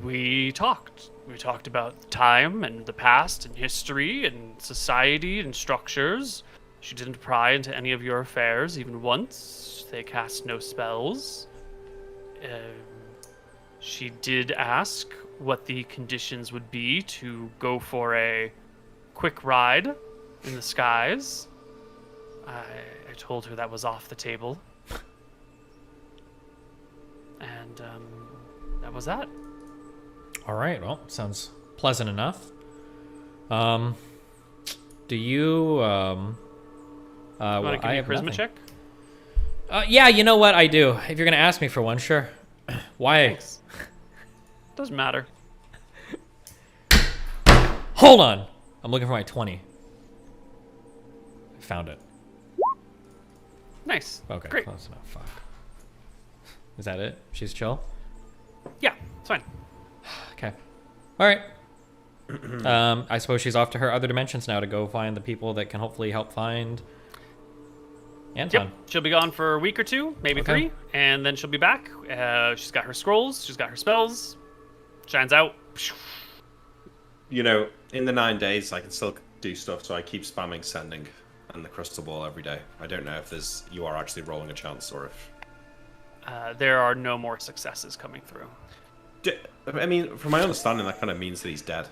We talked. We talked about time and the past and history and society and structures. She didn't pry into any of your affairs even once. They cast no spells. She did ask what the conditions would be to go for a quick ride in the skies. I told her that was off the table. And that was that. All right. Well, sounds pleasant enough. Do you Want to give me a charisma check? Yeah, you know what? I do. If you're gonna ask me for one, sure. Why? Thanks. Doesn't matter. Hold on. I'm looking for my 20. I found it. Nice. Okay. Great. Close enough. Fuck. Is that it? She's chill? Yeah, it's fine. Okay. All right. I suppose she's off to her other dimensions now to go find the people that can hopefully help find Anton. Yep. She'll be gone for a week or two, maybe Okay. 3, and then she'll be back. She's got her scrolls. She's got her spells. Shines out. You know, in the 9 days, I can still do stuff, so I keep spamming sending and the crystal ball every day. I don't know if you are actually rolling a chance or if there are no more successes coming through. I mean, from my understanding, that kind of means that he's dead.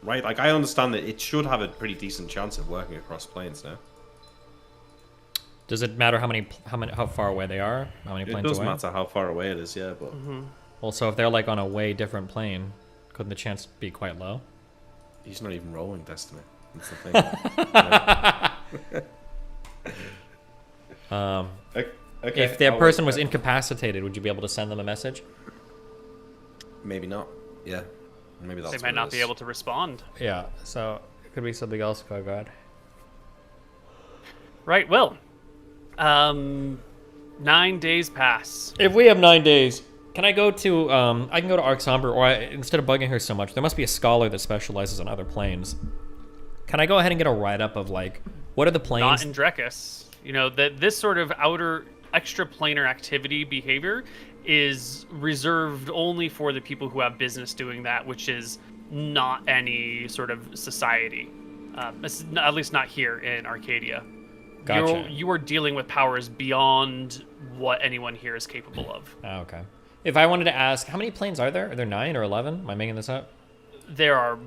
Right? Like, I understand that it should have a pretty decent chance of working across planes now. Does it matter how far away they are? How many It planes does away? matter how far away it is, yeah, but... Also, if they're like on a way different plane, couldn't the chance be quite low? He's not even rolling Destiny. That's the thing. Okay, If their I'll person wait was there. incapacitated, would you be able to send them a message? Maybe not. Yeah. Maybe that's They what might it not is. be able to respond. Yeah, so it could be something else, oh god. Right, well. 9 days pass. If we have 9 days, can I go to, I can go to Arxamber, or instead of bugging her so much, there must be a scholar that specializes on other planes. Can I go ahead and get a write-up of, like, what are the planes? Not in Drekis. You know, that this sort of outer extraplanar activity behavior is reserved only for the people who have business doing that, which is not any sort of society. At least not here in Arcadia. Gotcha. You are dealing with powers beyond what anyone here is capable of. Oh, okay. If I wanted to ask, how many planes are there? Are there 9 or 11? Am I making this up? There are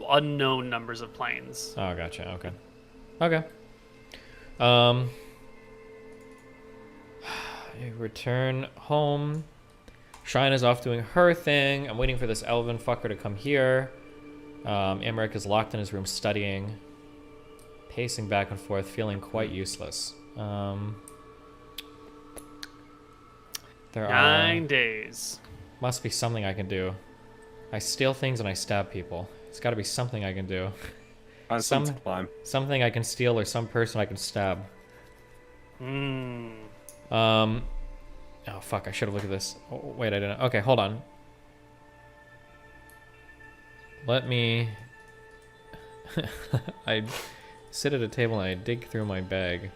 unknown numbers of planes. Oh, gotcha. Okay. Okay. I return home. Shina's off doing her thing. I'm waiting for this elven fucker to come here. Imric is locked in his room studying. Pacing back and forth, feeling quite useless. There 9 days. must be something I can do. I steal things and I stab people. It's got to be something I can do. Find something to climb. Something I can steal or some person I can stab. Oh fuck, I should have looked at this. Oh, wait, I didn't. Okay, hold on. Let me... I sit at a table and I dig through my bag.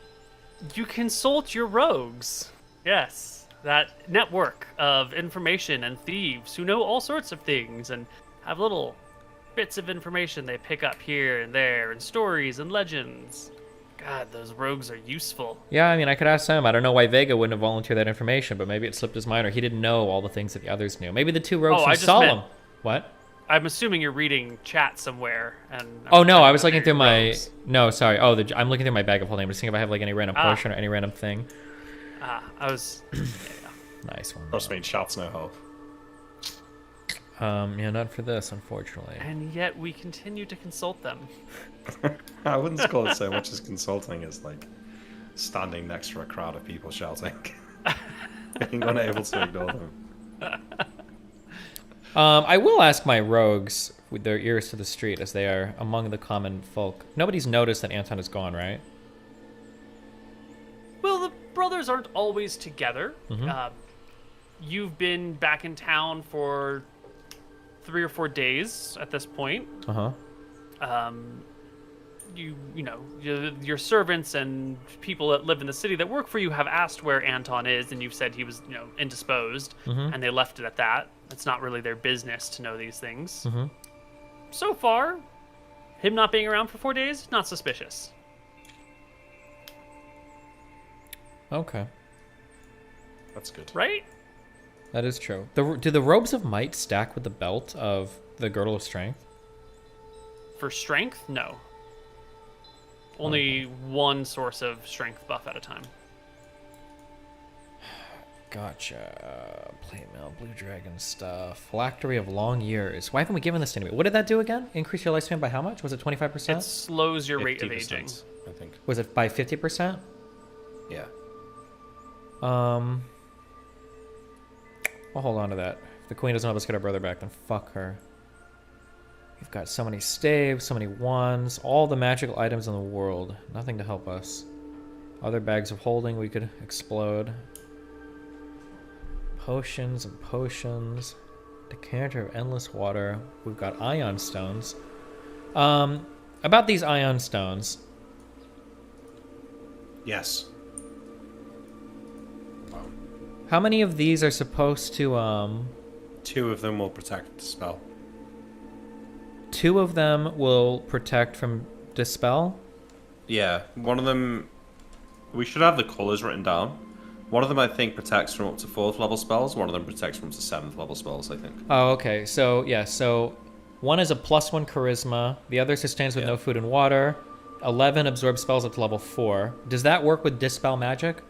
You consult your rogues. Yes, that network of information and thieves who know all sorts of things and have little bits of information they pick up here and there and stories and legends. God, those rogues are useful. Yeah, I mean, I could ask Sam. I don't know why Vega wouldn't have volunteered that information, but maybe it slipped his mind or he didn't know all the things that the others knew. Maybe the two rogues Oh, from I just Solemn. meant- What? I'm assuming you're reading chat somewhere. And Oh no, I was looking looking through my... No, sorry. Oh, I'm looking through my bag of holding. I'm just seeing if I have like any random potion or any random thing. I was. Nice one. Trust me, chat's no hope. Yeah, not for this, unfortunately. And yet we continue to consult them. I wouldn't call it so much as consulting as like standing next to a crowd of people shouting. Being unable to ignore them. I will ask my rogues with their ears to the street as they are among the common folk. Nobody's noticed that Anton is gone, right? Well, the brothers aren't always together. You've been back in town for 3 or 4 days at this point. Your servants and people that live in the city that work for you have asked where Anton is, and you've said he was, indisposed, and they left it at that. It's not really their business to know these things. So far, him not being around for 4 days, not suspicious. Okay. That's good. Right? That is true. Do the robes of might stack with the belt of the girdle of strength? For strength, no. Only one source of strength buff at a time. Gotcha. Plate mail, blue dragon stuff. Phylactery of long years. Why haven't we given this to anybody? What did that do again? Increase your lifespan by how much? Was it 25%? It slows your rate of 50%, aging. I think. Was it by 50%? Yeah. I'll hold on to that. If the queen doesn't help us get our brother back, then fuck her. We've got so many staves, so many wands, all the magical items in the world. Nothing to help us. Other bags of holding we could explode. Potions and potions. Decanter of endless water. We've got ion stones. About these ion stones. Yes. How many of these are supposed to, 2 of them will protect the spell. 2 of them will protect from dispel? Yeah, one of them... We should have the colours written down. One of them, I think, protects from up to 4th level spells. One of them protects from up to 7th level spells, I think. Oh, okay. So, yeah, so one is a +1 charisma. The other sustains with no food and water. 11 absorbs spells up to level 4. Does that work with Dispel Magic?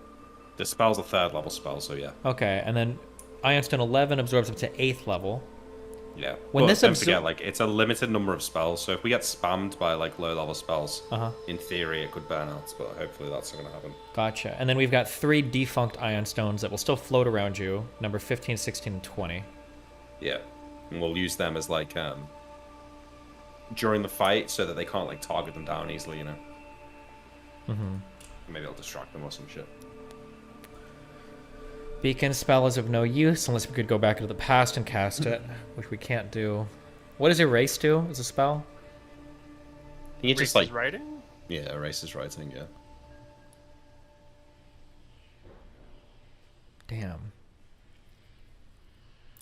Dispel's a 3rd level spell, so yeah. Okay, and then Ironstone 11 absorbs up to 8th level. Yeah. When But this don't forget, like, it's a limited number of spells, so if we get spammed by, like, low-level spells, in theory it could burn out, but hopefully that's not going to happen. Gotcha. And then we've got 3 defunct Ion Stones that will still float around you, number 15, 16, and 20. Yeah. And we'll use them as, like, during the fight so that they can't, like, target them down easily, you know? Maybe I'll distract them or some shit. Beacon spell is of no use unless we could go back into the past and cast it, which we can't do. What does Erase do as a spell? You just, like... writing? Yeah, Erase is writing, yeah. Damn.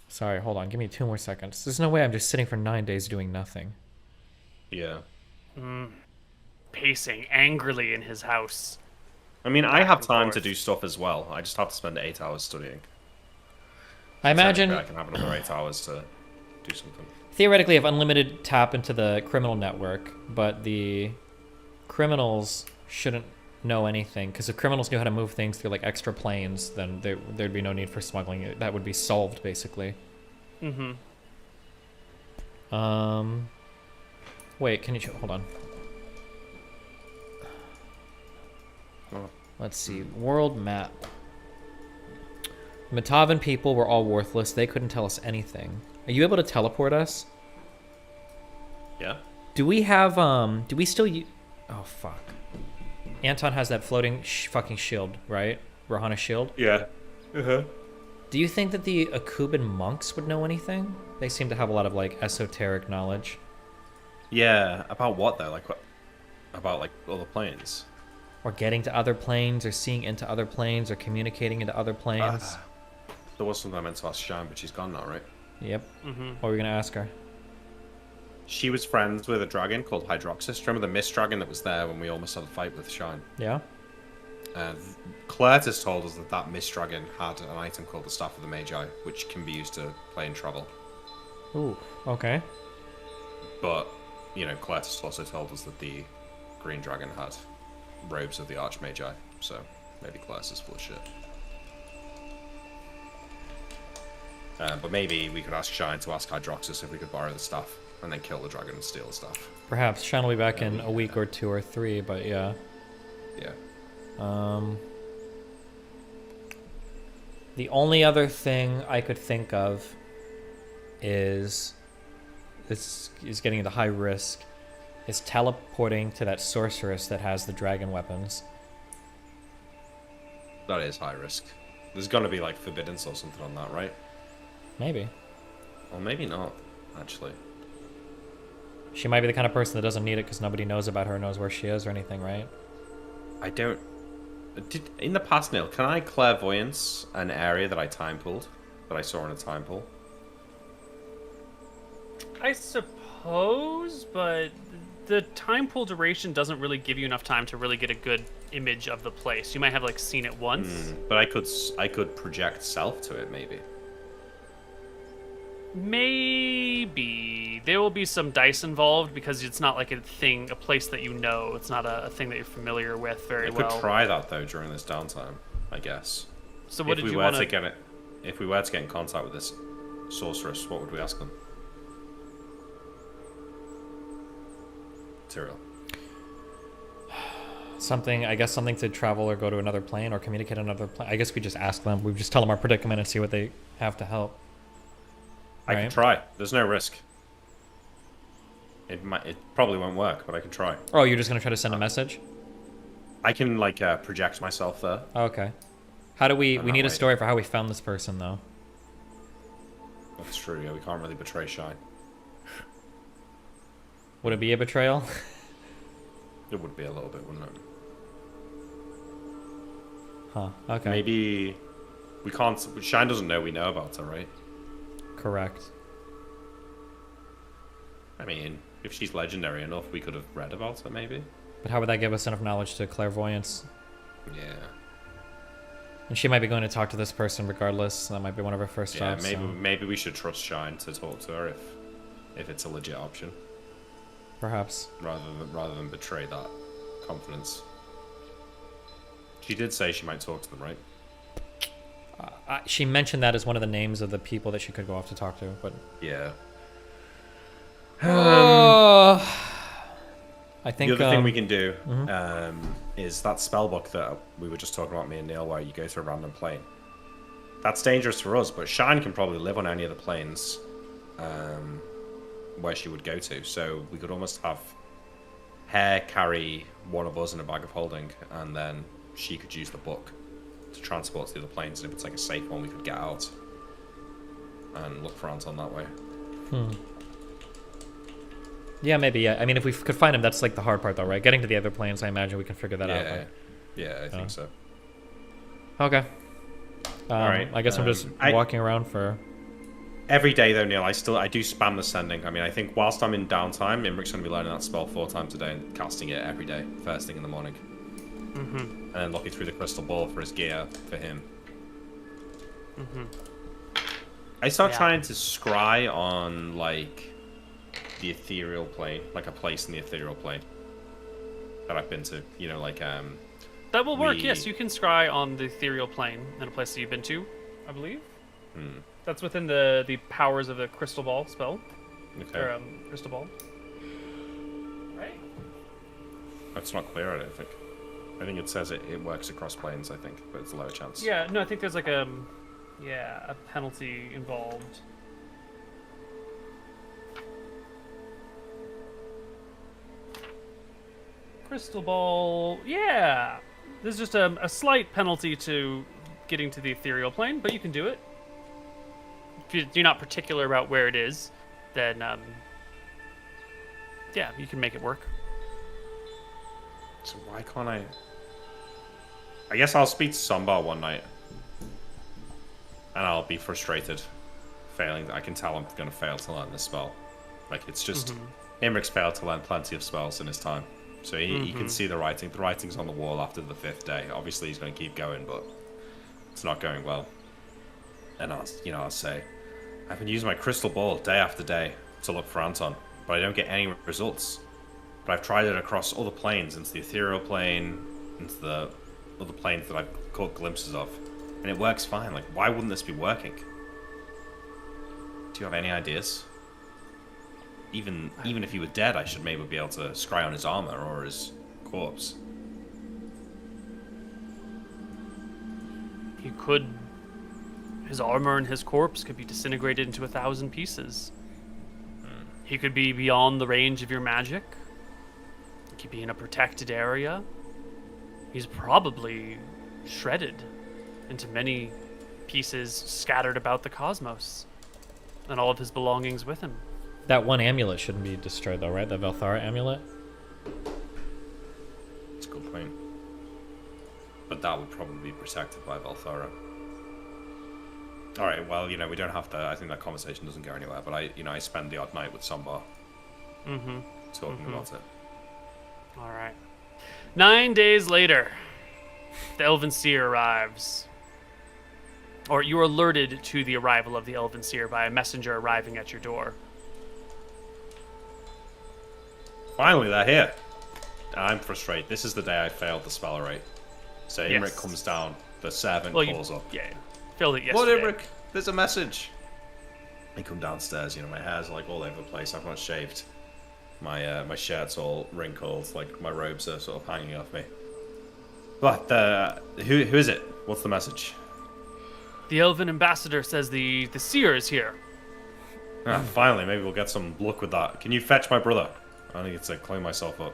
Sorry, hold on. Give me 2 more seconds. There's no way I'm just sitting for 9 days doing nothing. Yeah. Pacing angrily in his house. I mean, I have and time forth. to do stuff as well. I just have to spend 8 hours studying. I imagine, Technically, I can have another 8 hours to do something. theoretically, I have unlimited tap into the criminal network, but the criminals shouldn't know anything, because if criminals knew how to move things through, like, extra planes, then there'd be no need for smuggling it. That would be solved, basically. Wait, can you... Hold on. Oh. Let's see. World map. Matavan people were all worthless. They couldn't tell us anything. Are you able to teleport us? Yeah? Do we have, do we still use... Oh, fuck. Anton has that floating fucking shield, right? Rohana shield? Yeah. Do you think that the Akuban monks would know anything? They seem to have a lot of, like, esoteric knowledge. Yeah, about what, though? Like, what? About, like, other planes? Or getting to other planes, or seeing into other planes, or communicating into other planes. There was something I meant to ask Shine, but she's gone now, right? Yep. What were we gonna ask her? She was friends with a dragon called Hydroxys. Remember the mist dragon that was there when we almost had a fight with Shine? Yeah? Claire has told us that that mist dragon had an item called the Staff of the Magi, which can be used to play and travel. Ooh, okay. But, you know, Claire has also told us that the green dragon had robes of the Archmagi, so maybe Claire is full of shit. But maybe we could ask Shine to ask Hydroxys if we could borrow the staff, and then kill the dragon and steal the staff. Perhaps. Sean will be back in a week or 2 or 3, but yeah. Yeah. The only other thing I could think of is... This is getting into high risk. Is teleporting to that sorceress that has the dragon weapons. That is high risk. There's gonna be, like, forbiddance or something on that, right? Maybe. Or maybe not, actually. She might be the kind of person that doesn't need it because nobody knows about her, knows where she is or anything, right? I don't... in the past, Neil, can I clairvoyance an area that I time pulled? That I saw in a time pull? I suppose, but the time pool duration doesn't really give you enough time to really get a good image of the place. You might have, like, seen it once. But I could project self to it, maybe. Maybe there will be some dice involved because it's not like a place that you know. It's not a thing that you're familiar with very well. I could try that though during this downtime, I guess. So what if did we you were want to get it? If we were to get in contact with this sorceress, what would we ask them? Tyrell. Something, I guess something to travel or go to another plane or communicate on another plane. I guess we just ask them. We just tell them our predicament and see what they have to help. I can try. There's no risk. It probably won't work, but I can try. Oh, you're just gonna try to send a message? I can, like, project myself there. Okay. How do we... And We that need a way- story for how we found this person, though. That's true, yeah, we can't really betray Shine. Would it be a betrayal? It would be a little bit, wouldn't it? Huh, okay. Maybe... We can't... Shine doesn't know we know about her, right? Correct. I mean, if she's legendary enough, we could have read about her, maybe? But how would that give us enough knowledge to clairvoyance? Yeah. And she might be going to talk to this person regardless. That might be one of her first Yeah, jobs. maybe we should trust Shine to talk to her if it's a legit option, Perhaps. rather than betray that confidence. She did say she might talk to them, right? She mentioned that as one of the names of the people that she could go off to talk to, but... Yeah. I think... The other thing we can do is that spell book that we were just talking about, me and Neil, where you go to a random plane. That's dangerous for us, but Shine can probably live on any of the planes where she would go to. So we could almost have her carry one of us in a bag of holding, and then she could use the book to transport to the other planes. And if it's like a safe one, we could get out and look for Anton that way. Yeah, maybe, yeah. I mean, if we could find him, that's like the hard part, though, right? Getting to the other planes, I imagine we can figure that out. Right? Yeah, I think so. Okay. Alright. I guess I'm just walking around for... Every day, though, Neil, I do spam the sending. I mean, I think whilst I'm in downtime, Imric's going to be learning that spell 4 times a day and casting it every day, first thing in the morning. And then looking through the crystal ball for his gear for him. I start trying to scry on, like, the ethereal plane, like a place in the ethereal plane that I've been to, you know, like that will work. Yes, you can scry on the ethereal plane in a place that you've been to, I believe. That's within the powers of the crystal ball spell. Okay. Or crystal ball. Right. That's not clear, I don't think. I think it says it works across planes, I think, but it's a lower chance. Yeah, no, I think there's like a penalty involved. Crystal ball, yeah. There's just a slight penalty to getting to the ethereal plane, but you can do it. If you're not particular about where it is, then yeah, you can make it work. So why can't I guess I'll speak to Sombar one night, and I'll be frustrated, failing. I can tell I'm going to fail to learn this spell. Like, it's just Imric's failed to learn plenty of spells in his time. So he can see the writing. The writing's on the wall after the 5th day. Obviously, he's going to keep going, but it's not going well. And I'll say, I've been using my crystal ball day after day to look for Anton, but I don't get any results. But I've tried it across all the planes, into the ethereal plane, into the other planes that I've caught glimpses of, and it works fine. Like, why wouldn't this be working? Do you have any ideas? Even if he were dead, I should maybe be able to scry on his armor or his corpse. He could... His armor and his corpse could be disintegrated into 1,000 pieces. He could be beyond the range of your magic. He could be in a protected area. He's probably shredded into many pieces scattered about the cosmos. And all of his belongings with him. That one amulet shouldn't be destroyed, though, right? The Velthara amulet? It's a good point. But that would probably be protected by Velthara. Alright, well, we don't have to... I think that conversation doesn't go anywhere, but I spend the odd night with Sombar. Talking about it. Alright. 9 days later, the Elven Seer arrives. Or you are alerted to the arrival of the Elven Seer by a messenger arriving at your door. Finally, they're here. I'm frustrated. This is the day I failed the spell array. So Imric comes down, the servant calls up. Yeah, failed it What, yesterday. Imric? There's a message. I come downstairs, my hair's like all over the place. I've not shaved. My shirt's all wrinkled, like my robes are sort of hanging off me. But who is it? What's the message? The Elven Ambassador says the Seer is here. Finally, maybe we'll get some luck with that. Can you fetch my brother? I need to clean myself up.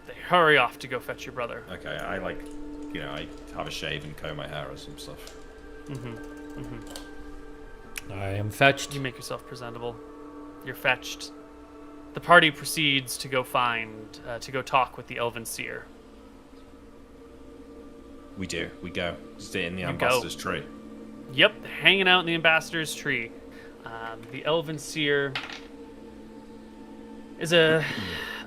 They hurry off to go fetch your brother. Okay, I I have a shave and comb my hair or some stuff. I am fetched. You make yourself presentable. You're fetched. The party proceeds to go talk with the Elven Seer. We do. We go. Stay in the ambassador's tree. Yep, hanging out in the ambassador's tree. The Elven Seer is a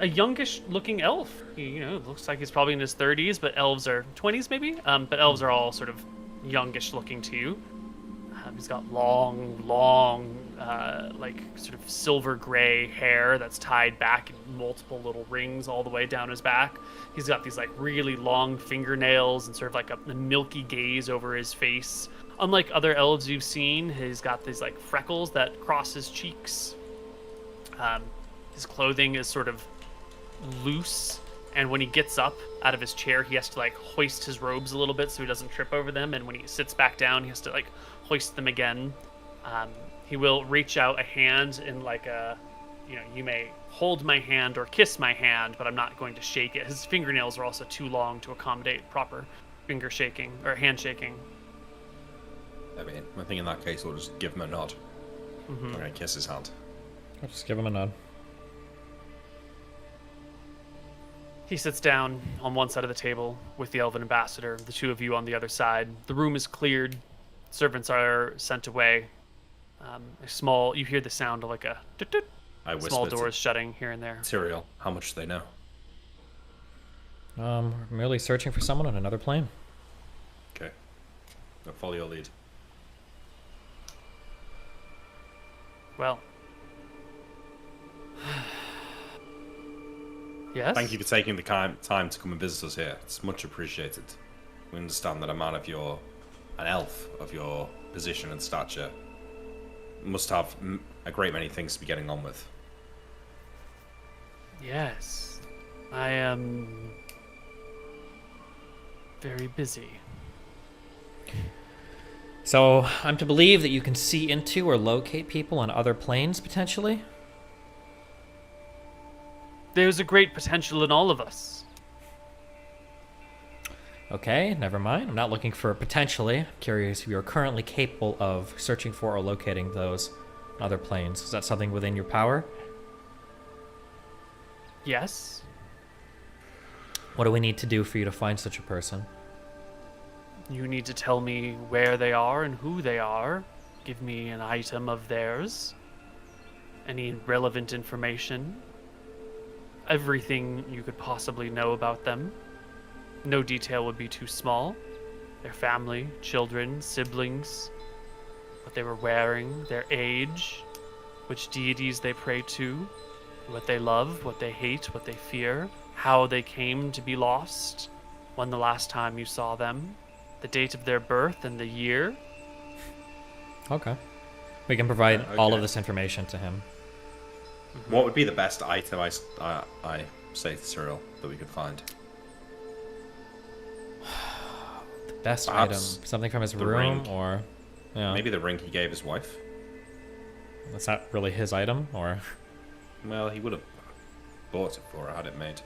youngish-looking elf. He, looks like he's probably in his 30s, but elves are 20s maybe. But elves are all sort of, youngish looking to you. He's got long, like sort of silver gray hair that's tied back in multiple little rings all the way down his back. He's got these like really long fingernails and sort of like a milky gaze over his face. Unlike other elves you've seen, he's got these like freckles that cross his cheeks. His clothing is sort of loose, and when he gets up out of his chair, he has to like hoist his robes a little bit so he doesn't trip over them, and when he sits back down, he has to like hoist them again. He will reach out a hand in like a, you may hold my hand or kiss my hand, but I'm not going to shake it. His fingernails are also too long to accommodate proper finger shaking or hand shaking. I mean, I think in that case we'll just give him a nod. I'm gonna kiss his hand. I'll just give him a nod. He sits down on one side of the table with the Elven Ambassador, the two of you on the other side. The room is cleared. Servants are sent away. You hear the sound of like a I whisper small doors shutting here and there. Tyrael, how much do they know? We're merely searching for someone on another plane. Okay. I'll follow your lead. Well. Yes? Thank you for taking the time to come and visit us here. It's much appreciated. We understand that an elf of your position and stature, must have a great many things to be getting on with. Yes. I am very busy. So, I'm to believe that you can see into or locate people on other planes, potentially? There's a great potential in all of us. Okay, never mind. I'm not looking for potentially. I'm curious if you're currently capable of searching for or locating those other planes. Is that something within your power? Yes. What do we need to do for you to find such a person? You need to tell me where they are and who they are. Give me an item of theirs. Any relevant information. Everything you could possibly know about them. No detail would be too small. Their family, children, siblings, what they were wearing, their age, which deities they pray to, what they love, what they hate, what they fear, how they came to be lost, when the last time you saw them, the date of their birth and the year. Okay. We can provide Okay. all of this information to him. What would be the best item I say to Tyrael that we could find? Best Perhaps item, something from his the room, ring. or Maybe the ring he gave his wife? that's not really his item, or Well, he would have bought it for her, had it made.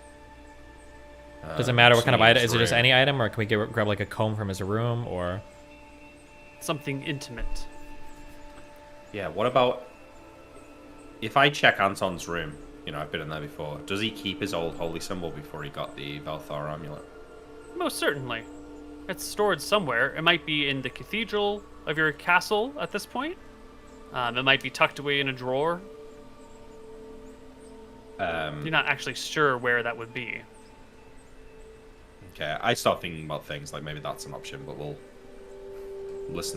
does it matter what kind of item? Is it just ring. any item, or can we grab like a comb from his room, or Something intimate. Yeah, what about if I check Anton's room? I've been in there before. Does he keep his old holy symbol before he got the Velthar amulet? Most certainly. It's stored somewhere. It might be in the cathedral of your castle at this point. It might be tucked away in a drawer. You're not actually sure where that would be. Okay, I start thinking about things like maybe that's an option, but we'll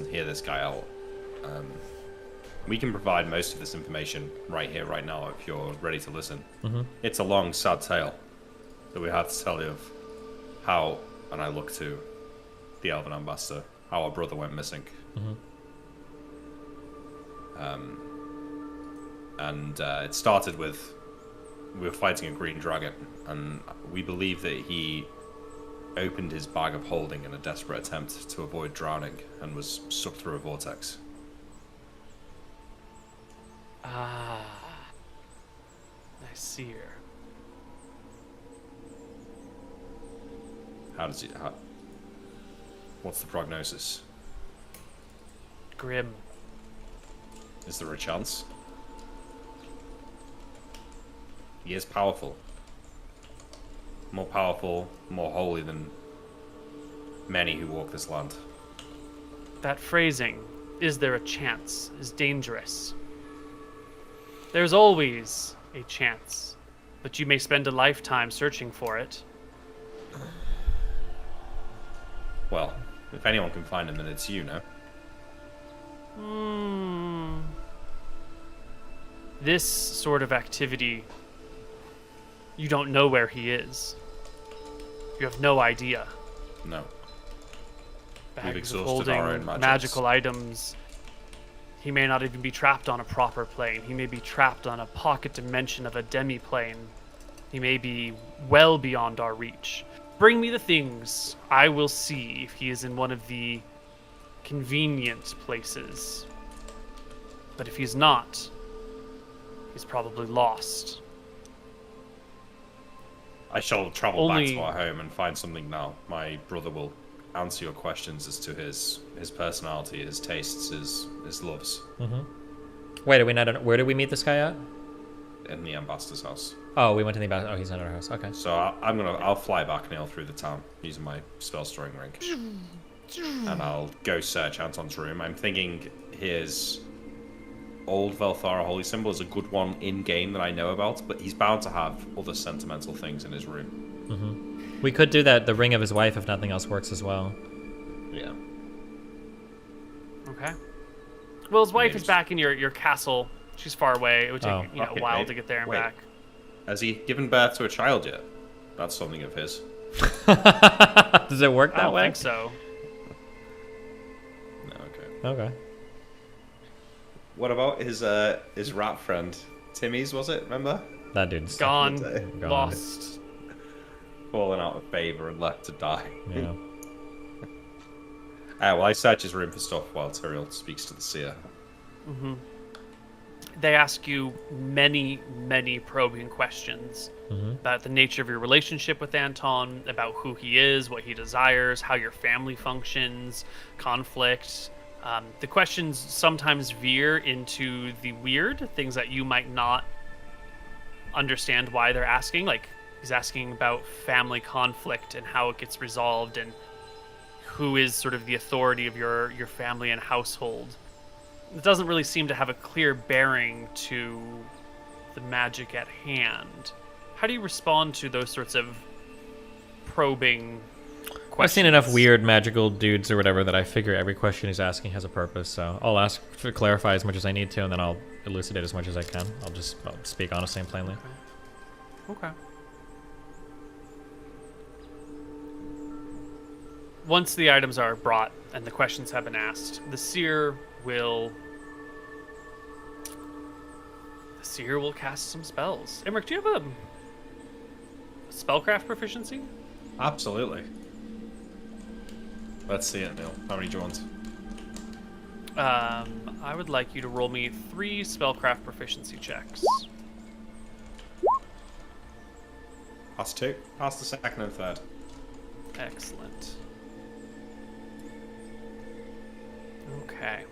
hear this guy out. We can provide most of this information right here, right now, if you're ready to listen. It's a long, sad tale that we have to tell you of how, and I look to the Elven Ambassador, how our brother went missing. It started with we were fighting a green dragon, and we believe that he opened his bag of holding in a desperate attempt to avoid drowning and was sucked through a vortex. Ah. I see her. What's the prognosis? Grim. Is there a chance? He is powerful. More powerful, more holy than many who walk this land. That phrasing, "is there a chance," is dangerous. There's always a chance, but you may spend a lifetime searching for it. Well, If anyone can find him, then it's you, no? This sort of activity, you don't know where he is. You have no idea. No. Bags exhausted holding our own magics. magical items. He may not even be trapped on a proper plane. He may be trapped on a pocket dimension of a demi-plane. He may be well beyond our reach. Bring me the things. I will see if he is in one of the convenient places. But if he's not, he's probably lost. I shall travel back Only- to our home and find something now. My brother will answer your questions as to his personality, his tastes, his loves Wait, are we not? Where did we meet this guy at? in the ambassador's house. Oh, we went to the ambassador. Oh, he's not at our house. Okay. So I'll fly back now through the town using my spell storing ring, and I'll go search Anton's room. I'm thinking his old Velthara holy symbol is a good one in game that I know about, but he's bound to have other sentimental things in his room. We could do that. The ring of his wife, if nothing else works as well. Yeah. Okay. Well, his wife is Maybe. back in your castle. She's far away. It would take Oh. a Okay, while wait, to get there and wait. back. Has he given birth to a child yet? That's something of his. Does it work I that don't way? think so. No, okay. Okay. What about his rat friend? Timmy's, was it? Remember? That dude's Gone, Gone. lost. Fallen out of favor and left to die. Yeah. Well, I search his room for stuff while Tyrael speaks to the seer. They ask you many, many probing questions about the nature of your relationship with Anton, about who he is, what he desires, how your family functions, conflict. The questions sometimes veer into the weird, things that you might not understand why they're asking. Like, he's asking about family conflict and how it gets resolved and who is sort of the authority of your family and household. It doesn't really seem to have a clear bearing to the magic at hand. How do you respond to those sorts of probing questions? I've seen enough weird magical dudes or whatever that I figure every question he's asking has a purpose. So I'll ask to clarify as much as I need to, and then I'll elucidate as much as I can. I'll speak honestly and plainly. Okay. Once the items are brought and the questions have been asked, the seer will cast some spells. Emmerich, do you have a spellcraft proficiency? Absolutely. Let's see it, Neil. How many do you want? I would like you to roll me 3 spellcraft proficiency checks. Pass 2. Pass the second and third. Excellent. Okay.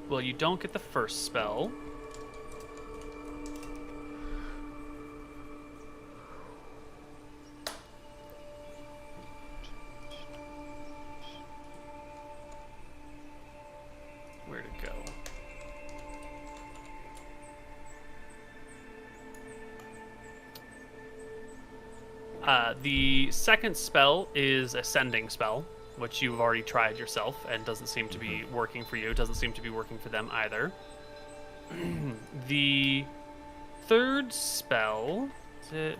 Well, you don't get the first spell. Where'd it go? The second spell is Ascending spell, which you've already tried yourself and doesn't seem to be working for you. Doesn't seem to be working for them either. The third spell is it?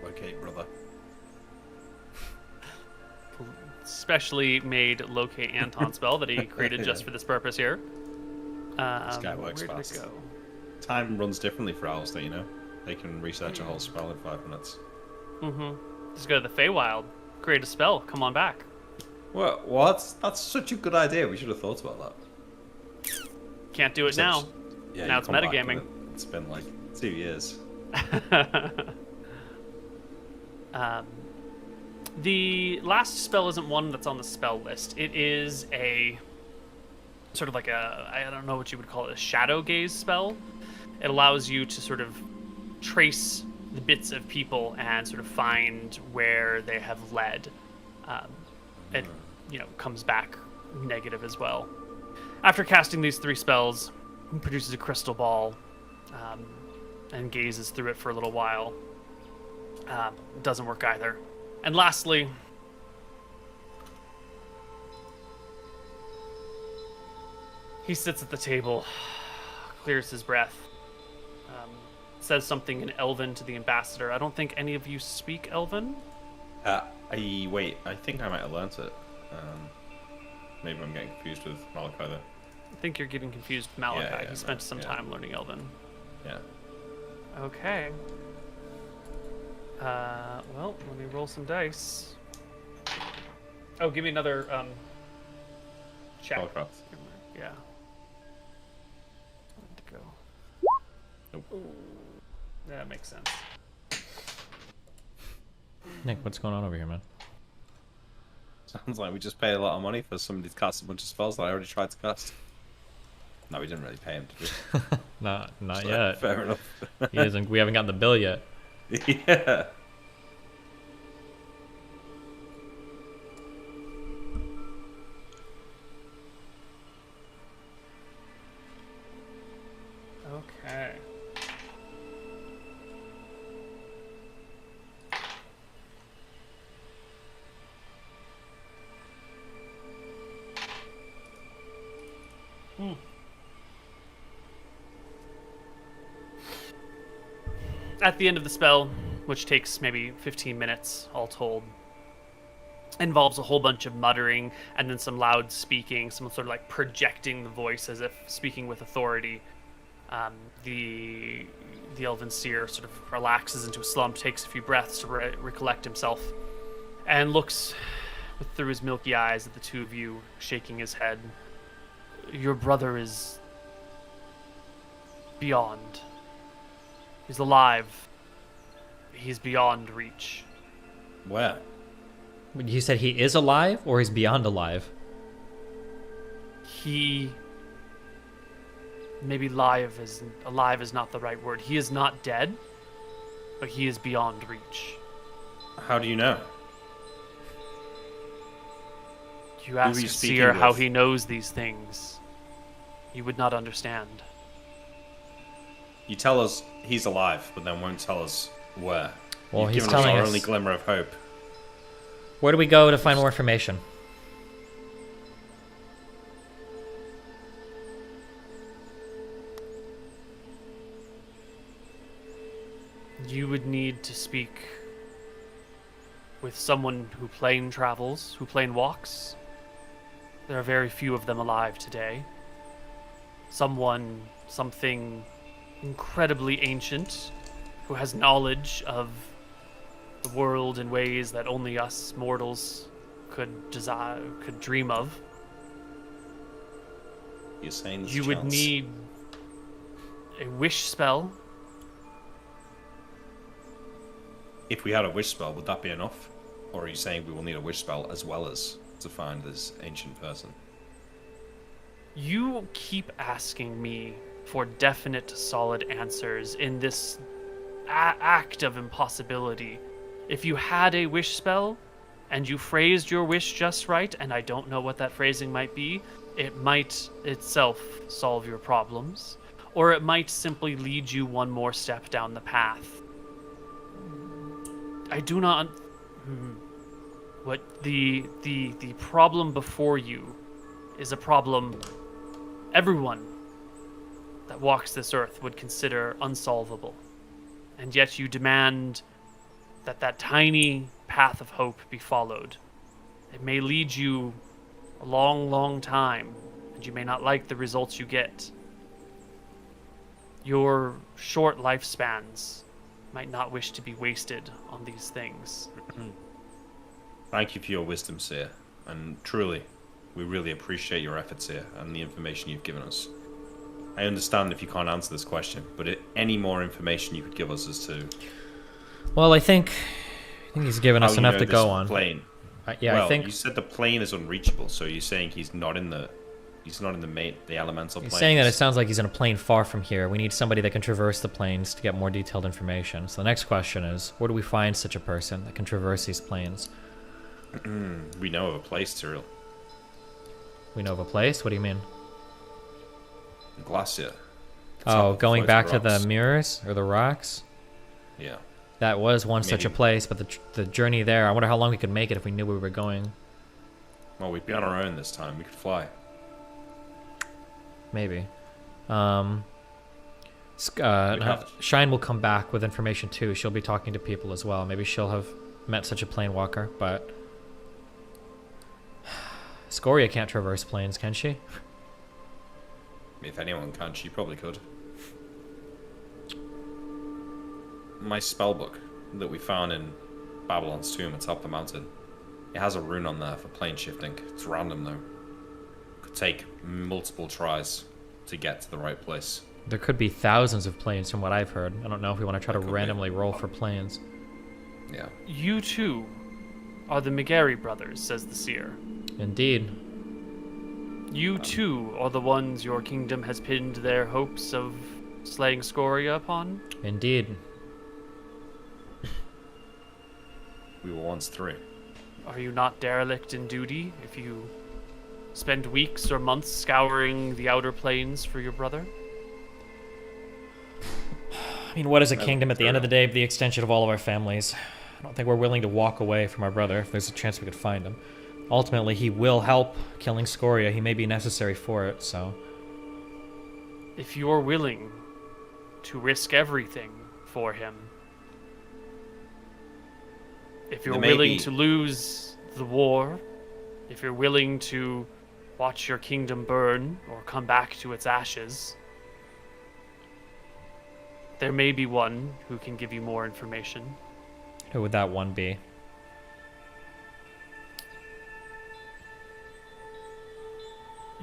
Locate, brother. Specially made locate Anton spell that he created just for this purpose here. This guy works where did fast. it go? Time runs differently for owls, don't you know? They can research a whole spell in 5 minutes. Just go to the Feywild, create a spell, come on back. What? That's such a good idea. We should have thought about that. Can't do it now. Yeah, Now you it's come back metagaming. and it's been like 2 years. The last spell isn't one that's on the spell list. It is a sort of like I don't know what you would call it, a shadow gaze spell. It allows you to sort of trace the bits of people and sort of find where they have led. It, comes back negative as well. After casting these 3 spells, he produces a crystal ball and gazes through it for a little while. Doesn't work either. And lastly, he sits at the table, clears his breath, says something in Elven to the ambassador. I don't think any of you speak Elven. I think I might have learnt it. Maybe I'm getting confused with Malachi there. I think you're getting confused with Malachi. Yeah, he spent some time learning Elven. Yeah. Okay. Well, let me roll some dice. Oh, give me another check. Spellcraft. Yeah. To go. Nope. Ooh. That makes sense. Nick, what's going on over here, man? Sounds like we just paid a lot of money for somebody to cast a bunch of spells that I already tried to cast. No, we didn't really pay him to do. Not So, yet. Fair enough. He isn't. We haven't gotten the bill yet. Yeah. Okay. At the end of the spell, which takes maybe 15 minutes all told, involves a whole bunch of muttering and then some loud speaking, some sort of like projecting the voice as if speaking with authority. The Elven Seer sort of relaxes into a slump, takes a few breaths to recollect himself, and looks through his milky eyes at the two of you, shaking his head. Your brother is beyond. He's alive. He's beyond reach. Where? You said he is alive or he's beyond alive? He... Maybe alive is not the right word. He is not dead, but he is beyond reach. How do you know? You are ask you a speaking seer how with? he knows these things. You would not understand. You tell us he's alive, but then won't tell us where. Well, You've he's given us telling our us. only glimmer of hope. Where do we go to find more information? You would need to speak with someone who plane travels, who plane walks. There are very few of them alive today. Something incredibly ancient, who has knowledge of the world in ways that only us mortals could dream of. You're saying there's You would chance. need a wish spell. If we had a wish spell, would that be enough? Or are you saying we will need a wish spell as well as to find this ancient person? You keep asking me for definite, solid answers in this act of impossibility. If you had a wish spell, and you phrased your wish just right, and I don't know what that phrasing might be, it might itself solve your problems, or it might simply lead you one more step down the path. I do not... What the problem before you is a problem everyone that walks this earth would consider unsolvable. And yet you demand that that tiny path of hope be followed. It may lead you a long, long time, and you may not like the results you get. Your short lifespans might not wish to be wasted on these things. Thank you for your wisdom, Seer. And truly, we really appreciate your efforts here and the information you've given us. I understand if you can't answer this question, but any more information you could give us as to Well, I think he's given how us you enough know to this go on. plane. Yeah, Well, I think you said the plane is unreachable, so you're saying he's not in the He's not in the elemental He's planes. saying that it sounds like he's in a plane far from here. We need somebody that can traverse the planes to get more detailed information. So the next question is, where do we find such a person that can traverse these planes? We know of a place, Tyrell. We know of a place? What do you mean? Glacier. Oh, going back to the rocks. mirrors or the rocks? Yeah. That was once such a Maybe. place, but the journey there, I wonder how long we could make it if we knew where we were going. Well, we'd be on our own this time. We could fly. Maybe. have- Shine will come back with information too. She'll be talking to people as well. Maybe she'll have met such a plane walker, but Scoria can't traverse planes, can she? If anyone can, she probably could. My spellbook that we found in Babylon's tomb atop the mountain. It has a rune on there for plane shifting. It's random though. Could take multiple tries to get to the right place. There could be thousands of planes from what I've heard. I don't know if we want to try to There could be. randomly roll for planes. Yeah. You too are the McGarry brothers, says the seer. Indeed. You too are the ones your kingdom has pinned their hopes of slaying Scoria upon. Indeed. We were once three. Are you not derelict in duty if you spend weeks or months scouring the outer planes for your brother? I mean, what is a kingdom at the end of the day? The extension of all of our families. I don't think we're willing to walk away from our brother if there's a chance we could find him. Ultimately, he will help killing Scoria. He may be necessary for it, so... If you're willing to risk everything for him, if you're There may willing be- to lose the war, if you're willing to watch your kingdom burn or come back to its ashes, there may be one who can give you more information. Who would that one be?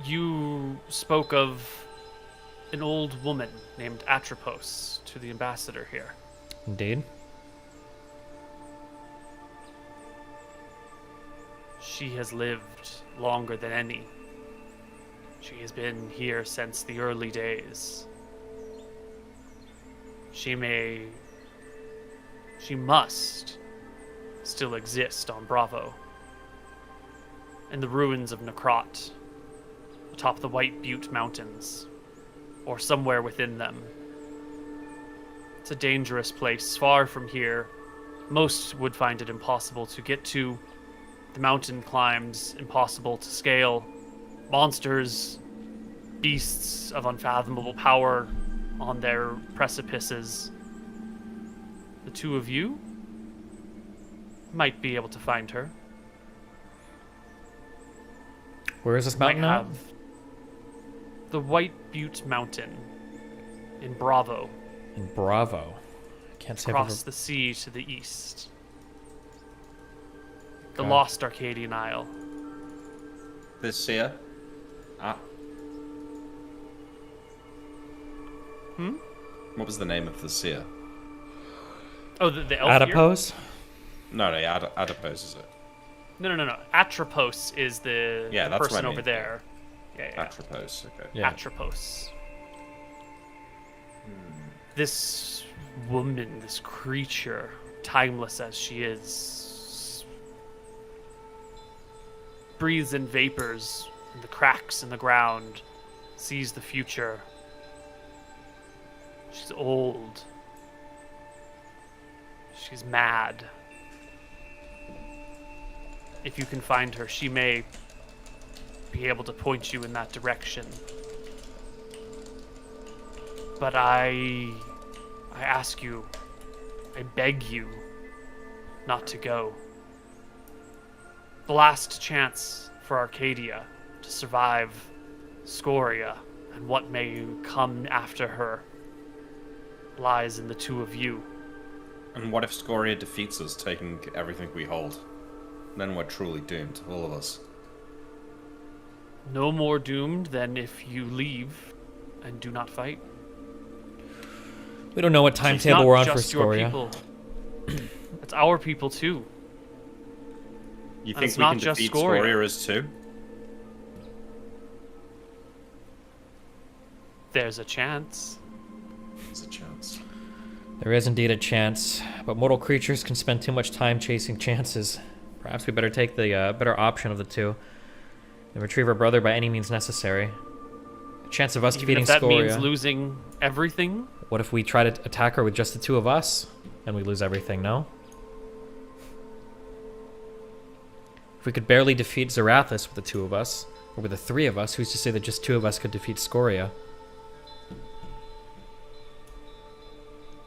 You spoke of an old woman named Atropos to the ambassador here. Indeed. She has lived longer than any. She has been here since the early days. She must still exist on Bravo. In the ruins of Necrot, atop the White Butte Mountains, or somewhere within them. It's a dangerous place, far from here. Most would find it impossible to get to. The mountain climbs impossible to scale. Monsters, beasts of unfathomable power on their precipices. The two of you might be able to find her. Where is this Might mountain now? have the White Butte Mountain in Bravo, In Bravo. I can't say if across I've the sea to the east. The Okay. lost Arcadian Isle. The seer. What was the name of the seer? Oh, the elf ever... here? Adipose? No, Adipose is it? No. Atropos is the, Yeah, the that's what person I over mean. there. Yeah. Atropos, okay. Yeah. Atropos. This woman, this creature, timeless as she is, breathes in vapors in the cracks in the ground, sees the future. She's old. She's mad. If you can find her, she may be able to point you in that direction. But I ask you, I beg you, not to go. The last chance for Arcadia to survive Scoria and what may come after her lies in the two of you. And what if Scoria defeats us, taking everything we hold? Then we're truly doomed, all of us. No more doomed than if you leave and do not fight. We don't know what It's timetable not we're on for just your Scoria. people. It's our people too. You And think it's we not can just defeat Scoria. Scoria as too? There's a chance. There's a chance. There is indeed a chance, but mortal creatures can spend too much time chasing chances. Perhaps we better take the better option of the two and retrieve our brother by any means necessary. A chance of us Even defeating if that Scoria. means losing everything? What if we try to attack her with just the two of us and we lose everything, no? If we could barely defeat Zarathus with the two of us, or with the three of us, who's to say that just two of us could defeat Scoria?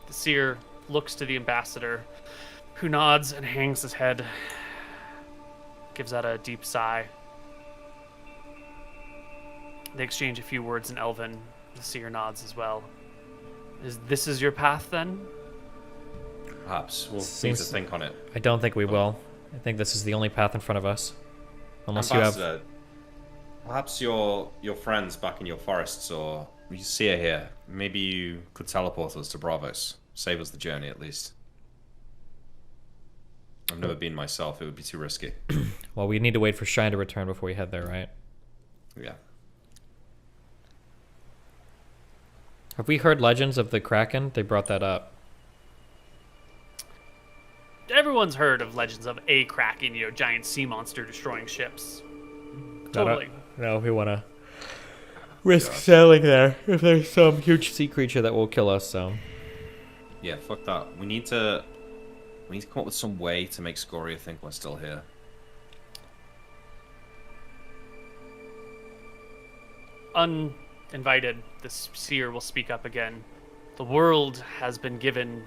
The seer looks to the ambassador, who nods and hangs his head, gives out a deep sigh. They exchange a few words in Elven. The seer nods as well. This is your path, then? Perhaps. We'll need to Seems- think on it. I don't think we will. I think this is the only path in front of us. Unless you have... Ambassador, perhaps your friends back in your forests, or you see her here. Maybe you could teleport us to Bravos. Save us the journey, at least. I've never been myself. It would be too risky. Well, we need to wait for Shine to return before we head there, right? Yeah. Have we heard legends of the Kraken? They brought that up. Everyone's heard of legends of a kraken, giant sea monster destroying ships. Totally. No, if we want to risk sailing there if there's some huge sea creature that will kill us, so... Yeah, fuck that. We need to come up with some way to make Scoria think we're still here. Uninvited, this seer will speak up again. The world has been given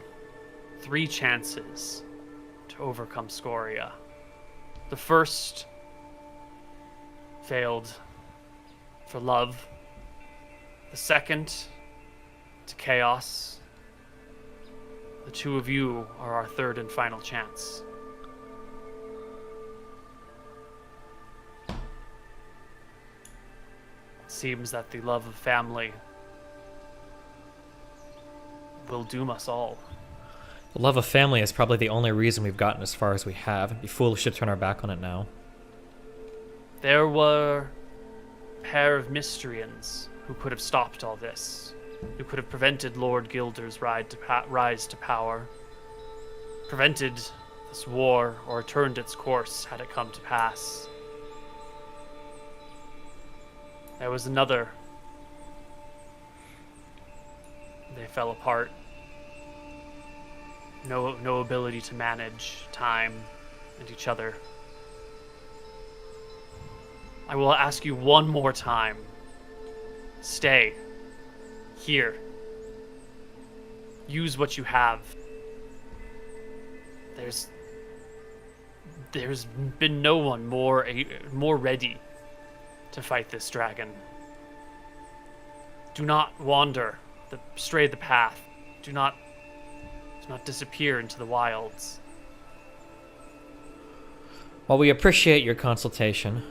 3 chances to overcome Scoria. The first failed for love. The second to chaos. The two of you are our third and final chance. It seems that the love of family will doom us all. The love of family is probably the only reason we've gotten as far as we have. It'd be foolish to turn our back on it now. There were a pair of Mystrians who could have stopped all this, who could have prevented Lord Gilder's rise to power, prevented this war, or turned its course had it come to pass. There was another. They fell apart. No ability to manage time and each other. I will ask you one more time. Stay. Here. Use what you have. There's been no one more ready to fight this dragon. Do not wander, stray the path. Do not disappear into the wilds. While we appreciate your consultation,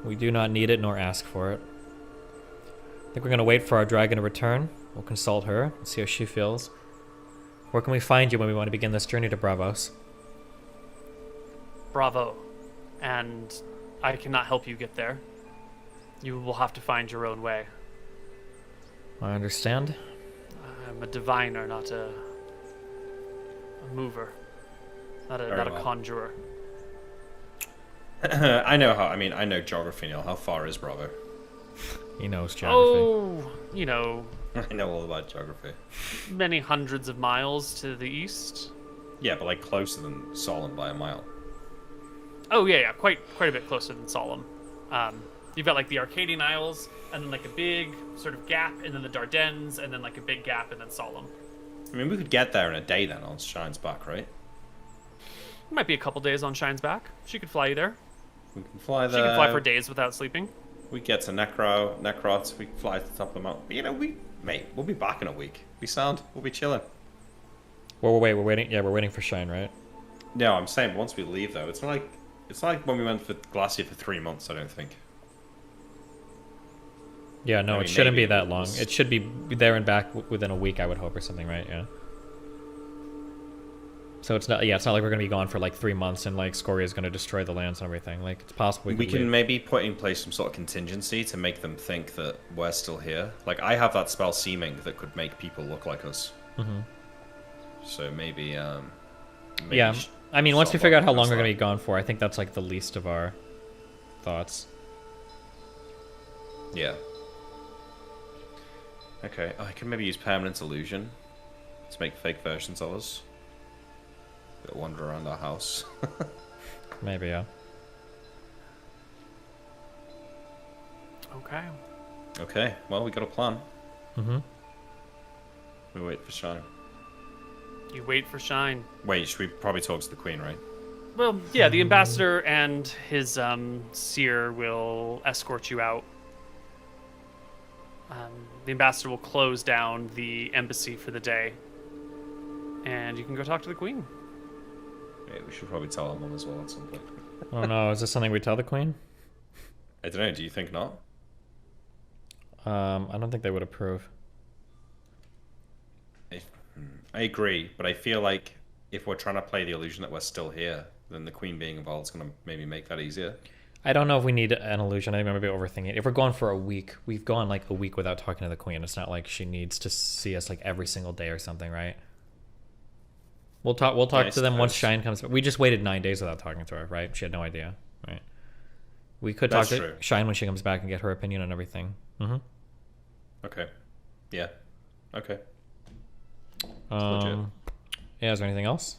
we do not need it nor ask for it. I think we're going to wait for our dragon to return. We'll consult her and see how she feels. Where can we find you when we want to begin this journey to Bravos? Bravo. And I cannot help you get there. You will have to find your own way. I understand. I'm a diviner, not a mover. Not Very a well. conjurer. I know geography, Neil. How far is Bravo? He knows geography. Oh, I know all about geography. many hundreds of miles to the east. Yeah, but like closer than Solon by a mile. Oh yeah, quite a bit closer than Solemn. You've got like the Arcadian Isles, and then like a big sort of gap, and then the Dardanelles, and then like a big gap, and then Solemn. I mean, we could get there in a day then on Shine's back, right? It might be a couple days on Shine's back. She could fly you there. We can fly She there. could fly for days without sleeping. We get to Necrot, we can fly to the top of the mountain. We'll be back in a week. We sound, we'll be chilling. Well, we're waiting. Yeah, we're waiting for Shine, right? No, I'm saying once we leave though, it's not like when we went for Glacier for 3 months, I don't think. Yeah, no, I it mean, shouldn't be maybe that it long. was- It should be there and back within a week, I would hope, or something, right? Yeah. So it's not, yeah, it's not like we're gonna be gone for like 3 months and like Scoria is gonna destroy the lands and everything. Like it's possible We could can leave. maybe put in place some sort of contingency to make them think that we're still here. Like, I have that spell Seeming that could make people look like us. Mm-hmm. So maybe, Yeah, I mean, once we figure out how long we're gonna be. be gone for, I think that's like the least of our thoughts. Yeah. Okay, I can maybe use Permanent Illusion to make fake versions of us that wander around our house. Maybe, yeah. Okay. Okay, well, we got a plan. Mm-hmm. We wait for Shine. You wait for Shine. Wait, should we probably talk to the Queen, right? Well, yeah, the ambassador and his seer will escort you out. The ambassador will close down the embassy for the day, and you can go talk to the Queen. Yeah, we should probably tell her mum as well at some point. I don't know. Is this something we tell the Queen? I don't know, do you think not? I don't think they would approve. I agree, but I feel like if we're trying to play the illusion that we're still here, then the Queen being involved is going to maybe make that easier. I don't know if we need an illusion. I think maybe overthinking it. If we're going for a week, we've gone like a week without talking to the Queen. It's not like she needs to see us like every single day or something, right? We'll talk. We'll talk Yeah, to them once suppose. Shine comes. We just waited 9 days without talking to her, right? She had no idea, right? We could talk That's to true. Shine when she comes back and get her opinion on everything. Mm-hmm. Okay. Yeah. Okay. legit. Yeah, is there anything else?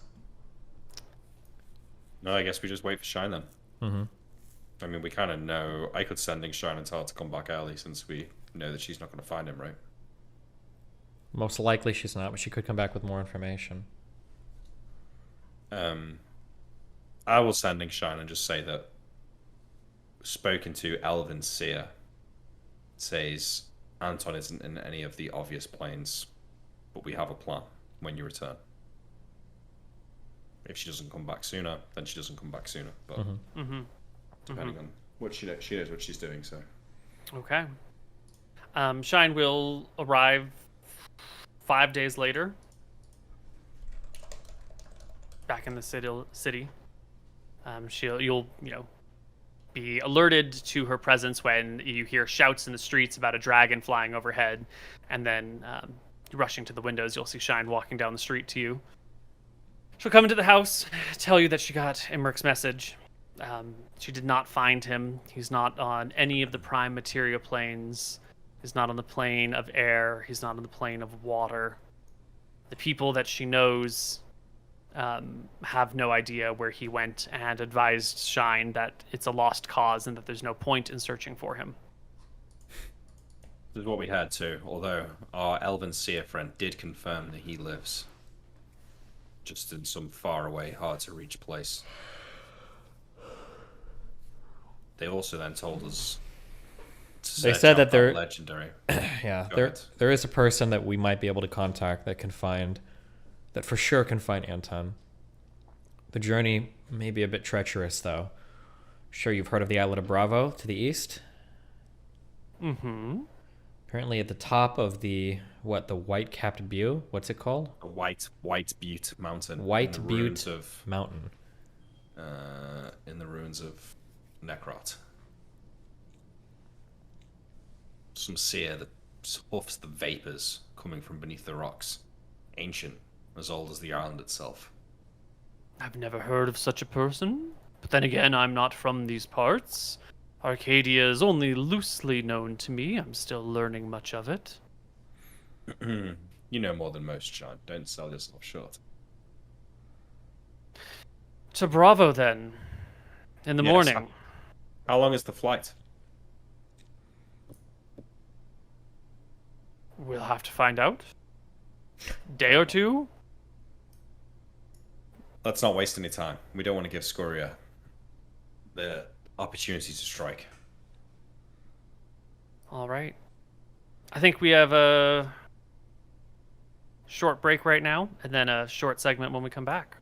No, I guess we just wait for Shine then. Mm-hmm. I mean, we kind of know. I could sending Shine and tell her to come back early since we know that she's not going to find him, right? Most likely she's not, but she could come back with more information. I will sending Shine and just say that spoken to Elven Seer says Anton isn't in any of the obvious planes, but we have a plan when you return. If she doesn't come back sooner, then she doesn't come back sooner. But depending on what she knows what she's doing. So Okay. Shine will arrive 5 days later. Back in the city. You'll be alerted to her presence when you hear shouts in the streets about a dragon flying overhead, and then rushing to the windows, you'll see Shine walking down the street to you. She'll come into the house, tell you that she got Imric's message. She did not find him. He's not on any of the prime materia planes. He's not on the plane of air. He's not on the plane of water. The people that she knows have no idea where he went, and advised Shine that it's a lost cause and that there's no point in searching for him. this is what we heard too. Although our Elven Seer friend did confirm that he lives just in some faraway, hard to reach place. They also then told us to They search said out that they're legendary. yeah, Go there ahead. there is a person that we might be able to contact that can find that for sure can find Anton. The journey may be a bit treacherous though. Sure you've heard of the islet of Bravo to the east? Mm-hmm. Apparently at the top of the white-capped butte, what's it called? A White Butte Mountain. White in the Butte ruins of Mountain. in the ruins of Necrot. Some seer that huffs the vapors coming from beneath the rocks. Ancient, as old as the island itself. I've never heard of such a person, but then again, I'm not from these parts. Arcadia is only loosely known to me. I'm still learning much of it. You know more than most, Shine. Don't sell yourself short. To Bravo, then. In the Yes, morning. How long is the flight? We'll have to find out. Day or two? Let's not waste any time. We don't want to give Scoria the opportunity to strike. All right. I think we have a short break right now, and then a short segment when we come back.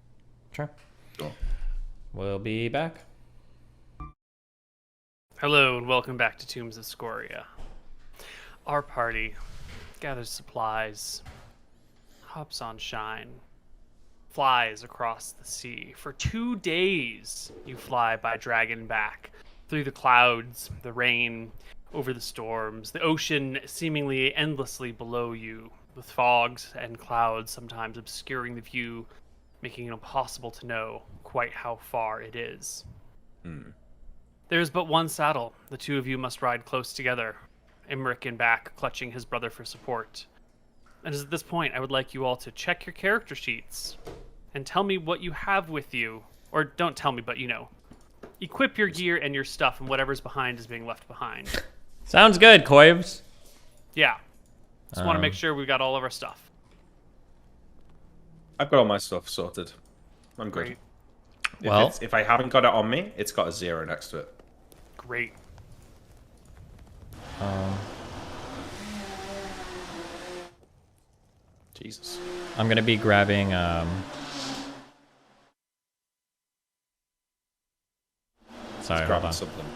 Sure. Sure. We'll be back. Hello, and welcome back to Tombs of Scoria. Our party gathers supplies, hops on Shine, flies across the sea. For 2 days, you fly by dragon back through the clouds, the rain, over the storms, the ocean seemingly endlessly below you, with fogs and clouds sometimes obscuring the view, making it impossible to know quite how far it is. There is but one saddle. The two of you must ride close together, Imric in back, clutching his brother for support. And at this point, I would like you all to check your character sheets and tell me what you have with you. Or don't tell me, but equip your gear and your stuff, and whatever's behind is being left behind. Sounds good, Koibs. Yeah. Just want to make sure we've got all of our stuff. I've got all my stuff sorted. I'm good. Great. Well, If I haven't got it on me, it's got a 0 next to it. Great. Jesus. I'm gonna be grabbing. Sorry, hold Grabbing on. something.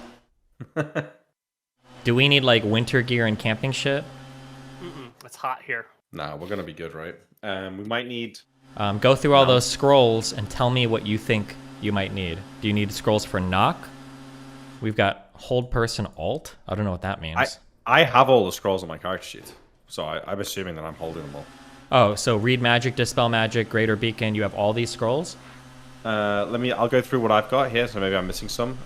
Do we need like winter gear and camping shit? It's hot here. Nah, we're gonna be good, right? We might need. Go through all those scrolls and tell me what you think you might need. Do you need scrolls for knock? We've got hold person alt. I don't know what that means. I have all the scrolls on my character sheet, so I'm assuming that I'm holding them all. Oh, so read magic, dispel magic, greater beacon. You have all these scrolls? I'll go through what I've got here, so maybe I'm missing some.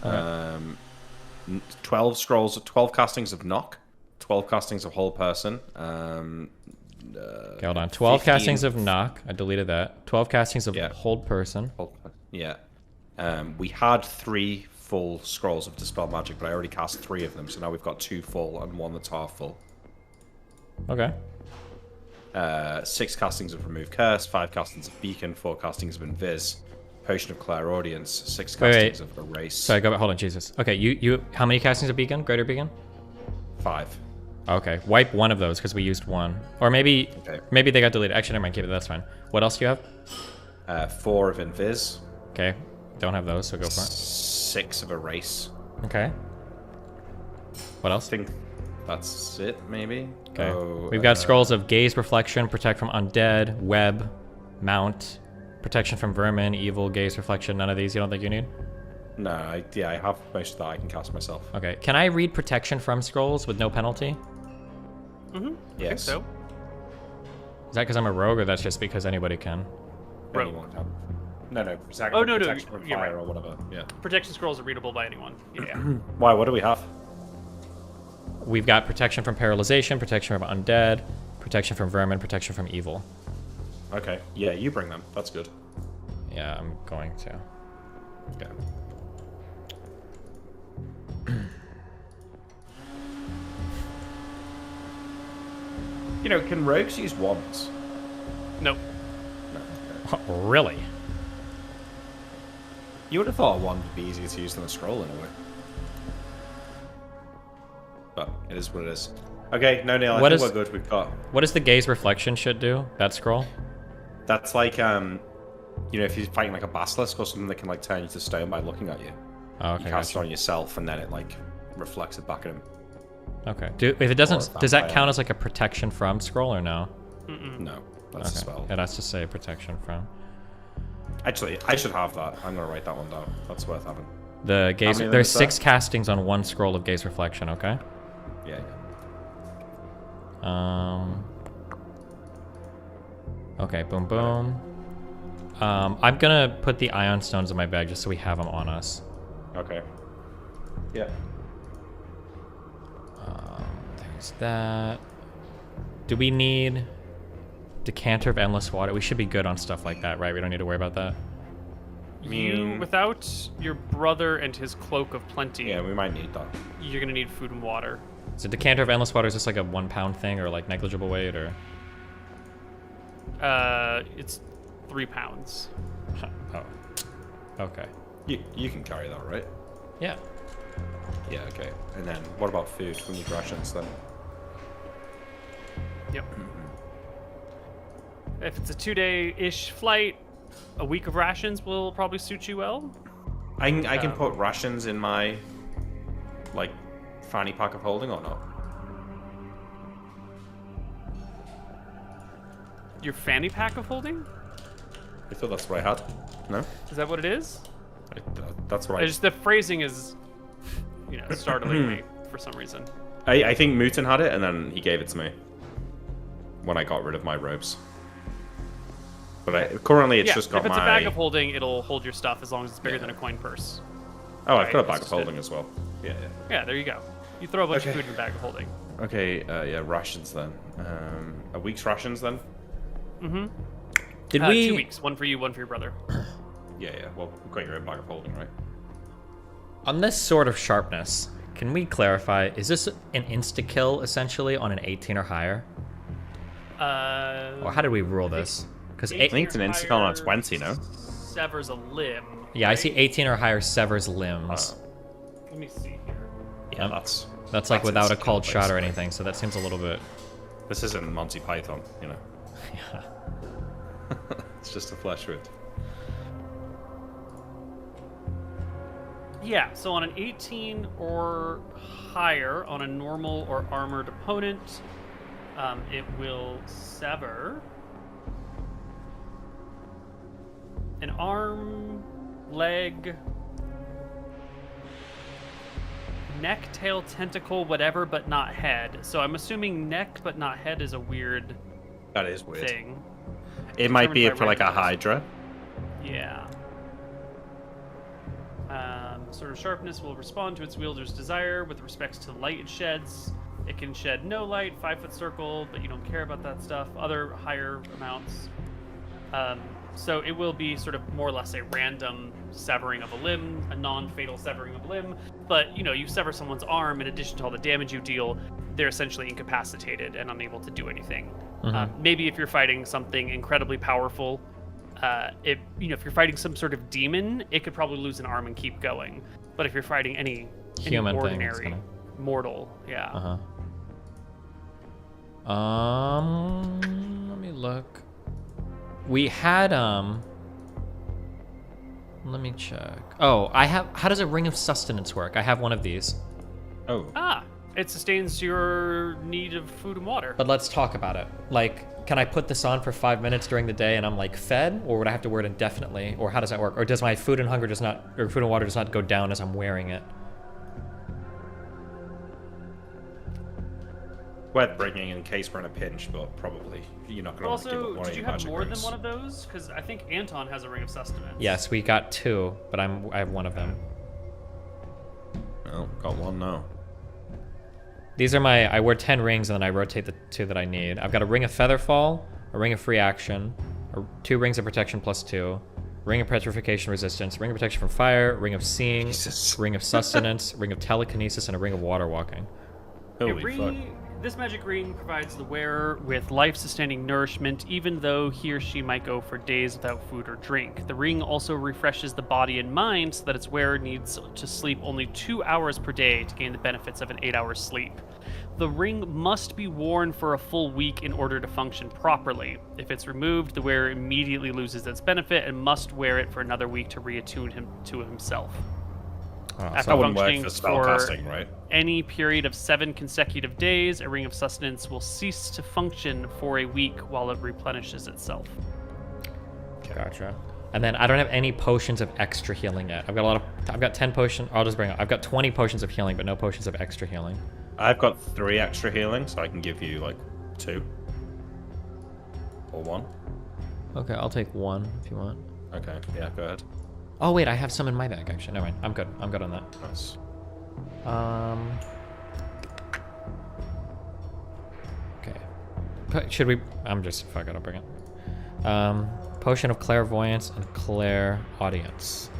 12 scrolls, 12 castings of knock, 12 castings of hold person. Okay, hold on. 12 15. castings of knock. I deleted that. 12 castings of Yeah. hold person. Yeah. We had 3 full scrolls of dispel magic, but I already cast 3 of them, so now we've got 2 full and 1 that's half full. Okay. 6 castings of remove curse, 5 castings of beacon, 4 castings of invis, potion of clairaudience, 6 castings of erase. Sorry, go back. Hold on, Jesus. Okay, you. How many castings of beacon? Greater beacon? 5. Okay, wipe one of those because we used one, or maybe they got deleted. Actually, never mind. Keep it. That's fine. What else do you have? 4 of invis. Okay, don't have those, so go for it. 6 of erase. Okay. What I else? think that's it, maybe. Okay. We've got scrolls of gaze, reflection, protect from undead, web, mount, protection from vermin, evil, gaze, reflection. None of these. You don't think you need? No, I have most of that I can cast myself. Okay. Can I read protection from scrolls with no penalty? Mm-hmm. Yes. I think so. Is that because I'm a rogue, or that's just because anybody can? Rogue. Anyone can. No, Oh, no, protection from you're fire right. or whatever. Yeah. Protection scrolls are readable by anyone. Yeah. Why? What do we have? We've got protection from paralyzation, protection from undead, protection from vermin, protection from evil. Okay. Yeah, you bring them. That's good. Yeah, I'm going to. Okay. Can rogues use wands? Nope. No. Okay. Really? You would have thought a wand would be easier to use than a scroll in a way. But it is what it is. Okay, no, Neil, I think we're good. We've got... What does the gaze reflection shit do? That scroll? That's like, if you're fighting like a basilisk or something that can like turn you to stone by looking at you. Oh, okay. You cast it on yourself and then it like reflects it back at him. Okay. If it doesn't, Or does that vampire. count as like a protection from scroll or no? No, that's a spell. It has to say protection from. Actually, I should have that. I'm gonna write that one down. That's worth having. The gaze. many There's limits 6 castings on one scroll of gaze reflection. Okay. Yeah. Okay. Boom. Boom. I'm gonna put the ion stones in my bag just so we have them on us. Okay. Yeah. There's that. Do we need decanter of endless water? We should be good on stuff like that, right? We don't need to worry about that. You, without your brother and his cloak of plenty, Yeah, we might need that. you're gonna need food and water. So decanter of endless water is just like a 1 pound thing or like negligible weight or? It's 3 pounds. Oh. Okay. You can carry that, right? Yeah. Yeah. Okay. And then what about food? We need rations then. Yep. If it's a 2-day-ish flight, a week of rations will probably suit you well. I can put rations in my like fanny pack of holding or not. Your fanny pack of holding? I thought that's what I had. No? Is that what it is? That's what It's just the phrasing is, startling me for some reason. I think MrMouton had it, and then he gave it to me when I got rid of my robes. But currently, it's just got if it's my... a bag of holding, it'll hold your stuff as long as it's bigger than a coin purse. Oh, I've got a Right, bag it's of just holding as well. Yeah. Yeah, there you go. You throw a bunch Okay. of food in a bag of holding. Okay, yeah, rations then. A week's rations then? Did 2 weeks. One for you, one for your brother. Yeah. Well, you've got your own bag of holding, right? On this sort of sharpness, can we clarify, is this an insta-kill, essentially, on an 18 or higher? Or how did we rule this? Because I think it's an insta-kill on a 20, no? Severs a limb. yeah, I right? see 18 or higher severs limbs. Let me see here. Yeah, that's That's without a insta-kill, cold shot or basically. anything, so that seems a little bit... This isn't Monty Python, Yeah. It's just a flesh wound. Yeah, so on an 18 or higher, on a normal or armored opponent, it will sever an arm, leg, neck, tail, tentacle, whatever, but not head. So I'm assuming neck but not head is a weird That is weird. thing. It might be Determined by for like a randomness. Hydra. Yeah. Sort of sharpness will respond to its wielder's desire with respects to light it sheds. It can shed no light, 5-foot circle, but you don't care about that stuff. Other higher amounts. So it will be sort of more or less a random severing of a limb, a non-fatal severing of a limb. But, you sever someone's arm, in addition to all the damage you deal, they're essentially incapacitated and unable to do anything. Maybe if you're fighting something incredibly powerful, if you're fighting some sort of demon, it could probably lose an arm and keep going. But if you're fighting any Human thing, it's ordinary gonna- mortal, yeah. Let me look. We had, let me check. Oh, how does a ring of sustenance work? I have one of these. Oh. It sustains your need of food and water. But let's talk about it. Like, can I put this on for 5 minutes during the day and I'm like fed, or would I have to wear it indefinitely? Or how does that work? Or does my food and water does not go down as I'm wearing it? Worth bringing in case we're in a pinch, but probably you're not going to give up Also, one did of you your have magic more rings. than one of those? Because I think Anton has a ring of sustenance. Yes, we got 2, but I have one of them. Oh, got one now. These are I wear 10 rings and then I rotate the 2 that I need. I've got a ring of Featherfall, a ring of free action, 2 rings of protection +2, ring of petrification resistance, ring of protection from fire, ring of seeing, Jesus. ring of sustenance, ring of telekinesis, and a ring of water walking. Holy fuck. This magic ring provides the wearer with life-sustaining nourishment, even though he or she might go for days without food or drink. The ring also refreshes the body and mind so that its wearer needs to sleep only 2 hours per day to gain the benefits of an 8-hour sleep. The ring must be worn for a full week in order to function properly. If it's removed, the wearer immediately loses its benefit and must wear it for another week to reattune him to himself. After That wouldn't work functioning for spellcasting, right? any period of 7 consecutive days, a ring of sustenance will cease to function for a week while it replenishes itself. Gotcha. And then I don't have any potions of extra healing yet. I've got 10 potions. I'll just bring it. I've got 20 potions of healing, but no potions of extra healing. I've got 3 extra healing, so I can give you like 2 or 1. Okay, I'll take 1 if you want. Okay, yeah, go ahead. Oh wait, I have some in my bag actually. Never mind. I'm good. I'm good on that. Nice. Okay. Should we? Fuck it. I'll bring it. Potion of clairvoyance and clairaudience.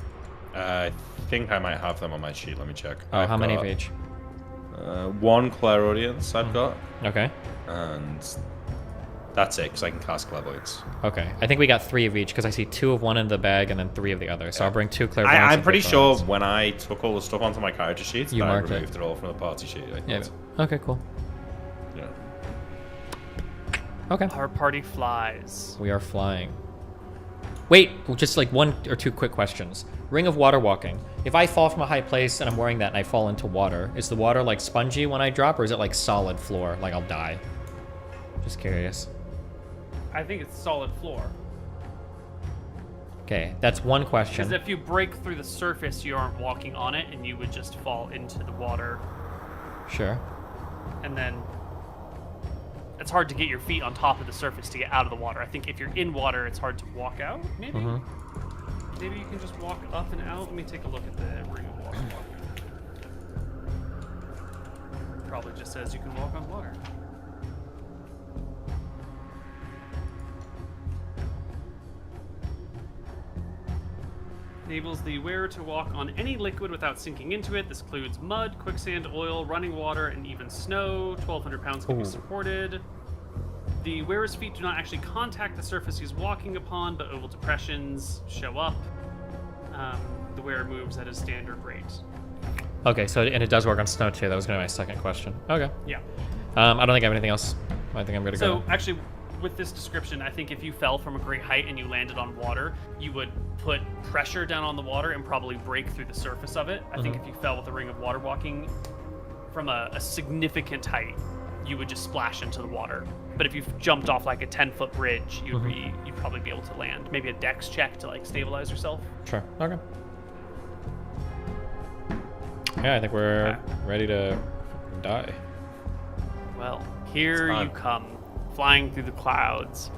I think I might have them on my sheet. Let me check. Oh, I've how many got, of each? 1 clairaudience I've got, Okay. and that's it, because I can cast clairvoyance. Okay. I think we got 3 of each because I see 2 of one in the bag and then 3 of the other. So I'll bring 2 clairvoyance. I'm and pretty sure clairaudience. when I took all the stuff onto my character sheet, You that I marked it. removed it all from the party sheet. I Yeah. thought. Okay. Cool. Yeah. Okay. Our party flies. We are flying. Wait, just like 1 or 2 quick questions. Ring of water walking. If I fall from a high place and I'm wearing that and I fall into water, is the water like spongy when I drop, or is it like solid floor, like I'll die? Just curious. I think it's solid floor. Okay, that's one Because question. if you break through the surface, you aren't walking on it, and you would just fall into the water. Sure. And then it's hard to get your feet on top of the surface to get out of the water. I think if you're in water, it's hard to walk out, maybe? Maybe you can just walk up and out. Let me take a look at the ring of water. Probably just says you can walk on water. Enables the wearer to walk on any liquid without sinking into it. This includes mud, quicksand, oil, running water, and even snow. 1,200 pounds can be supported. The wearer's feet do not actually contact the surface he's walking upon, but oval depressions show up. The wearer moves at a standard rate. Okay, so and it does work on snow too. That was gonna be my second question. Okay. Yeah. I don't think I have anything else. I think I'm gonna go. So actually, with this description, I think if you fell from a great height and you landed on water, you would put pressure down on the water and probably break through the surface of it. I think if you fell with a ring of water walking from a significant height, you would just splash into the water. But if you jumped off like a 10-foot bridge, you'd probably be able to land. Maybe a dex check to like stabilize yourself. Sure. Okay. Yeah, I think we're ready to die. Well, here you come, flying through the clouds.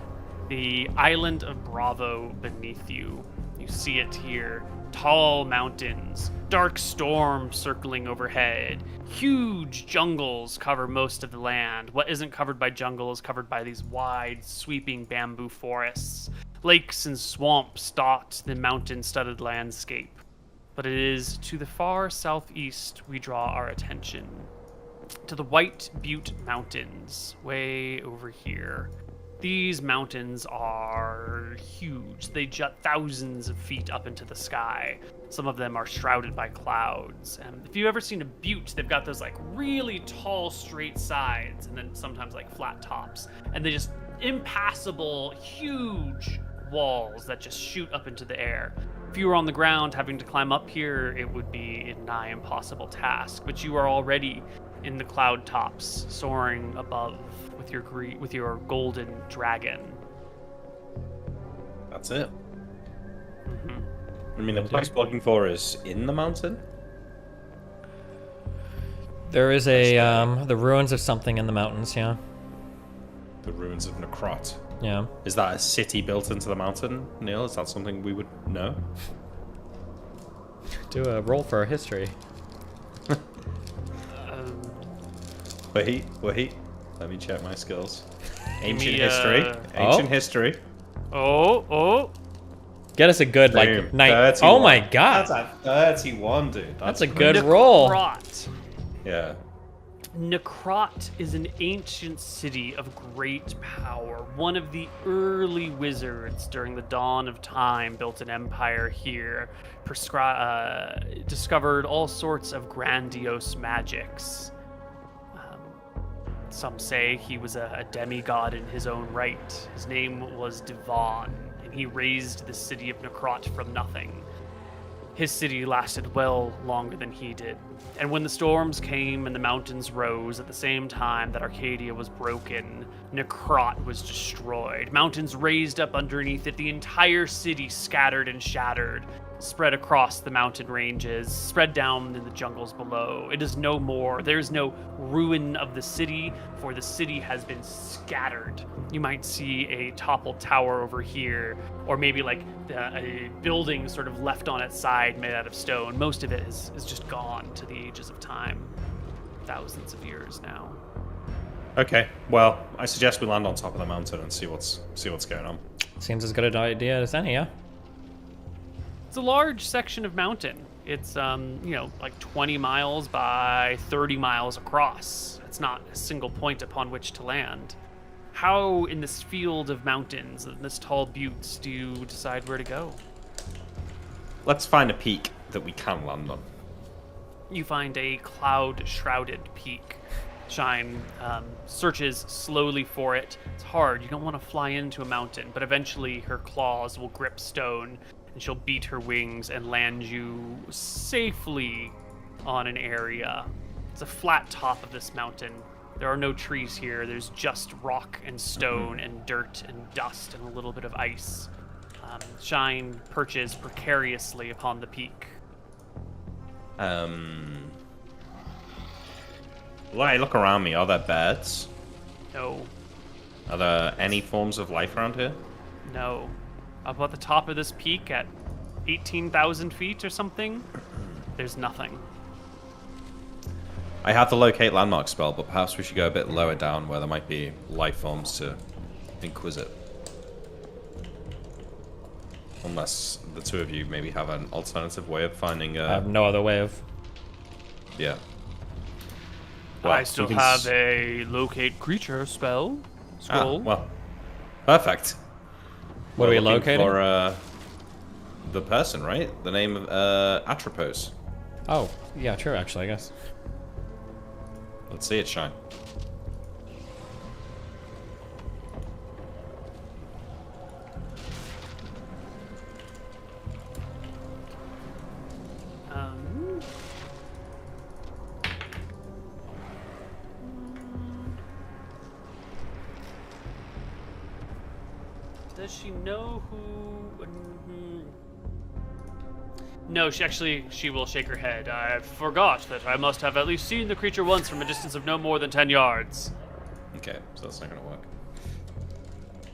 The island of Bravo beneath you. You see it here. Tall mountains, dark storms circling overhead. Huge jungles cover most of the land. What isn't covered by jungle is covered by these wide, sweeping bamboo forests. Lakes and swamps dot the mountain-studded landscape. But it is to the far southeast we draw our attention. To the White Butte Mountains, way over here. These mountains are huge. They jut thousands of feet up into the sky. Some of them are shrouded by clouds. And if you've ever seen a butte, they've got those like really tall, straight sides and then sometimes like flat tops. And they just impassable, huge walls that just shoot up into the air. If you were on the ground having to climb up here, it would be a nigh impossible task. But you are already in the cloud tops, soaring above with your golden dragon. That's it. I mean, the place we're looking for is in the mountain? There is the ruins of something in the mountains, yeah. The ruins of Necrot. Yeah. Is that a city built into the mountain, Neil? Is that something we would know? Do a roll for history. Wait. Let me check my skills. Ancient me, history. Ancient history. Oh. Get us a good, like, Boom. night. 31. Oh my god! That's a 31, dude. That's a good roll. Necrot. Yeah. Necrot is an ancient city of great power. One of the early wizards during the dawn of time built an empire here, discovered all sorts of grandiose magics. Some say he was a demigod in his own right. His name was Devon, and he raised the city of Necrot from nothing. His city lasted well longer than he did. And when the storms came and the mountains rose at the same time that Arcadia was broken, Necrot was destroyed. Mountains raised up underneath it, the entire city scattered and shattered, spread across the mountain ranges, spread down in the jungles below. It is no more. There is no ruin of the city, for the city has been scattered. You might see a toppled tower over here, or maybe like a building sort of left on its side made out of stone. Most of it is just gone to the ages of time. Thousands of years now. Okay. Well, I suggest we land on top of the mountain and see what's going on. Seems as good an idea as any, yeah. It's a large section of mountain. It's, like 20 miles by 30 miles across. It's not a single point upon which to land. How, in this field of mountains, in this tall buttes, do you decide where to go? Let's find a peak that we can land on. You find a cloud-shrouded peak. Shine searches slowly for it. It's hard. You don't want to fly into a mountain, but eventually her claws will grip stone, and she'll beat her wings and land you safely on an area. It's a flat top of this mountain. There are no trees here. There's just rock and stone and dirt and dust and a little bit of ice. Shine perches precariously upon the peak. When I look around me, are there birds? No, Are there any forms of life around here? no. Up at the top of this peak at 18,000 feet or something, there's nothing. I have the locate landmark spell, but perhaps we should go a bit lower down where there might be life forms to inquisit. Unless the two of you maybe have an alternative way of finding. I have no other way of. Yeah. I still have a locate creature spell scroll. Well, perfect. What are we We're looking locating? for the person, right? The name of Atropos. Oh, yeah, true. Actually, I guess. Let's see it shine. Does she know who? No, she will shake her head. I forgot that I must have at least seen the creature once from a distance of no more than 10 yards. Okay, so that's not gonna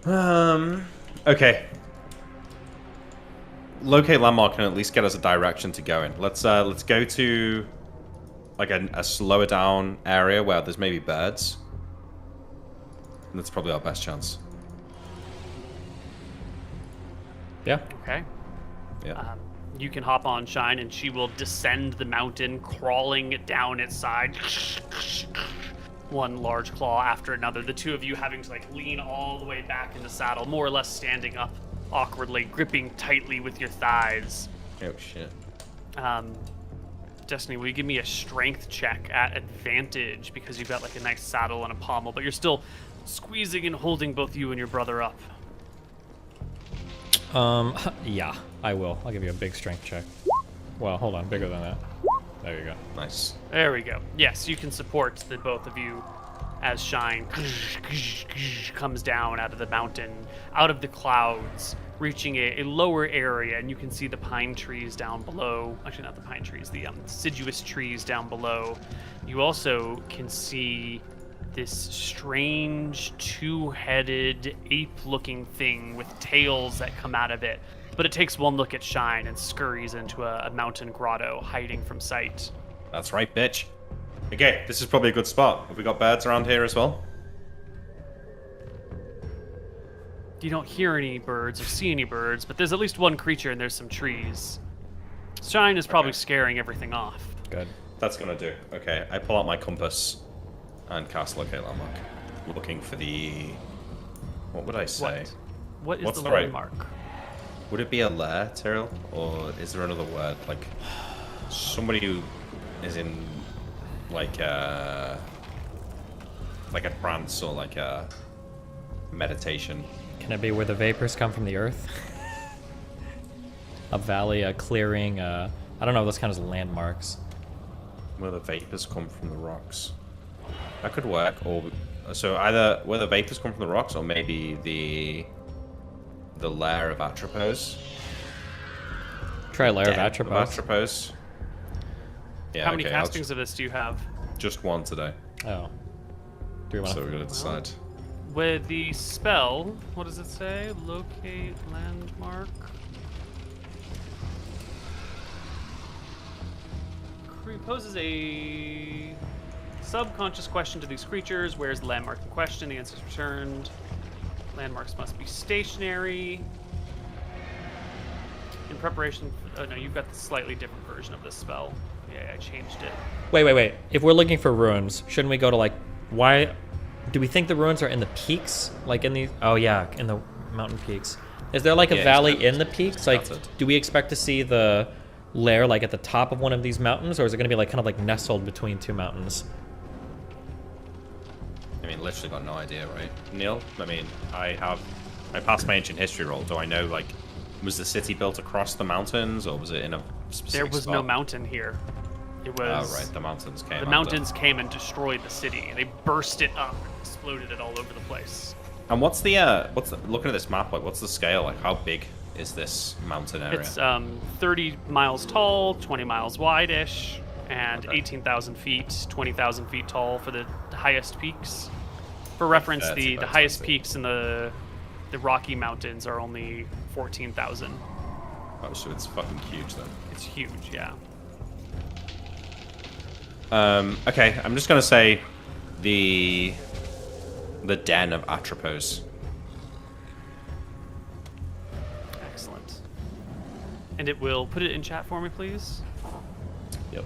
work. Okay. Locate landmark can at least get us a direction to go in. Let's go to like a slower down area where there's maybe birds. And that's probably our best chance. Yeah. Okay. Yeah. You can hop on Shine, and she will descend the mountain, crawling down its side. One large claw after another. The two of you having to like lean all the way back in the saddle, more or less standing up awkwardly, gripping tightly with your thighs. Oh shit. Destiny, will you give me a strength check at advantage because you've got like a nice saddle and a pommel, but you're still squeezing and holding both you and your brother up. Yeah, I will. I'll give you a big strength check. Well, hold on, bigger than that. There you go. Nice. There we go. Yes, you can support the both of you as Shine comes down out of the mountain, out of the clouds, reaching a lower area, and you can see the pine trees down below. Actually, not the pine trees, the deciduous trees down below. You also can see this strange two-headed ape-looking thing with tails that come out of it. But it takes one look at Shine and scurries into a mountain grotto, hiding from sight. That's right, bitch. Okay, this is probably a good spot. Have we got birds around here as well? You don't hear any birds or see any birds, but there's at least one creature and there's some trees. Shine is probably scaring everything off. Good. That's gonna do. Okay, I pull out my compass and cast locate landmark. Looking for the... What would I say? What is What's the the right- landmark? Would it be a lair, Tyrell? Or is there another word? Like, somebody who is in, like a trance or like a meditation. Can it be where the vapors come from the earth? A valley, a clearing, I don't know, those kind of landmarks. Where the vapors come from the rocks. That could work. Or so either where the vapors come from the rocks, or maybe the lair of Atropos. Try lair of Den Atropos. Atropos. Yeah, How many okay, I'll castings of this do you have? just one today. Oh. Do we want So to... we're gonna decide. With the spell, what does it say? Locate landmark. Poses a subconscious question to these creatures. Where's the landmark in question? The answer is returned. Landmarks must be stationary. In preparation for... Oh, no, you've got the slightly different version of this spell. Yeah, I changed it. Wait. If we're looking for ruins, shouldn't we go to, like... Why... Do we think the ruins are in the peaks? Like, in the... Oh, yeah, in the mountain peaks. Is there, like, a Yeah, valley in the peaks? Like, scattered. do we expect to see the lair, like, at the top of one of these mountains? Or is it going to be, like, kind of, like, nestled between two mountains? I mean, literally got no idea, right? Neil? I mean, I passed my ancient history roll. Do I know, like, was the city built across the mountains, or was it in a specific There was no spot? mountain here. It Oh, was... right, the mountains came The after. mountains came and destroyed the city. They burst it up, exploded it all over the place. And what's the looking at this map, like, what's the scale? Like, how big is this mountain area? It's 30 miles tall, 20 miles wide-ish, and Okay. 18,000 feet, 20,000 feet tall for the highest peaks. For reference, 30 the by highest 20. peaks in the Rocky Mountains are only 14,000. Oh, so it's fucking huge then. It's huge, yeah. Okay, I'm just gonna say the den of Atropos. Excellent. And it will put it in chat for me, please. Yep.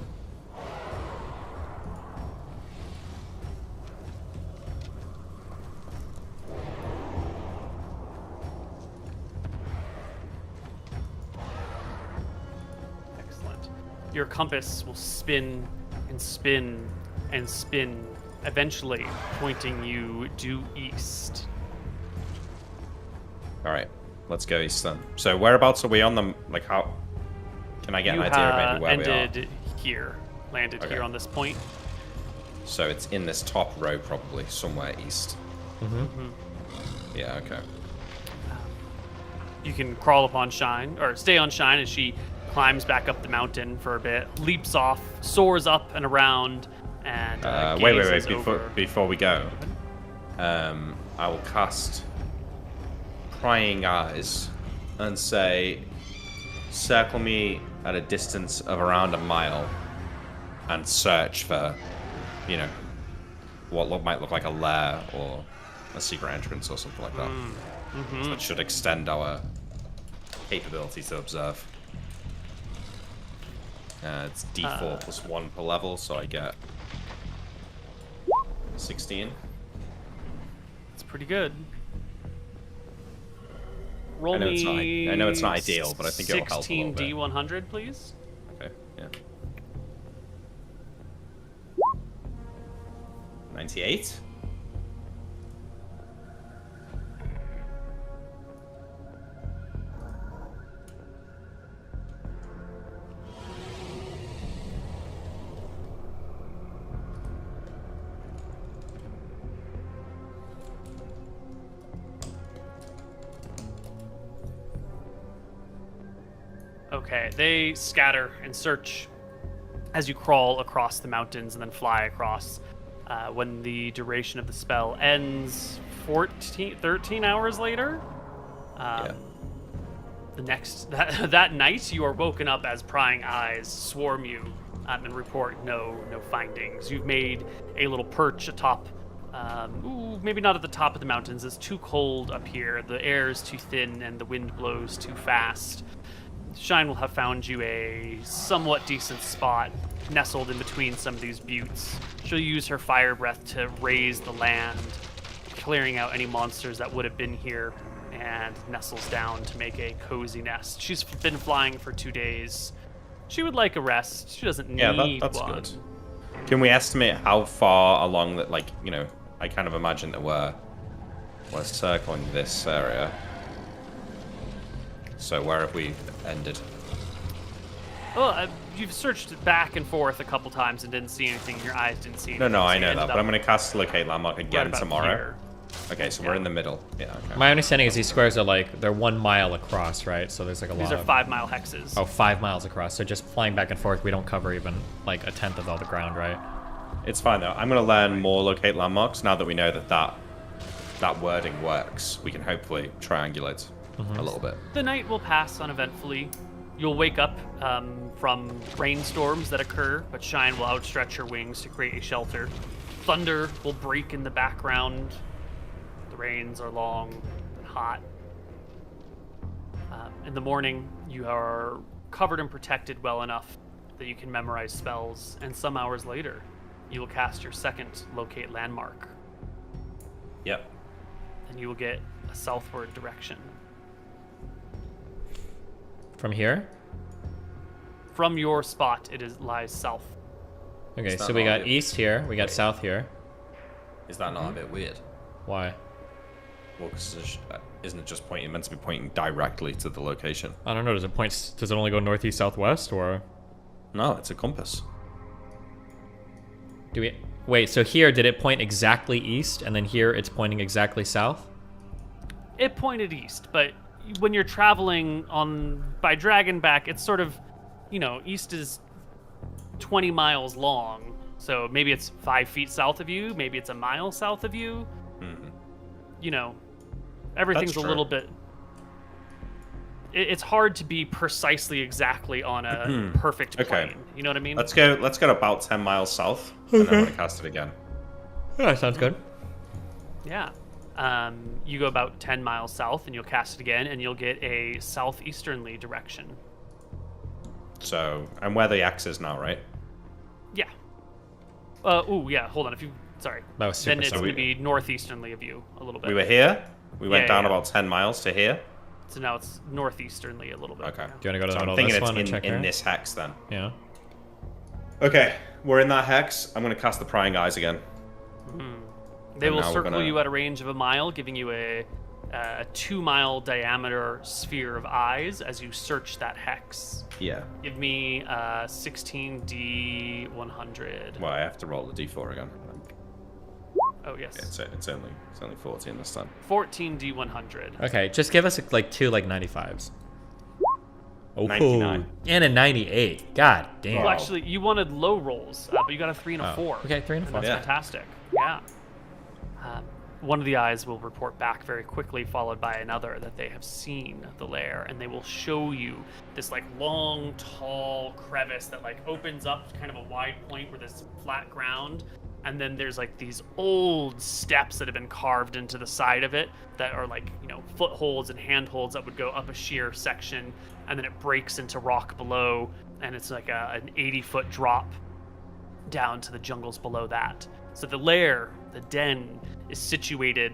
Excellent. Your compass will spin and spin and spin, eventually pointing you due east. All right, let's go east then. So whereabouts are we on the like? How can I get You an idea of maybe where we are? ended here, landed Okay. here on this point. So it's in this top row, probably somewhere east. Mm-hmm. Yeah. Okay. You can crawl upon Shine, or stay on Shine as she climbs back up the mountain for a bit, leaps off, soars up and around, and Wait. gazes Before over. before we go, I will cast Prying Eyes and say, circle me at a distance of around a mile, and search for, you know, what might look like a lair or a secret entrance or something like that. So that should extend capability to observe. It's D4 plus 1 per level, so I get 16. It's pretty good. Roll I know it's not- me. I know it's not ideal, but I think it'll help a little bit. 16D100, please. Okay, yeah. 98? Okay, they scatter and search as you crawl across the mountains and then fly across. When the duration of the spell ends, 13 hours later, Yeah. the next that night you are woken up as prying eyes swarm you and report no findings. You've made a little perch atop, maybe not at the top of the mountains. It's too cold up here. The air is too thin and the wind blows too fast. Shine will have found you a somewhat decent spot nestled in between some of these buttes. She'll use her fire breath to raise the land, clearing out any monsters that would have been here, and nestles down to make a cozy nest. She's been flying for 2 days. She would like a rest. She doesn't need that's one. good. Can we estimate how far along that, like, you know, I kind of imagine that we're circling this area. So where have we ended? Well, you've searched back and forth a couple times and didn't see anything. Your eyes didn't see anything. No, so I you know ended that, but up I'm going to cast Locate Landmark right again about tomorrow. here. Okay, so we're in the middle. Yeah, okay. My understanding is these squares are like, they're 1 mile across, right? So there's like a These lot are of... 5-mile hexes. Oh, 5 miles across. So just flying back and forth, we don't cover even like a tenth of all the ground, right? It's fine, though. I'm going to learn more Locate Landmarks now that we know that wording works. We can hopefully triangulate a little bit. The night will pass uneventfully. You'll wake up from rainstorms that occur, but Shine will outstretch her wings to create a shelter. Thunder will break in the background. The rains are long and hot. In the morning, you are covered and protected well enough that you can memorize spells, and some hours later, you will cast your second Locate Landmark, Yep. and you will get a southward direction. From here? From your spot, lies south. Okay, Is that so we not got it? east here, we got south here. Is that not a bit weird? Why? Well, 'cause isn't it just meant to be pointing directly to the location? I don't know, does it only go northeast, southwest, or? No, it's a compass. Wait, so here, did it point exactly east, and then here it's pointing exactly south? It pointed east, but when you're traveling by Dragonback, it's sort of, east is 20 miles long. So maybe it's 5 feet south of you, maybe it's a mile south of you. Everything's a true. little bit. It's hard to be precisely exactly on a perfect plane. You know what I mean? Let's go about 10 miles south, and then I'm gonna cast it again. Yeah, sounds good. Yeah. You go about 10 miles south, and you'll cast it again, and you'll get a southeasternly direction. So, and where the X is now, right? Yeah. Yeah. Hold on. Sorry. That was super Then it's sorry. going to be northeasternly of you a little bit. We were here. We went Yeah, down yeah. about 10 miles to here. So now it's northeasternly a little bit. Okay. Do you want to go to the So middle I'm of thinking this it's one and check in her? this hex then. Yeah. Okay, we're in that hex. I'm gonna cast the prying eyes again. They And will now we're circle gonna- you at a range of a mile, giving you a 2-mile diameter sphere of eyes as you search that hex. Yeah. Give me 16d100. Well, I have to roll the d4 again. Oh yes. It's only 14 this time. 14d100. Okay, just give us like 2 95s. Oh, 99. And a 98. God damn. Well, actually, you wanted low rolls, but you got a 3 and a 4. Okay, 3 and a 4. That's Yeah. fantastic. Yeah. One of the eyes will report back very quickly, followed by another, that they have seen the lair, and they will show you this like long, tall crevice that like opens up kind of a wide point where there's flat ground, and then there's like these old steps that have been carved into the side of it that are like footholds and handholds that would go up a sheer section, and then it breaks into rock below, and it's like an 80-foot drop down to the jungles below that. So the lair, the den, is situated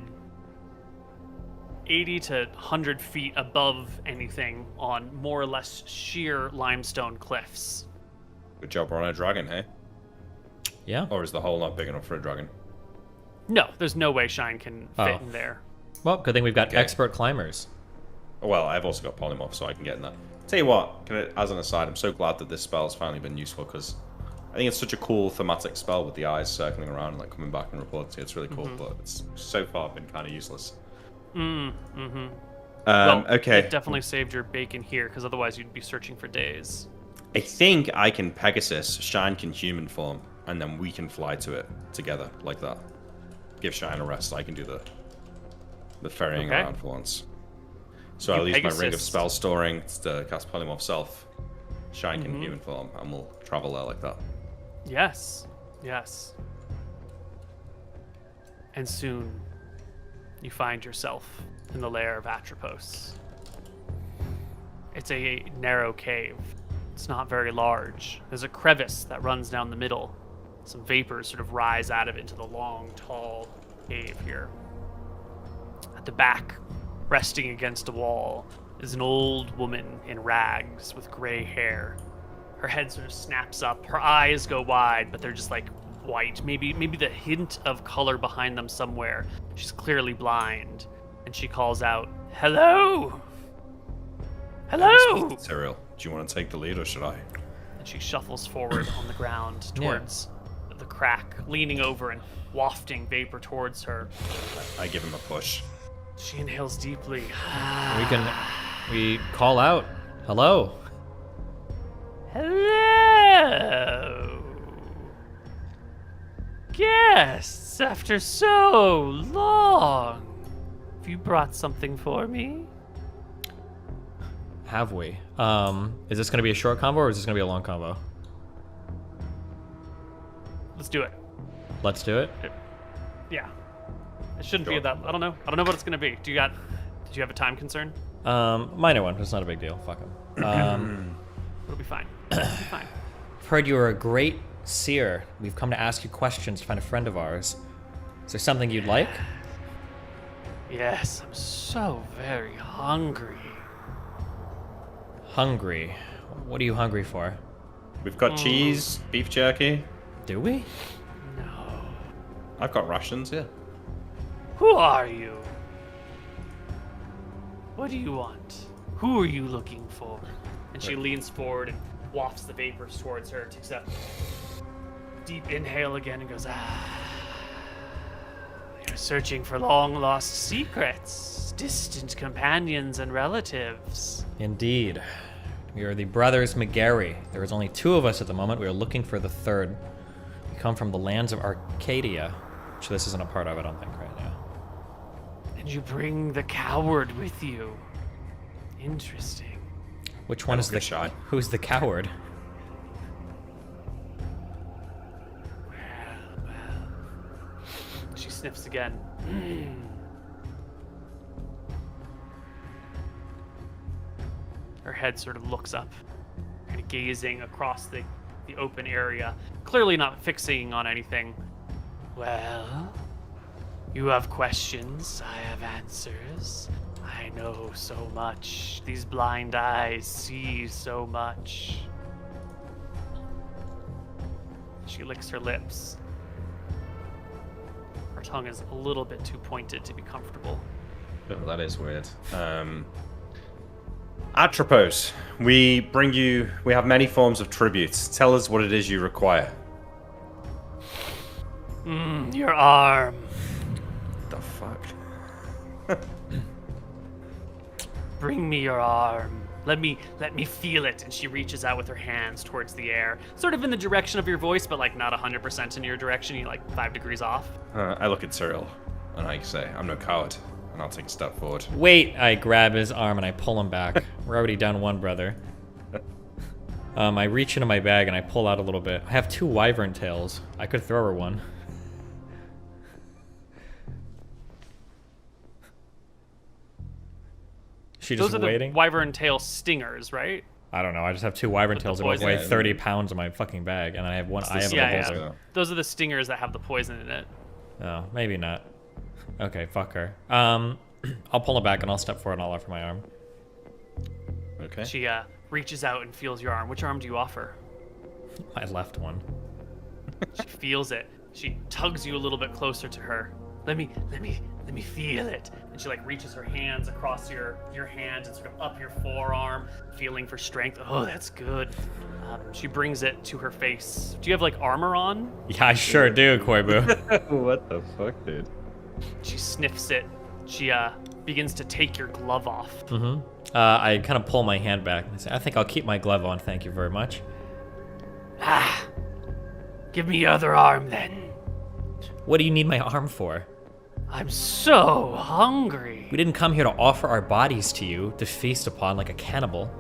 80 to 100 feet above anything on more or less sheer limestone cliffs. Good job, we're on a dragon, hey? Yeah. Or is the hole not big enough for a dragon? No, there's no way Shine can fit in there. Well, good thing we've got Okay. expert climbers. Well, I've also got polymorph, so I can get in that. Tell you what, as an aside, I'm so glad that this spell's finally been useful, because I think it's such a cool thematic spell with the eyes circling around and like coming back and reporting to you. It's really cool, but it's so far been kind of useless. Well, Okay. it definitely saved your bacon here, because otherwise you'd be searching for days. I think I can Pegasus, Shine can human form, and then we can fly to it together like that. Give Shine a rest. I can do the ferrying Okay. around for once. So You I'll use my ring of Pegasus. spell storing to cast polymorph self. Shine can human form, and we'll travel there like that. Yes. And soon you find yourself in the lair of Atropos. It's a narrow cave. It's not very large. There's a crevice that runs down the middle. Some vapors sort of rise out of it into the long, tall cave here. At the back, resting against a wall, is an old woman in rags with gray hair. Her head sort of snaps up. Her eyes go wide, but they're just like white. Maybe the hint of color behind them somewhere. She's clearly blind. And she calls out, "Hello! Hello!" Cyril, do you want to take the lead or should I? And she shuffles forward on the ground towards the crack, leaning over and wafting vapor towards her. I give him a push. She inhales deeply. We call out, hello. Hello! Guests, after so long. Have you brought something for me? Have we? Is this going to be a short combo or is this going to be a long combo? Let's do it. Let's do it. Yeah. It shouldn't be Sure. that. I don't know. I don't know what it's gonna be. Did you have a time concern? Minor one. It's not a big deal. Fuck him. It'll be fine. It'll be fine. I've heard you are a great seer. We've come to ask you questions to find a friend of ours. Is there something you'd like? Yes, I'm so very hungry. Hungry. What are you hungry for? We've got cheese, beef jerky. Do we? No. I've got rations, yeah. Who are you? What do you want? Who are you looking for? And she leans forward and wafts the vapors towards her, takes a deep inhale again and goes, "Ah, you're searching for long-lost secrets, distant companions and relatives. Indeed. We are the brothers McGarry. There is only 2 of us at the moment. We are looking for the 3rd. We come from the lands of Arcadia, which this isn't a part of, I don't think, right now. And you bring the coward with you. Interesting. Which one is the shot. Who's the coward? She sniffs again. Her head sort of looks up, kind of gazing across the open area, clearly not fixing on anything. Well, you have questions, I have answers. I know so much. These blind eyes see so much. She licks her lips. Her tongue is a little bit too pointed to be comfortable. Oh, that is weird. Atropos, we have many forms of tribute. Tell us what it is you require. Your arm. The fuck? Bring me your arm. Let me feel it. And she reaches out with her hands towards the air, sort of in the direction of your voice, but like not 100% in your direction. You're like 5 degrees off. I look at Cyril, and I say, I'm no coward, and I'll take a step forward. Wait, I grab his arm and I pull him back. We're already down 1 brother. I reach into my bag and I pull out a little bit. I have 2 wyvern tails. I could throw her one. She just Those are waiting? the wyvern tail stingers, right? I don't know. I just have 2 wyvern With the tails that weigh poison. 30 pounds in my fucking bag, and I have one. I have Yeah, a yeah. holster. Those are the stingers that have the poison in it. Oh, maybe not. Okay, fuck her. I'll pull her back and I'll step forward and I'll offer my arm. Okay. She reaches out and feels your arm. Which arm do you offer? My left one. She feels it. She tugs you a little bit closer to her. Let me feel it. And she like reaches her hands across your hand and sort of up your forearm, feeling for strength. Oh, that's good. She brings it to her face. Do you have like armor on? Yeah, I sure do, Koibu. What the fuck, dude? She sniffs it. She begins to take your glove off. I kind of pull my hand back and say, I think I'll keep my glove on, thank you very much. Give me your other arm then. What do you need my arm for? I'm so hungry. We didn't come here to offer our bodies to you to feast upon like a cannibal.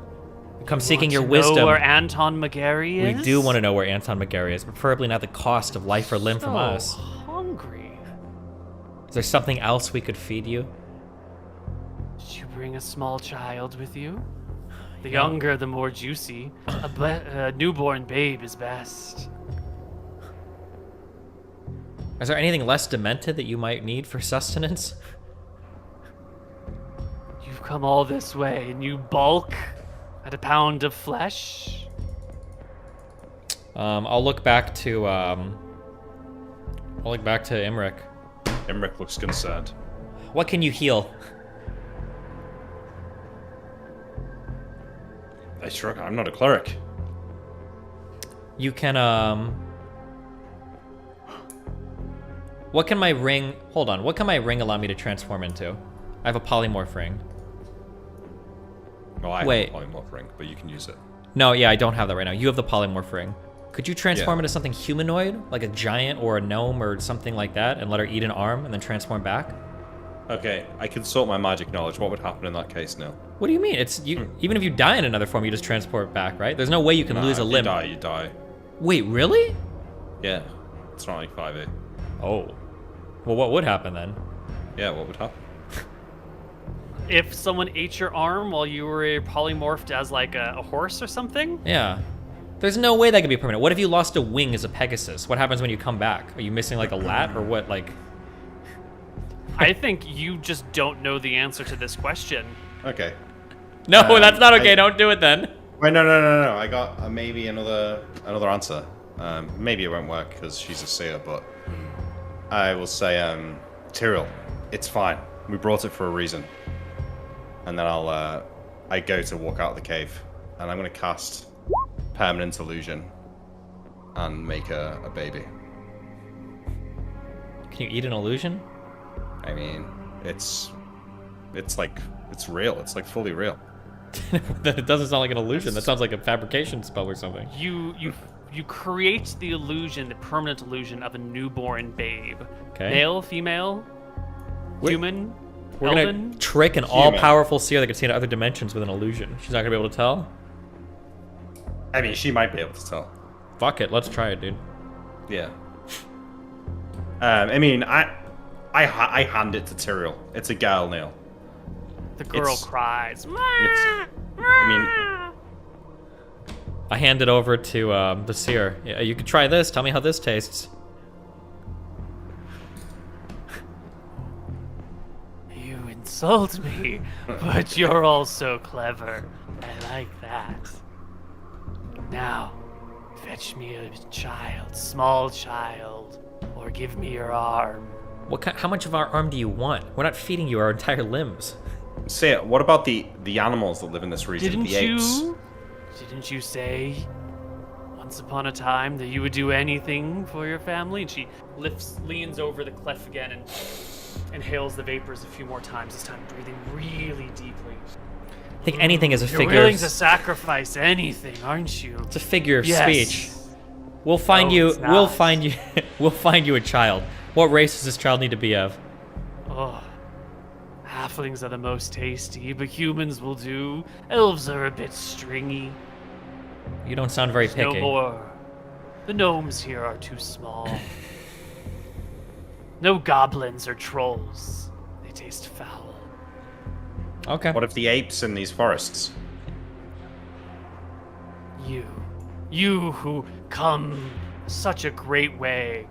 We come seeking your Want to know wisdom. where Anton McGarry is? We do want to know where Anton McGarry is, but preferably not the cost of life or limb from us. Hungry. Is there something else we could feed you? Did you bring a small child with you? The younger, the more juicy. A newborn babe is best. Is there anything less demented that you might need for sustenance? You've come all this way and you balk at a pound of flesh? I'll look back to Imric. Imric looks concerned. What can you heal? I shrug. I'm not a cleric. You can what can my ring what can my ring allow me to transform into? I have a polymorph ring. No, I Wait. have a polymorph ring, but you can use it. No, yeah, I don't have that right now. You have the polymorph ring. Could you transform Yeah. into something humanoid, like a giant or a gnome or something like that, and let her eat an arm and then transform back? Okay, I consult my magic knowledge. What would happen in that case now? What do you mean? It's you. Even if you die in another form, you just transport back, right? There's no way you can lose a limb. You die. Wait, really? Yeah. It's not like 5e. Oh. Well, what would happen then? Yeah, what would happen? If someone ate your arm while you were polymorphed as like a horse or something? Yeah. There's no way that could be permanent. What if you lost a wing as a Pegasus? What happens when you come back? Are you missing like a lat or what? Like. I think you just don't know the answer to this question. Okay. No, that's not okay. Don't do it then. Wait, no. I got maybe another answer. Maybe it won't work because she's a seer, but I will say, Tyrell, it's fine. We brought it for a reason. And then I go to walk out of the cave, and I'm gonna cast Permanent Illusion and make a baby. Can you eat an illusion? I mean, it's real. It's like fully real. It doesn't sound like an illusion. That sounds like a fabrication spell or something. You create the illusion, the permanent illusion of a newborn babe. Okay. Male, female, human, We're elven. gonna trick an all-powerful seer that can see into other dimensions with an illusion. She's not gonna be able to tell. I mean, she might be able to tell. Fuck it, let's try it, dude. Yeah. I mean, I hand it to Tyrrell. It's a girl nail. The girl cries. I hand it over to the seer. Yeah, you can try this. Tell me how this tastes. You insult me, but you're also clever. I like that. Now, fetch me a child, small child, or give me your arm. How much of our arm do you want? We're not feeding you our entire limbs. Say it. What about the animals that live in this region? The apes. Didn't you say once upon a time that you would do anything for your family? And she leans over the cliff again and inhales the vapors a few more times, this time breathing really deeply. I think anything is a You're figure. willing to sacrifice anything, aren't you? It's a figure of Yes. speech. We'll find No, you. it's We'll not. find you. We'll find you a child. What race does this child need to be of? Oh, halflings are the most tasty, but humans will do. Elves are a bit stringy. You don't sound very No picky. more. The gnomes here are too small. No goblins or trolls. They taste foul. Okay. What if the apes in these forests? You who come such a great way,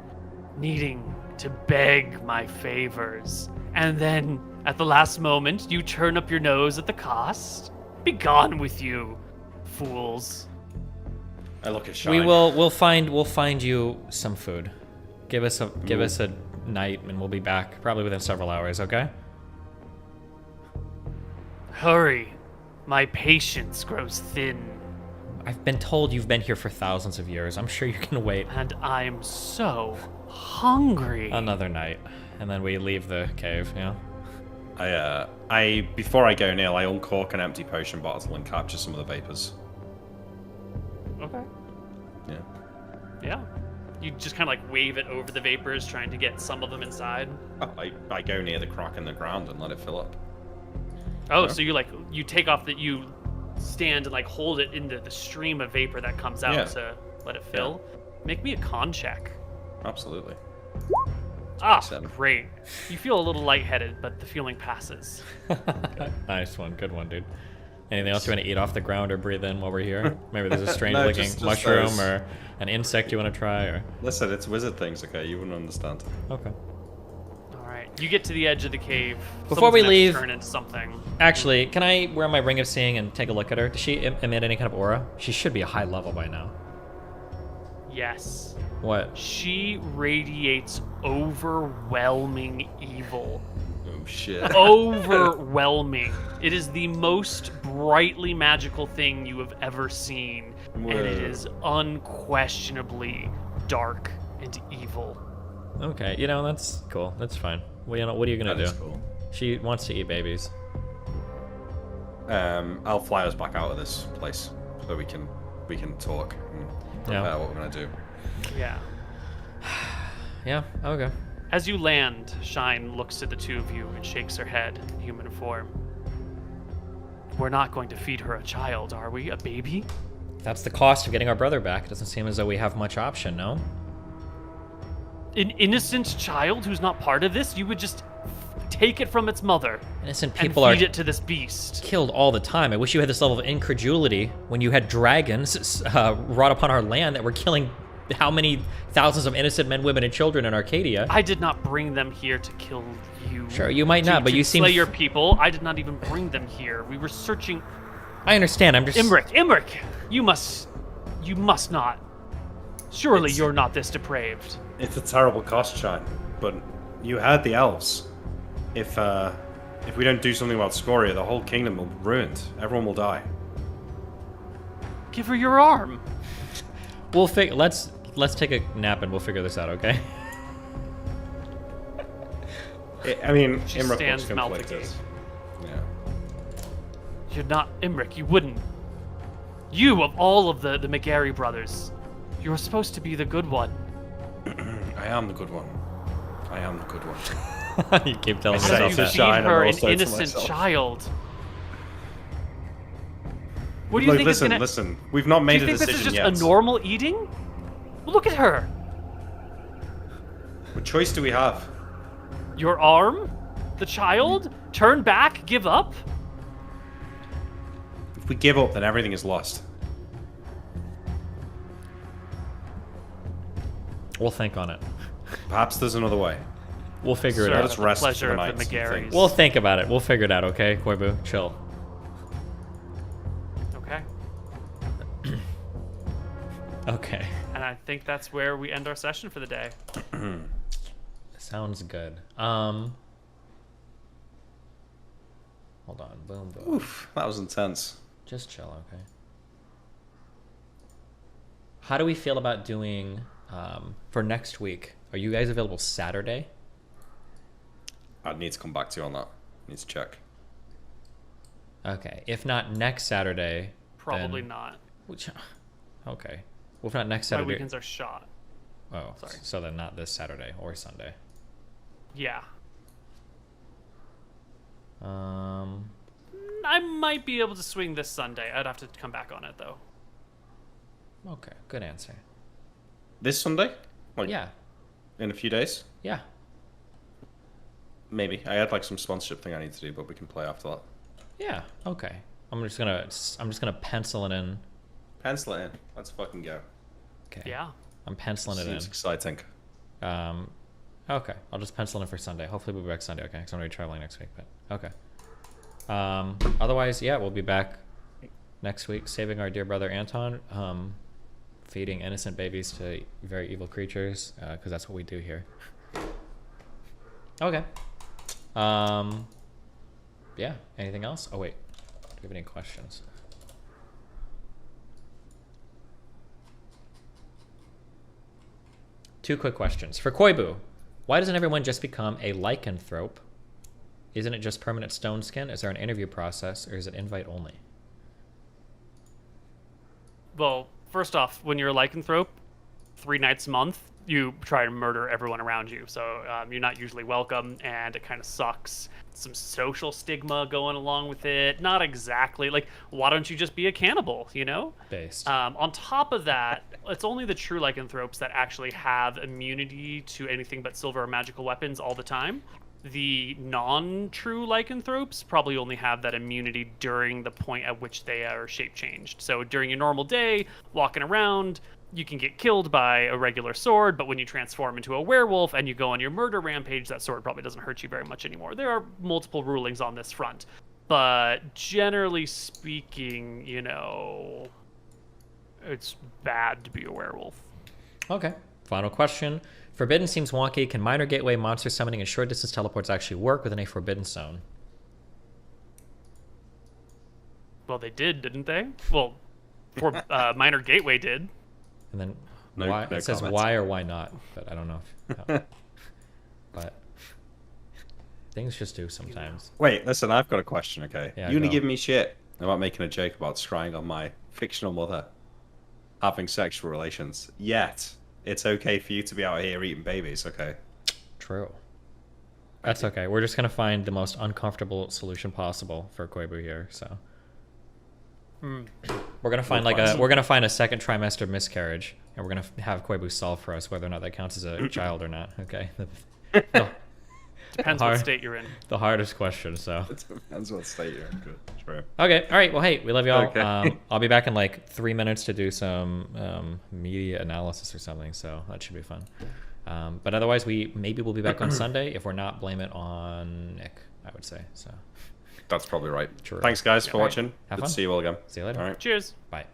needing to beg my favors, and then at the last moment you turn up your nose at the cost? Be gone with you, fools. I look at Shine. We'll find you some food. Give us a night and we'll be back probably within several hours, okay? Hurry. My patience grows thin, I've been told you've been here for thousands of years. I'm sure you can wait and I'm so hungry. another night. And then we leave the cave, yeah? I before I go, Neil, I uncork an empty potion bottle and capture some of the vapors. Okay. Yeah. Yeah. You just kind of like wave it over the vapors, trying to get some of them inside. I go near the crack in the ground and let it fill up. Oh, Yeah. so you take off that, you stand and like hold it into the stream of vapor that comes out Yeah. to let it fill. Make me a con check. Absolutely. Ah, 27. great. You feel a little lightheaded, but the feeling passes. Nice one. Good one, dude. Anything else you want to eat off the ground or breathe in while we're here? Maybe there's a strange No, looking just mushroom those. or an insect you want to try or... Listen, it's wizard things, okay? You wouldn't understand. Okay. All right, you get to the edge of the cave. Before we Someone's gonna have to leave- turn into something. Actually, can I wear my ring of seeing and take a look at her? Does she emit any kind of aura? She should be a high level by now. Yes. What? She radiates overwhelming evil. Oh shit. Overwhelming. It is the most brightly magical thing you have ever seen, and it Whoa. is unquestionably dark and evil. Okay, you know, that's cool. That's fine. Well, you know, what are you gonna That do? is cool. She wants to eat babies. I'll fly us back out of this place so we can talk and prepare what we're gonna do. Yeah. Yeah, okay. As you land, Shine looks at the two of you and shakes her head in human form. We're not going to feed her a child, are we? A baby? That's the cost of getting our brother back. It doesn't seem as though we have much option, no? An innocent child who's not part of this? You would just take it from its mother Innocent and people are feed it to this beast. killed all the time. I wish you had this level of incredulity when you had dragons wrought upon our land that were killing how many thousands of innocent men, women, and children in Arcadia. I did not bring them here to kill you. Sure, you might not, but to you seem... slay your people. I did not even bring them here. We were searching. I understand, I'm just... Imric, you must not. Surely you're not this depraved. It's a terrible cost, Shine, but you heard the elves. If we don't do something about Scoria, the whole kingdom will be ruined. Everyone will die. Give her your arm. We'll let's take a nap and we'll figure this out, okay? I mean, She Imra stands looks mouth conflicted. agape. Yeah. You're not Imric. You wouldn't. You, of all of the McGarry brothers, you were supposed to be the good one. I am the good one. I am the good one. You keep telling I How yourself did say you to that. feed shine and her an also to innocent myself. child? What do you Look, think listen, is gonna... listen. We've not Do made you a think this decision is just yet. a normal eating? Well, look at her. What choice do we have? Your arm? The child? Turn back? Give up? If we give up, then everything is lost. We'll think on it. Perhaps there's another way. We'll figure it Sir, Let out. us the rest for pleasure the of night the and McGarrys. think. We'll think about it. We'll figure it out, okay, Koibu? Chill. Okay. Okay. And I think that's where we end our session for the day. Sounds good. Hold on. Boom, boom. Oof, that was intense. Just chill, okay? How do we feel about doing for next week? Are you guys available Saturday? I'd need to come back to you on that. Need to check. Okay. If not next Saturday, Probably then- not. Which, okay. Well, if not next My Saturday. weekends are shot. Oh, Sorry. so then not this Saturday or Sunday. Yeah. Um. I might be able to swing this Sunday. I'd have to come back on it, though. Okay. Good answer. This Sunday? Like, Yeah. in a few days? Yeah. Maybe. I had like some sponsorship thing I need to do, but we can play after that. Yeah. Okay. I'm just gonna pencil it in. Pencil it in. Let's fucking go. Okay. Yeah. I'm penciling it in. Seems exciting. Okay. I'll just pencil it in for Sunday. Hopefully we'll be back Sunday, okay? Because I'm going to be traveling next week, but okay. Otherwise, yeah, we'll be back next week saving our dear brother Anton, feeding innocent babies to very evil creatures, because that's what we do here. Okay. Yeah, anything else? Oh, wait. Do you have any questions? Two quick questions. For Koibu, why doesn't everyone just become a lycanthrope? Isn't it just permanent stone skin? Is there an interview process, or is it invite only? Well, first off, when you're a lycanthrope, 3 nights a month, you try to murder everyone around you. So you're not usually welcome, and it kind of sucks. Some social stigma going along with it. Not exactly. Like, why don't you just be a cannibal, you know? Based. On top of that, it's only the true lycanthropes that actually have immunity to anything but silver or magical weapons all the time. The non-true lycanthropes probably only have that immunity during the point at which they are shape changed. So during your normal day, walking around, you can get killed by a regular sword, but when you transform into a werewolf and you go on your murder rampage, that sword probably doesn't hurt you very much anymore. There are multiple rulings on this front, but generally speaking, you know, it's bad to be a werewolf. Okay. Final question. Forbidden seems wonky. Can minor gateway monster summoning and short distance teleports actually work within a forbidden zone? Well, they did, didn't they? Well, for minor gateway did. And then No- why? no It says comments. why or why not, but I don't know. But things just do sometimes. Wait, listen, I've got a question, okay? Yeah, you only go. give me shit about making a joke about scrying on my fictional mother having sexual relations. Yet, it's okay for you to be out here eating babies, okay? True. That's okay. We're just gonna find the most uncomfortable solution possible for Koibu here. So we're gonna find we're gonna find a second trimester miscarriage, and we're gonna have Koibu solve for us whether or not that counts as a child or not. Okay. Depends Hard. what state you're in. The hardest question. So It depends what state you're in. Good. True. okay. All right. Well, hey, we love y'all. Okay. I'll be back in like 3 minutes to do some media analysis or something. So that should be fun. But otherwise, maybe we'll be back on Sunday. If we're not, blame it on Nick, I would say. So That's probably right. True. Thanks, guys, for All right. watching. Have Good fun. to see you all again. see you later. All right. Cheers. Bye.